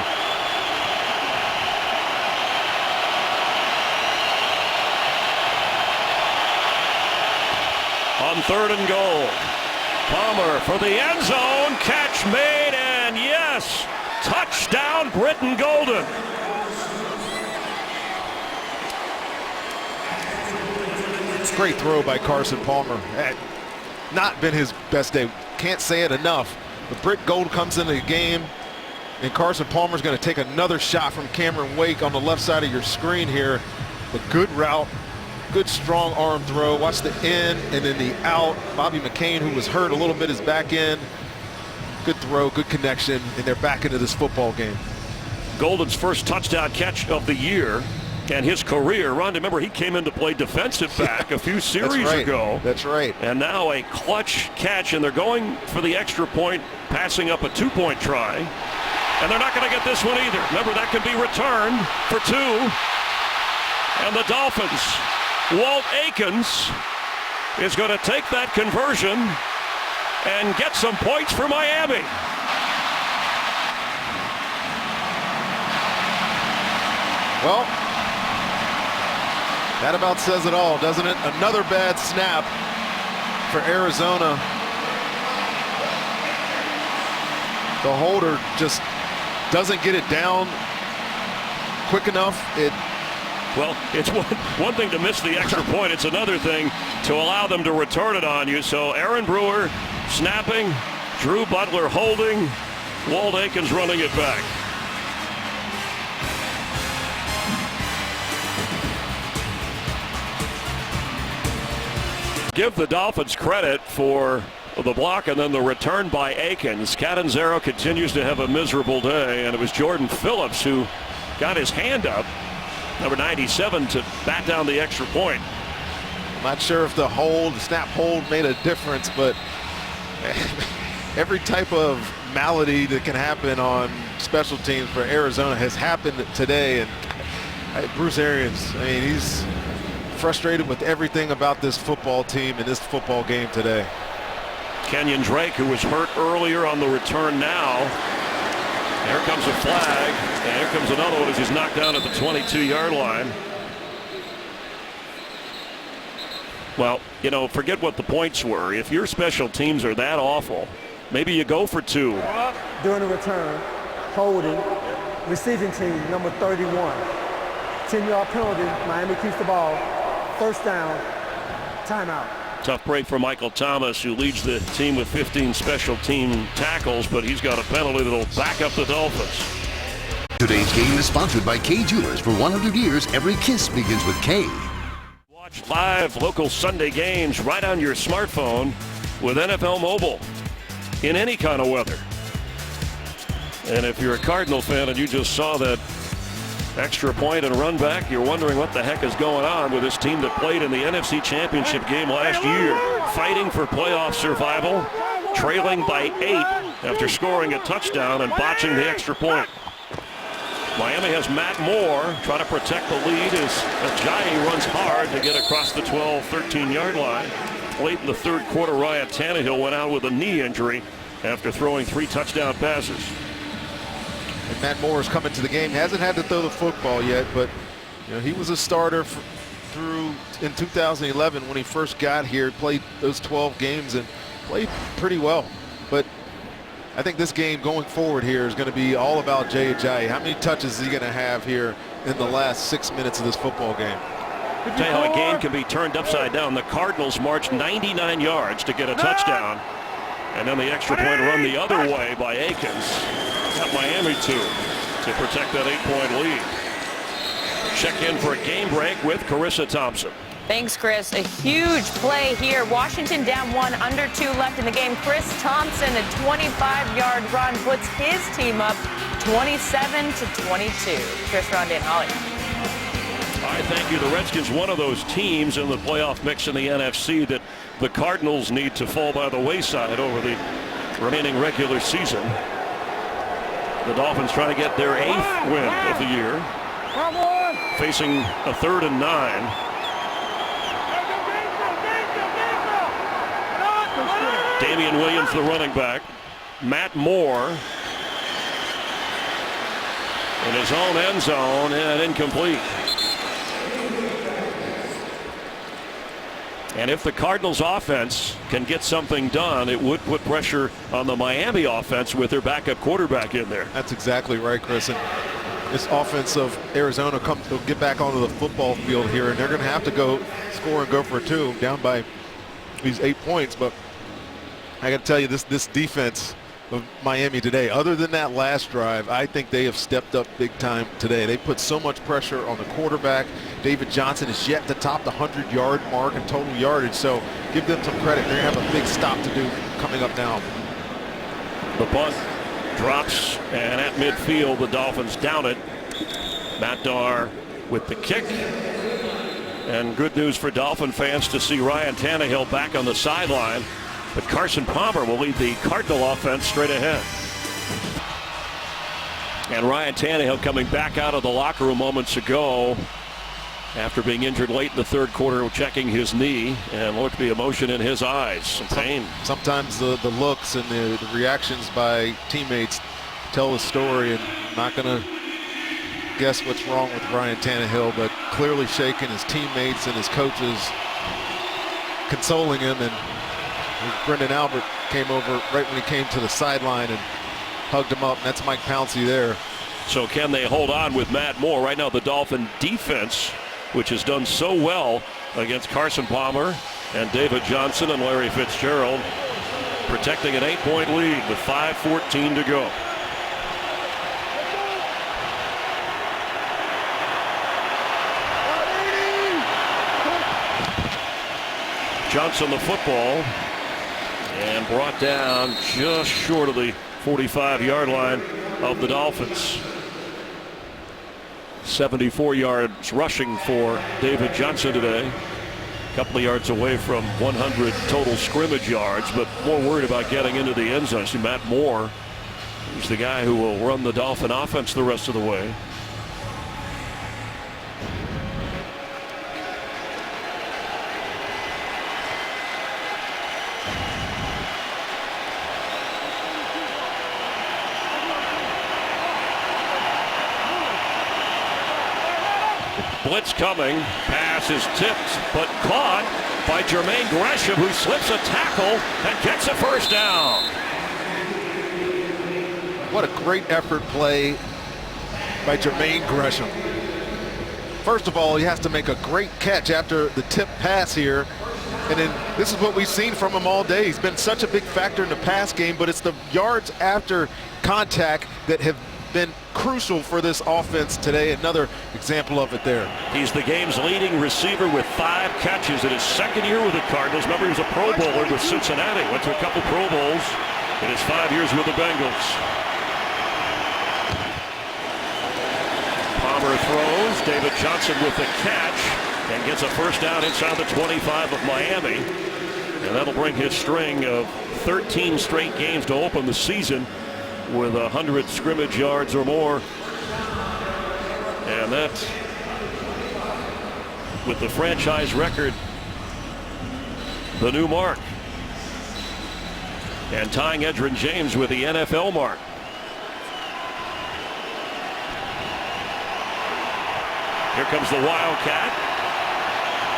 on 3rd and goal. Palmer for the end zone. Catch made, and yes, touchdown, Britton Golden. It's a great throw by Carson Palmer. Had not been his best day. Can't say it enough. But Britt Gold comes into the game, and Carson Palmer's going to take another shot from Cameron Wake on the left side of your screen here. But good route, good strong arm throw. Watch the in and then the out. Bobby McCain, who was hurt a little bit, is back in. Good throw, good connection, and they're back into this football game. Golden's first touchdown catch of the year and his career. Ron, remember, he came in to play defensive back a few series ago. That's right. And now a clutch catch, and they're going for the extra point, passing up a 2-point try. And they're not going to get this one either. Remember, that can be returned for 2. And the Dolphins, Walt Aikens is going to take that conversion and get some points for Miami. Well, that about says it all, doesn't it? Another bad snap for Arizona. The holder just doesn't get it down quick enough. Well, it's one thing to miss the extra point. It's another thing to allow them to return it on you. So Aaron Brewer snapping, Drew Butler holding, Walt Aikens running it back. Give the Dolphins credit for the block and then the return by Aikens. Catanzaro continues to have a miserable day, and it was Jordan Phillips who got his hand up, number 97, to bat down the extra point. I'm not sure if the snap hold made a difference, but every type of malady that can happen on special teams for Arizona has happened today. And Bruce Arians, I mean, he's frustrated with everything about this football team and this football game today. Kenyon Drake, who was hurt earlier, on the return now. Here comes a flag, and here comes another one as he's knocked down at the 22-yard line. Well, you know, forget what the points were. If your special teams are that awful, maybe you go for 2. During the return, holding, receiving team, number 31. 10-yard penalty, Miami keeps the ball. First down, timeout. Tough break for Michael Thomas, who leads the team with 15 special team tackles, but he's got a penalty that'll back up the Dolphins. Today's game is sponsored by K Jewelers. For 100 years, every kiss begins with K. Watch live local Sunday games right on your smartphone with NFL Mobile in any kind of weather. And if you're a Cardinal fan and you just saw that extra point and run back, you're wondering what the heck is going on with this team that played in the NFC Championship game last year, fighting for playoff survival, trailing by 8 after scoring a touchdown and botching the extra point. Miami has Matt Moore trying to protect the lead as Ajayi runs hard to get across the 12, 13-yard line. Late in the third quarter, Ryan Tannehill went out with a knee injury after throwing 3 touchdown passes. And Matt Moore is coming to the game. Hasn't had to throw the football yet, but you know, he was a starter through in 2011 when he first got here. Played those 12 games and played pretty well. But I think this game going forward here is going to be all about Jay Ajayi. How many touches is he going to have here in the last 6 minutes of this football game? I'll tell you how a game can be turned upside down. The Cardinals marched 99 yards to get a touchdown, and then the extra point run the other way by Aikens got Miami to protect that 8-point lead. Check in for a game break with Carissa Thompson. Thanks, Chris. A huge play here. Washington down 1, under 2 left in the game. Chris Thompson, a 25-yard run, puts his team up 27-22. Chris, Rhonda, and Holly. All right, thank you. The Redskins, one of those teams in the playoff mix in the NFC that the Cardinals need to fall by the wayside over the remaining regular season. The Dolphins trying to get their 8th win of the year, facing a 3rd and 9. Damian Williams, the running back. Matt Moore in his own end zone, and incomplete. And if the Cardinals offense can get something done, it would put pressure on the Miami offense with their backup quarterback in there. That's exactly right, Chris. And this offense of Arizona will get back onto the football field here, and they're going to have to go score and go for 2 down by these 8 points. But I got to tell you, this defense of Miami today, other than that last drive, I think they have stepped up big time today. They put so much pressure on the quarterback. David Johnson is yet to top the 100-yard mark in total yardage, so give them some credit. They're going to have a big stop to do coming up now. The punt drops, and at midfield, the Dolphins down it. Matt Darr with the kick. And good news for Dolphin fans to see Ryan Tannehill back on the sideline. But Carson Palmer will lead the Cardinal offense straight ahead. And Ryan Tannehill coming back out of the locker room moments ago after being injured late in the third quarter, checking his knee, and looked the emotion in his eyes, some pain. Sometimes the looks and the reactions by teammates tell the story, and I'm not going to guess what's wrong with Ryan Tannehill, but clearly shaking his teammates and his coaches, consoling him. And Brendan Albert came over right when he came to the sideline and hugged him up, and that's Mike Pouncey there. So can they hold on with Matt Moore? Right now the Dolphin defense, which has done so well against Carson Palmer and David Johnson and Larry Fitzgerald, protecting an 8-point lead with 5:14 to go. Johnson the football, and brought down just short of the 45-yard line of the Dolphins. 74 yards rushing for David Johnson today. A couple of yards away from 100 total scrimmage yards, but more worried about getting into the end zone. See Matt Moore, who's the guy who will run the Dolphin offense the rest of the way. Blitz coming, pass is tipped, but caught by Jermaine Gresham, who slips a tackle and gets a first down. What a great effort play by Jermaine Gresham. First of all, he has to make a great catch after the tip pass here. And then this is what we've seen from him all day. He's been such a big factor in the pass game, but it's the yards after contact that have been crucial for this offense today. Another example of it there. He's the game's leading receiver with 5 catches in his second year with the Cardinals. Remember, he was a Pro Bowler with Cincinnati. Went to a couple Pro Bowls in his 5 years with the Bengals. Palmer throws. David Johnson with the catch and gets a first down inside the 25 of Miami. And that'll bring his string of 13 straight games to open the season with 100 scrimmage yards or more. And that, with the franchise record, the new mark. And tying Edgerrin James with the NFL mark. Here comes the Wildcat.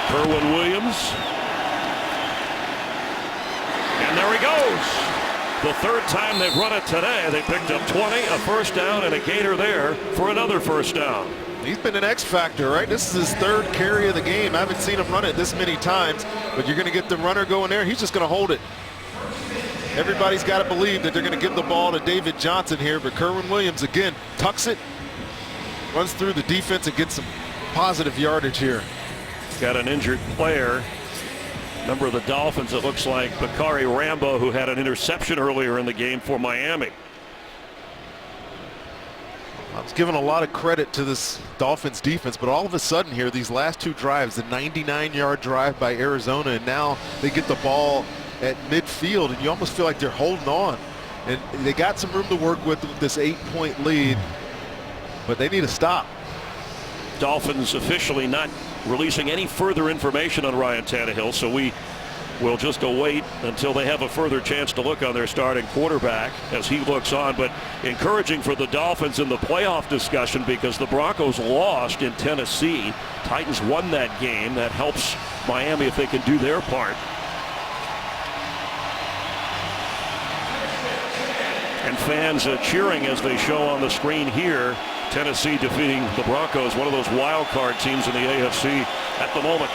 Kerwin Williams. And there he goes. The third time they've run it today. They picked up 20, a first down, and a gainer there for another first down. He's been an X factor, right? This is his 3rd carry of the game. I haven't seen him run it this many times, but you're going to get the runner going there. He's just going to hold it. Everybody's got to believe that they're going to give the ball to David Johnson here, but Kerwin Williams, again, tucks it, runs through the defense and gets some positive yardage here. Got an injured player. Member of the Dolphins, it looks like Bakari Rambo, who had an interception earlier in the game for Miami. I was giving a lot of credit to this Dolphins defense, but all of a sudden here, these last 2 drives, the 99-yard drive by Arizona, and now they get the ball at midfield, and you almost feel like they're holding on. And they got some room to work with this 8-point lead, but they need to stop. Dolphins officially not releasing any further information on Ryan Tannehill, so we We'll just await until they have a further chance to look on their starting quarterback as he looks on. But encouraging for the Dolphins in the playoff discussion because the Broncos lost in Tennessee. Titans won that game. That helps Miami if they can do their part. And fans cheering as they show on the screen here. Tennessee defeating the Broncos, one of those wild card teams in the AFC at the moment.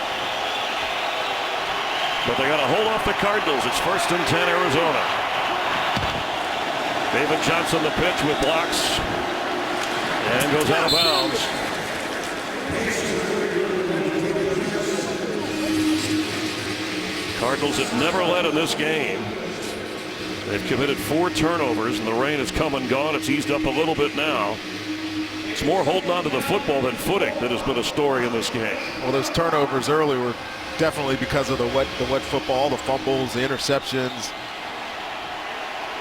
But they got to hold off the Cardinals. It's 1st and 10 Arizona. David Johnson the pitch with blocks and goes out of bounds. Cardinals have never led in this game. They've committed 4 turnovers, and the rain has come and gone. It's eased up a little bit now. It's more holding on to the football than footing that has been a story in this game. Well, those turnovers early were definitely because of the wet football, the fumbles, the interceptions.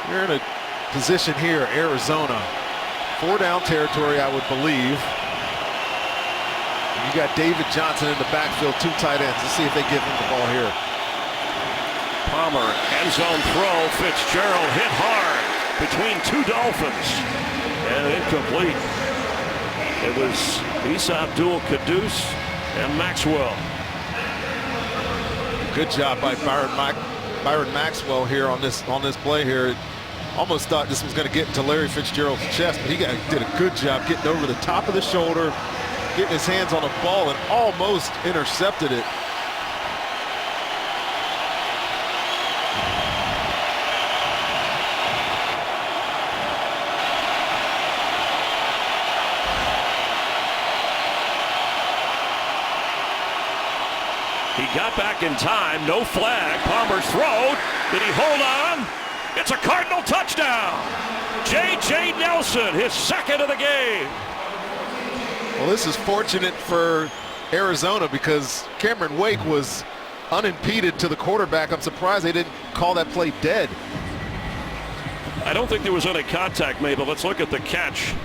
You're in a position here, Arizona. 4-down territory, I would believe. You got David Johnson in the backfield, 2 tight ends. Let's see if they give him the ball here. Palmer, end zone throw. Fitzgerald hit hard between 2 Dolphins. And incomplete. It was Isa Abdul-Quddus and Maxwell. Good job by Byron Maxwell here on this play here. Almost thought this was going to get into Larry Fitzgerald's chest, but he did a good job getting over the top of the shoulder, getting his hands on the ball, and almost intercepted it. He got back in time. No flag. Palmer's throw. Did he hold on? It's a Cardinal touchdown. J.J. Nelson, his 2nd of the game. Well, this is fortunate for Arizona because Cameron Wake was unimpeded to the quarterback. I'm surprised they didn't call that play dead. I don't think there was any contact made, but let's look at the catch.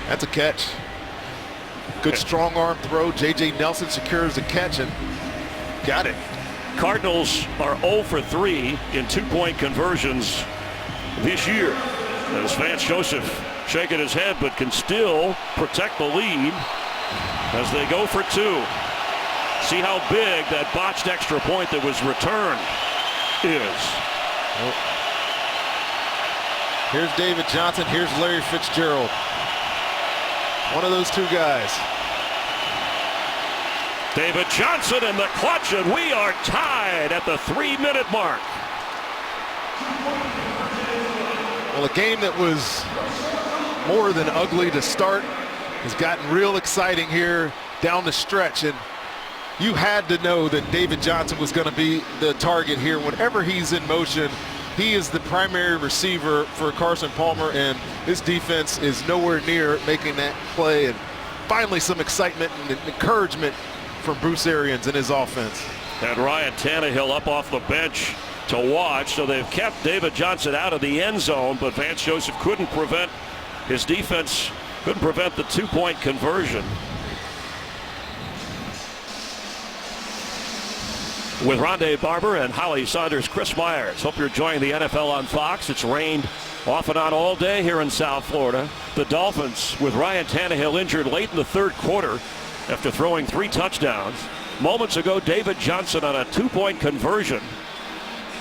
That's a catch. Good strong arm throw. J.J. Nelson secures the catch and got it. Cardinals are 0 for 3 in 2-point conversions this year. As Vance Joseph shaking his head, but can still protect the lead as they go for 2. See how big that botched extra point that was returned is. Well, here's David Johnson. Here's Larry Fitzgerald. One of those 2 guys. David Johnson in the clutch, and we are tied at the 3-minute mark. Well, a game that was more than ugly to start has gotten real exciting here down the stretch, and you had to know that David Johnson was going to be the target here. Whenever he's in motion, he is the primary receiver for Carson Palmer, and his defense is nowhere near making that play. And finally some excitement and encouragement from Bruce Arians and his offense. And Ryan Tannehill up off the bench to watch. So they've kept David Johnson out of the end zone, but Vance Joseph couldn't prevent his defense, couldn't prevent the 2-point conversion. With Rondé Barber and Holly Saunders, Chris Myers. Hope you're enjoying the NFL on Fox. It's rained off and on all day here in South Florida. The Dolphins with Ryan Tannehill injured late in the 3rd quarter after throwing 3 touchdowns. Moments ago, David Johnson on a 2-point conversion.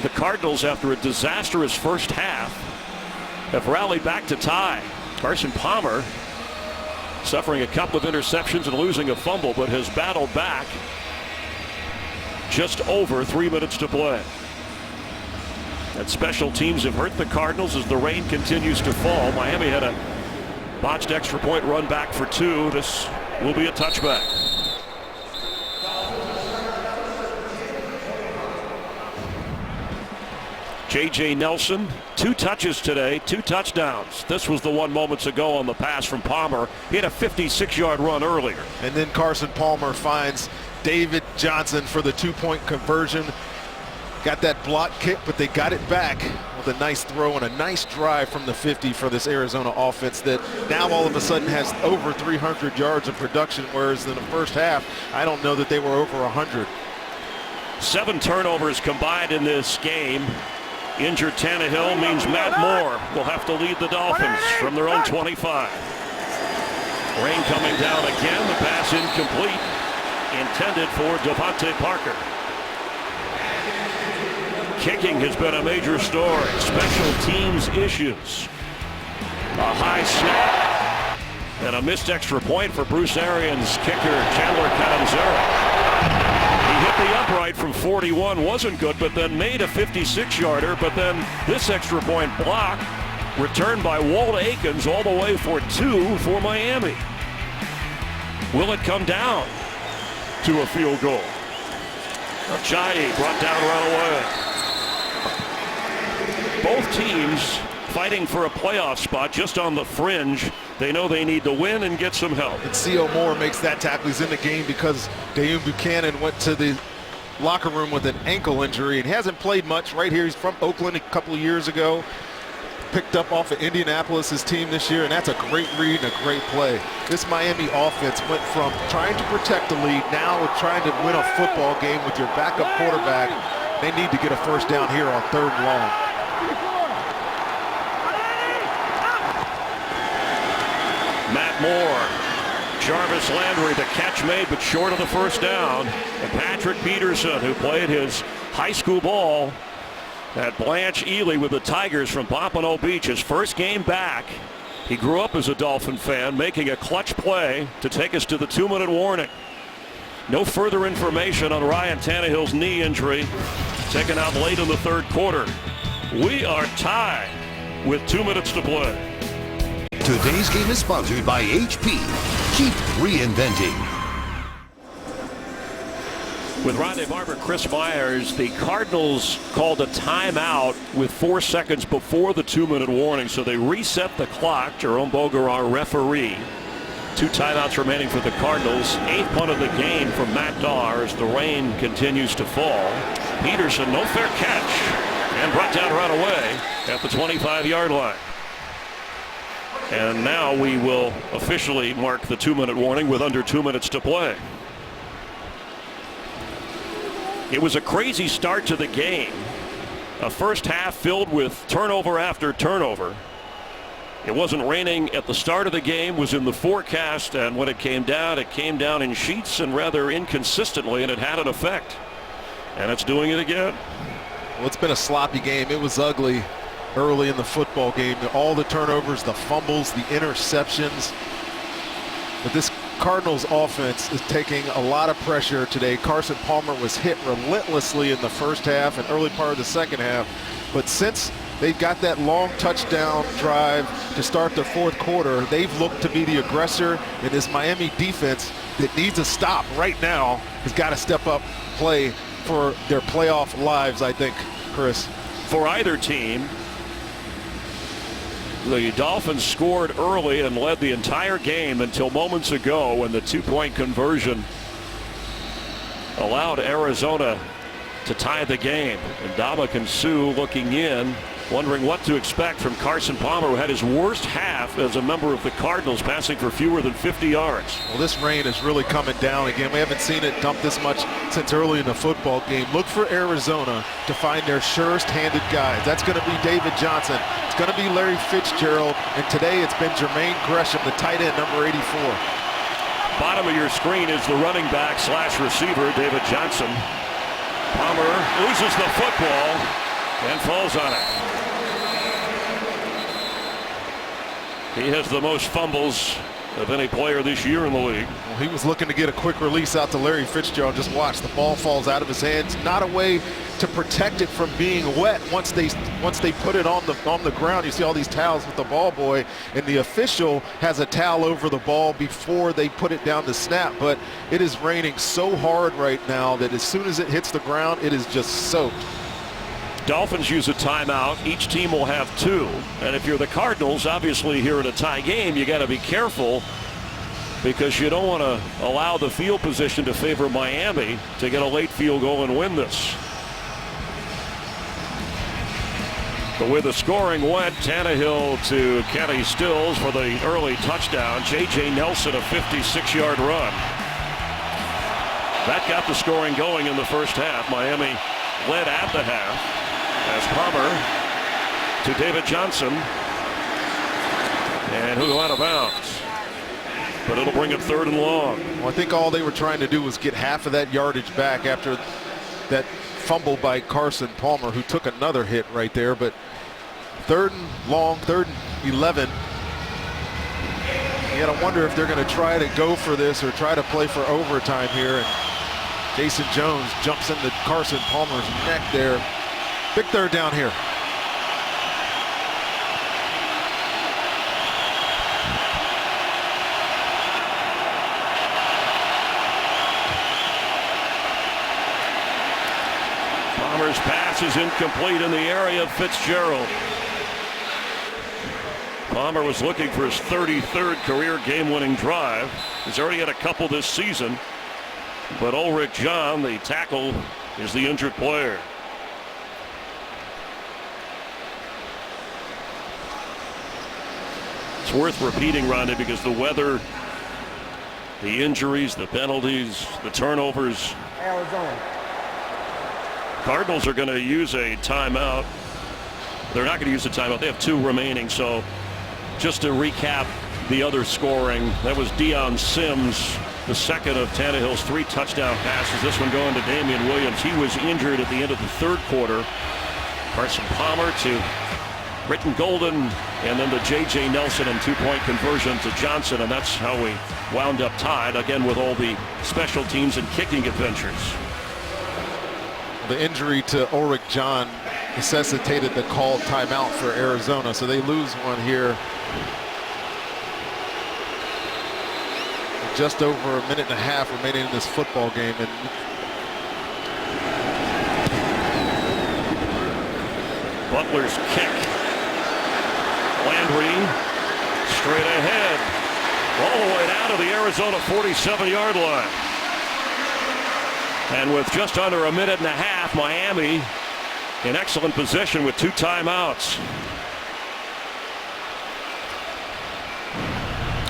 The Cardinals, after a disastrous first half, have rallied back to tie. Carson Palmer suffering a couple of interceptions and losing a fumble, but has battled back. Just over 3 minutes to play. And special teams have hurt the Cardinals as the rain continues to fall. Miami had a botched extra point run back for 2. This will be a touchback. J.J. Nelson, 2 touches today, 2 touchdowns. This was the one moments ago on the pass from Palmer. He had a 56-yard run earlier. And then Carson Palmer finds David Johnson for the 2-point conversion. Got that block kick, but they got it back with a nice throw and a nice drive from the 50 for this Arizona offense that now all of a sudden has over 300 yards of production, whereas in the first half, I don't know that they were over 100. 7 turnovers combined in this game. Injured Tannehill means Matt Moore will have to lead the Dolphins from their own 25. Rain coming down again. The pass incomplete. Intended for Devontae Parker. Kicking has been a major story. Special teams issues. A high snap. And a missed extra point for Bruce Arians' kicker, Chandler Catanzaro. He hit the upright from 41, wasn't good, but then made a 56-yarder. But then this extra point block returned by Walt Aikens all the way for 2 for Miami. Will it come down to a field goal? Ajayi brought down right away. Both teams fighting for a playoff spot just on the fringe. They know they need to win and get some help. And C.O. Moore makes that tackle. He's in the game because Dayon Buchanan went to the locker room with an ankle injury and hasn't played much. Right here, he's from Oakland a couple of years ago. Picked up off of Indianapolis, his team this year, and that's a great read and a great play. This Miami offense went from trying to protect the lead now with trying to win a football game with your backup quarterback. They need to get a first down here on 3rd and long. Matt Moore, Jarvis Landry, the catch made but short of the first down. And Patrick Peterson, who played his high school ball at Blanche Ely with the Tigers from Pompano Beach, his first game back. He grew up as a Dolphin fan, making a clutch play to take us to the 2-minute warning. No further information on Ryan Tannehill's knee injury, taken out late in the 3rd quarter. We are tied with 2 minutes to play. Today's game is sponsored by HP. Keep reinventing. With Rondé Barber, Chris Myers, the Cardinals called a timeout with 4 seconds before the 2-minute warning, so they reset the clock. Jerome Boger, our referee. 2 timeouts remaining for the Cardinals. 8th punt of the game from Matt Dahr as the rain continues to fall. Peterson, no fair catch, and brought down right away at the 25-yard line. And now we will officially mark the 2-minute warning with under 2 minutes to play. It was a crazy start to the game. A first half filled with turnover after turnover. It wasn't raining at the start of the game, was in the forecast, and when it came down in sheets and rather inconsistently, and it had an effect. And it's doing it again. Well, it's been a sloppy game. It was ugly early in the football game. All the turnovers, the fumbles, the interceptions. But this Cardinals offense is taking a lot of pressure today. Carson Palmer was hit relentlessly in the first half and early part of the second half. But since they got that long touchdown drive to start the 4th quarter, they've looked to be the aggressor. And this Miami defense that needs a stop right now has got to step up, play for their playoff lives, I think, Chris. For either team, the Dolphins scored early and led the entire game until moments ago when the 2-point conversion allowed Arizona to tie the game. And Ndamukong Suh looking in, wondering what to expect from Carson Palmer, who had his worst half as a member of the Cardinals, passing for fewer than 50 yards. Well, this rain is really coming down again. We haven't seen it dump this much since early in the football game. Look for Arizona to find their surest-handed guys. That's going to be David Johnson. It's going to be Larry Fitzgerald. And today it's been Jermaine Gresham, the tight end, number 84. Bottom of your screen is the running back / receiver, David Johnson. Palmer loses the football and falls on it. He has the most fumbles of any player this year in the league. Well, he was looking to get a quick release out to Larry Fitzgerald. Just watch, the ball falls out of his hands. Not a way to protect it from being wet once they put it on the ground. You see all these towels with the ball boy, and the official has a towel over the ball before they put it down to snap. But it is raining so hard right now that as soon as it hits the ground, it is just soaked. Dolphins use a timeout. Each team will have 2. And if you're the Cardinals, obviously here in a tie game, you got to be careful because you don't want to allow the field position to favor Miami to get a late field goal and win this. The way the scoring went, Tannehill to Kenny Stills for the early touchdown. J.J. Nelson, a 56-yard run. That got the scoring going in the first half. Miami led at the half as Palmer to David Johnson. And he'll go out of bounds. But it'll bring it 3rd and long. Well, I think all they were trying to do was get half of that yardage back after that fumble by Carson Palmer, who took another hit right there. But 3rd and long, 3rd and 11. You got to wonder if they're going to try to go for this or try to play for overtime here. And Jason Jones jumps into Carson Palmer's neck there. Big 3rd down here. Palmer's pass is incomplete in the area of Fitzgerald. Palmer was looking for his 33rd career game-winning drive. He's already had a couple this season. But Ulrich John, the tackle, is the injured player. It's worth repeating, Ronnie, because the weather, the injuries, the penalties, the turnovers. Arizona. Cardinals are going to use a timeout. They're not going to use a timeout. They have 2 remaining. So just to recap the other scoring, that was Deion Sims, the second of Tannehill's 3 touchdown passes. This one going to Damian Williams. He was injured at the end of the 3rd quarter. Carson Palmer to Britton Golden, and then the J.J. Nelson and 2-point conversion to Johnson, and that's how we wound up tied, again with all the special teams and kicking adventures. The injury to Ulrich John necessitated the called timeout for Arizona, so they lose one here. Just over a minute and a half remaining in this football game. And Butler's kick. Landry straight ahead, all the way down to the Arizona 47-yard line. And with just under a minute and a half, Miami in excellent position with 2 timeouts.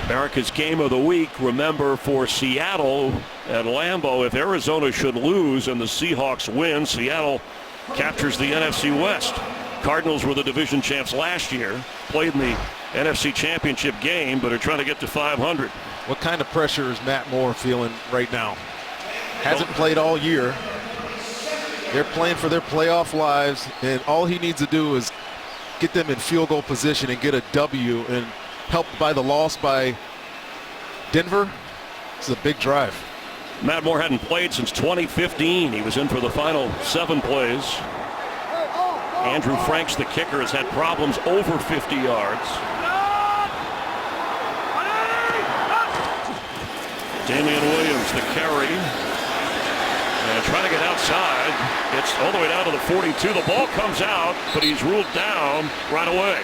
America's game of the week, remember, for Seattle at Lambeau. If Arizona should lose and the Seahawks win, Seattle captures the NFC West. Cardinals were the division champs last year, played in the NFC Championship game, but are trying to get to 500. What kind of pressure is Matt Moore feeling right now? Hasn't played all year. They're playing for their playoff lives, and all he needs to do is get them in field goal position and get a W, and helped by the loss by Denver. It's a big drive. Matt Moore hadn't played since 2015. He was in for the final 7 plays. Andrew Franks, the kicker, has had problems over 50 yards. Damian Williams, the carry. And trying to get outside. It's all the way down to the 42. The ball comes out, but he's ruled down right away.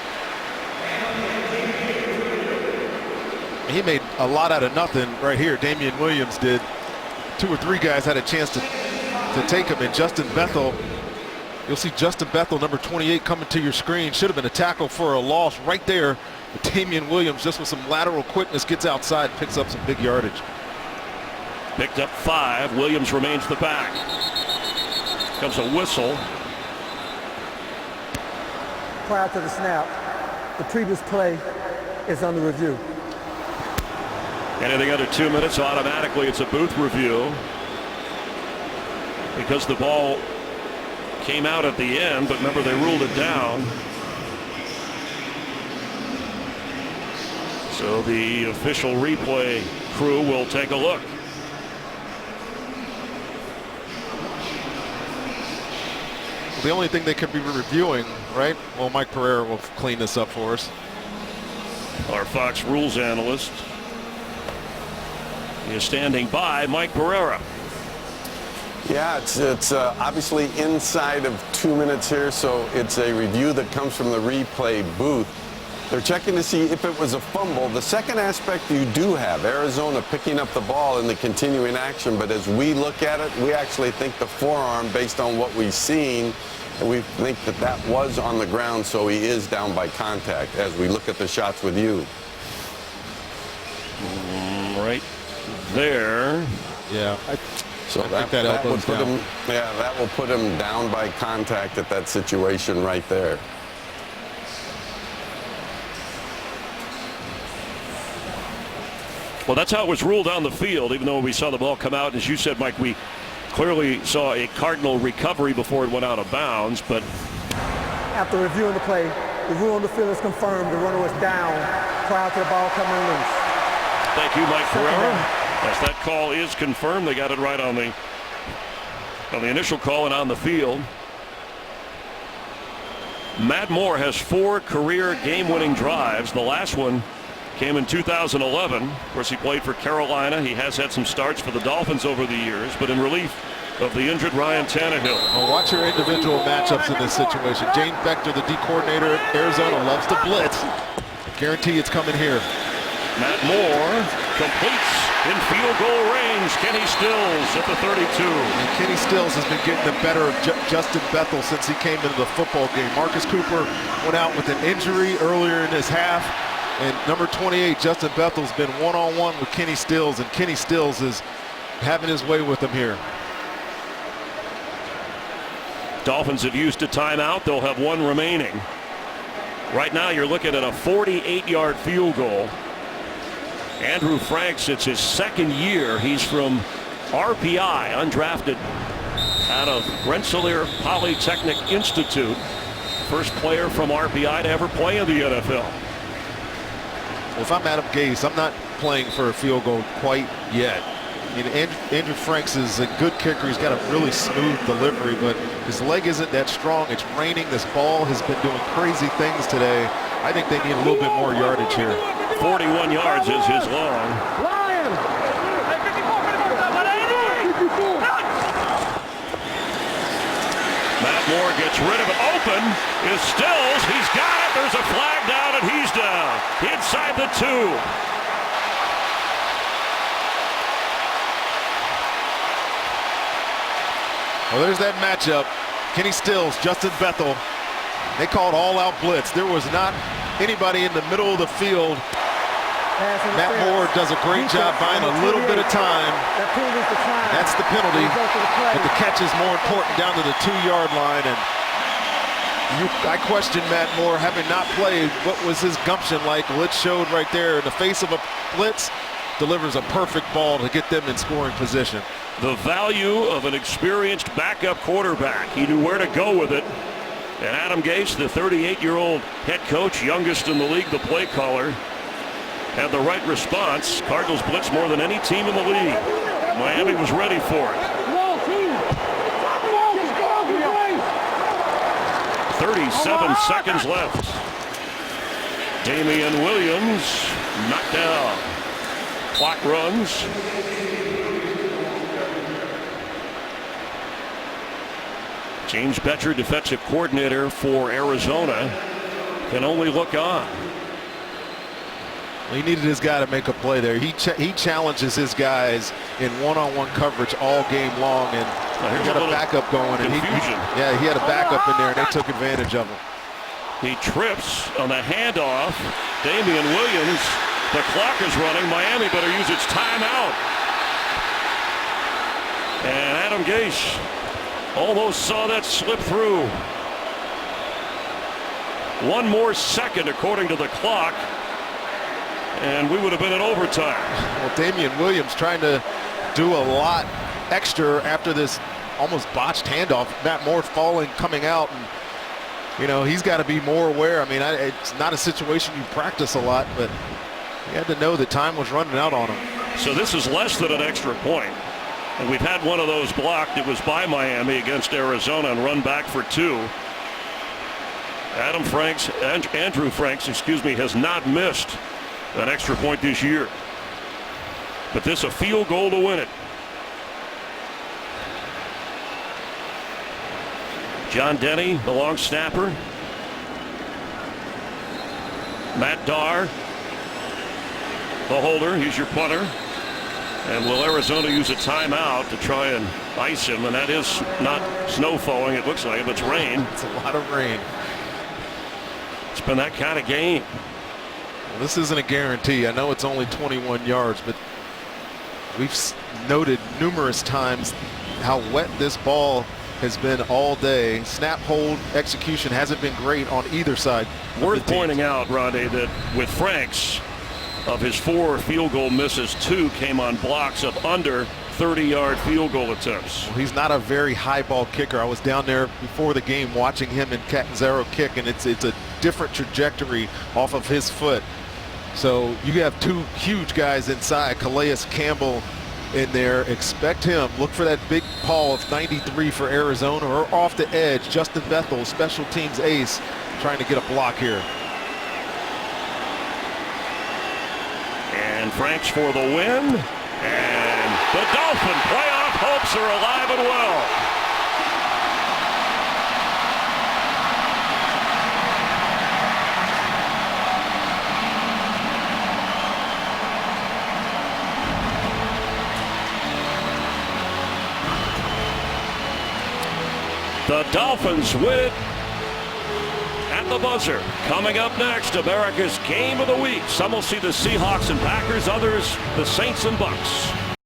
He made a lot out of nothing right here. Damian Williams did. 2 or 3 guys had a chance to take him, and Justin Bethel. You'll see Justin Bethel, number 28, coming to your screen. Should have been a tackle for a loss right there. But Damian Williams, just with some lateral quickness, gets outside, picks up some big yardage. Picked up 5. Williams remains the back. Comes a whistle. Prior to the snap, the previous play is under review. Anything under 2 minutes, automatically it's a booth review. Because the ball came out at the end, but remember they ruled it down. So the official replay crew will take a look. The only thing they could be reviewing, right? Well, Mike Pereira will clean this up for us. Our Fox rules analyst is standing by. Mike Pereira. Yeah, it's obviously inside of 2 minutes here, so it's a review that comes from the replay booth. They're checking to see if it was a fumble. The second aspect you do have, Arizona picking up the ball in the continuing action, but as we look at it, we actually think the forearm, based on what we've seen, and we think that that was on the ground, so he is down by contact as we look at the shots with you. Right there. Yeah. So that would put him, yeah, that will put him down by contact at that situation right there. Well, that's how it was ruled on the field, even though we saw the ball come out. As you said, Mike, we clearly saw a Cardinal recovery before it went out of bounds. But after reviewing the play, the rule on the field is confirmed. The runner was down prior to the ball coming loose. Thank you, Mike Ferrero. As that call is confirmed, they got it right on the initial call and on the field. Matt Moore has 4 career game-winning drives. The last one came in 2011. Of course, he played for Carolina. He has had some starts for the Dolphins over the years, but in relief of the injured Ryan Tannehill. Well, watch your individual matchups in this situation. Jane Bechter, the D coordinator in Arizona, loves to blitz. Guarantee it's coming here. Matt Moore completes in field goal range. Kenny Stills at the 32. And Kenny Stills has been getting the better of Justin Bethel since he came into the football game. Marcus Cooper went out with an injury earlier in his half. And number 28, Justin Bethel's been one-on-one with Kenny Stills, and Kenny Stills is having his way with him here. Dolphins have used a timeout. They'll have 1 remaining. Right now, you're looking at a 48-yard field goal. Andrew Franks, it's his 2nd year. He's from RPI, undrafted out of Rensselaer Polytechnic Institute. First player from RPI to ever play in the NFL. Well, if I'm Adam Gase, I'm not playing for a field goal quite yet. I mean, Andrew Franks is a good kicker. He's got a really smooth delivery, but his leg isn't that strong. It's raining. This ball has been doing crazy things today. I think they need a little bit more yardage here. 41 yards is his long. Matt Moore gets rid of it. Open is Stills. He's got it. There's a flag down, and he's down inside the 2. Well, there's that matchup. Kenny Stills, Justin Bethel. They called all-out blitz. There was not anybody in the middle of the field. Matt Moore does a great job buying a little bit of time. That's the penalty. But the catch is more important down to the 2-yard line. And I question Matt Moore, having not played, what was his gumption like? Well, it showed right there in the face of a blitz. Delivers a perfect ball to get them in scoring position. The value of an experienced backup quarterback. He knew where to go with it. And Adam Gase, the 38-year-old head coach, youngest in the league, the play caller, had the right response. Cardinals blitz more than any team in the league. Miami was ready for it. 37 seconds left. Damian Williams knocked down. Clock runs. James Bettcher, defensive coordinator for Arizona, can only look on. He needed his guy to make a play there. He challenges his guys in one-on-one coverage all game long, and he got a backup going. And he had a backup in there, and they took advantage of him. He trips on the handoff. Damian Williams, the clock is running. Miami better use its timeout. And Adam Gase almost saw that slip through. 1 more second according to the clock, and we would have been in overtime. Well, Damian Williams trying to do a lot extra after this almost botched handoff. Matt Moore falling, coming out, and he's got to be more aware. I mean, it's not a situation you practice a lot, but he had to know that time was running out on him. So this is less than an extra point. And we've had one of those blocked. It was by Miami against Arizona and run back for 2. Andrew Franks, has not missed an extra point this year. But this a field goal to win it. John Denny, the long snapper. Matt Darr, the holder. He's your punter. And will Arizona use a timeout to try and ice him? And that is not snow falling, it looks like, but it's rain. It's a lot of rain. It's been that kind of game. Well, this isn't a guarantee. I know it's only 21 yards, but we've noted numerous times how wet this ball has been all day. Snap, hold, execution hasn't been great on either side. Worth pointing out, Rodney, that with Franks, of his 4 field goal misses, 2 came on blocks of under 30-yard field goal attempts. Well, he's not a very high ball kicker. I was down there before the game watching him and Catanzaro kick, and it's a different trajectory off of his foot. So you have 2 huge guys inside. Calais Campbell in there. Expect him. Look for that big paw of 93 for Arizona, or off the edge, Justin Bethel, special teams ace, trying to get a block here. And Franks for the win. And the Dolphin playoff hopes are alive and well. The Dolphins win it at the buzzer. Coming up next, America's Game of the Week. Some will see the Seahawks and Packers, others the Saints and Bucks.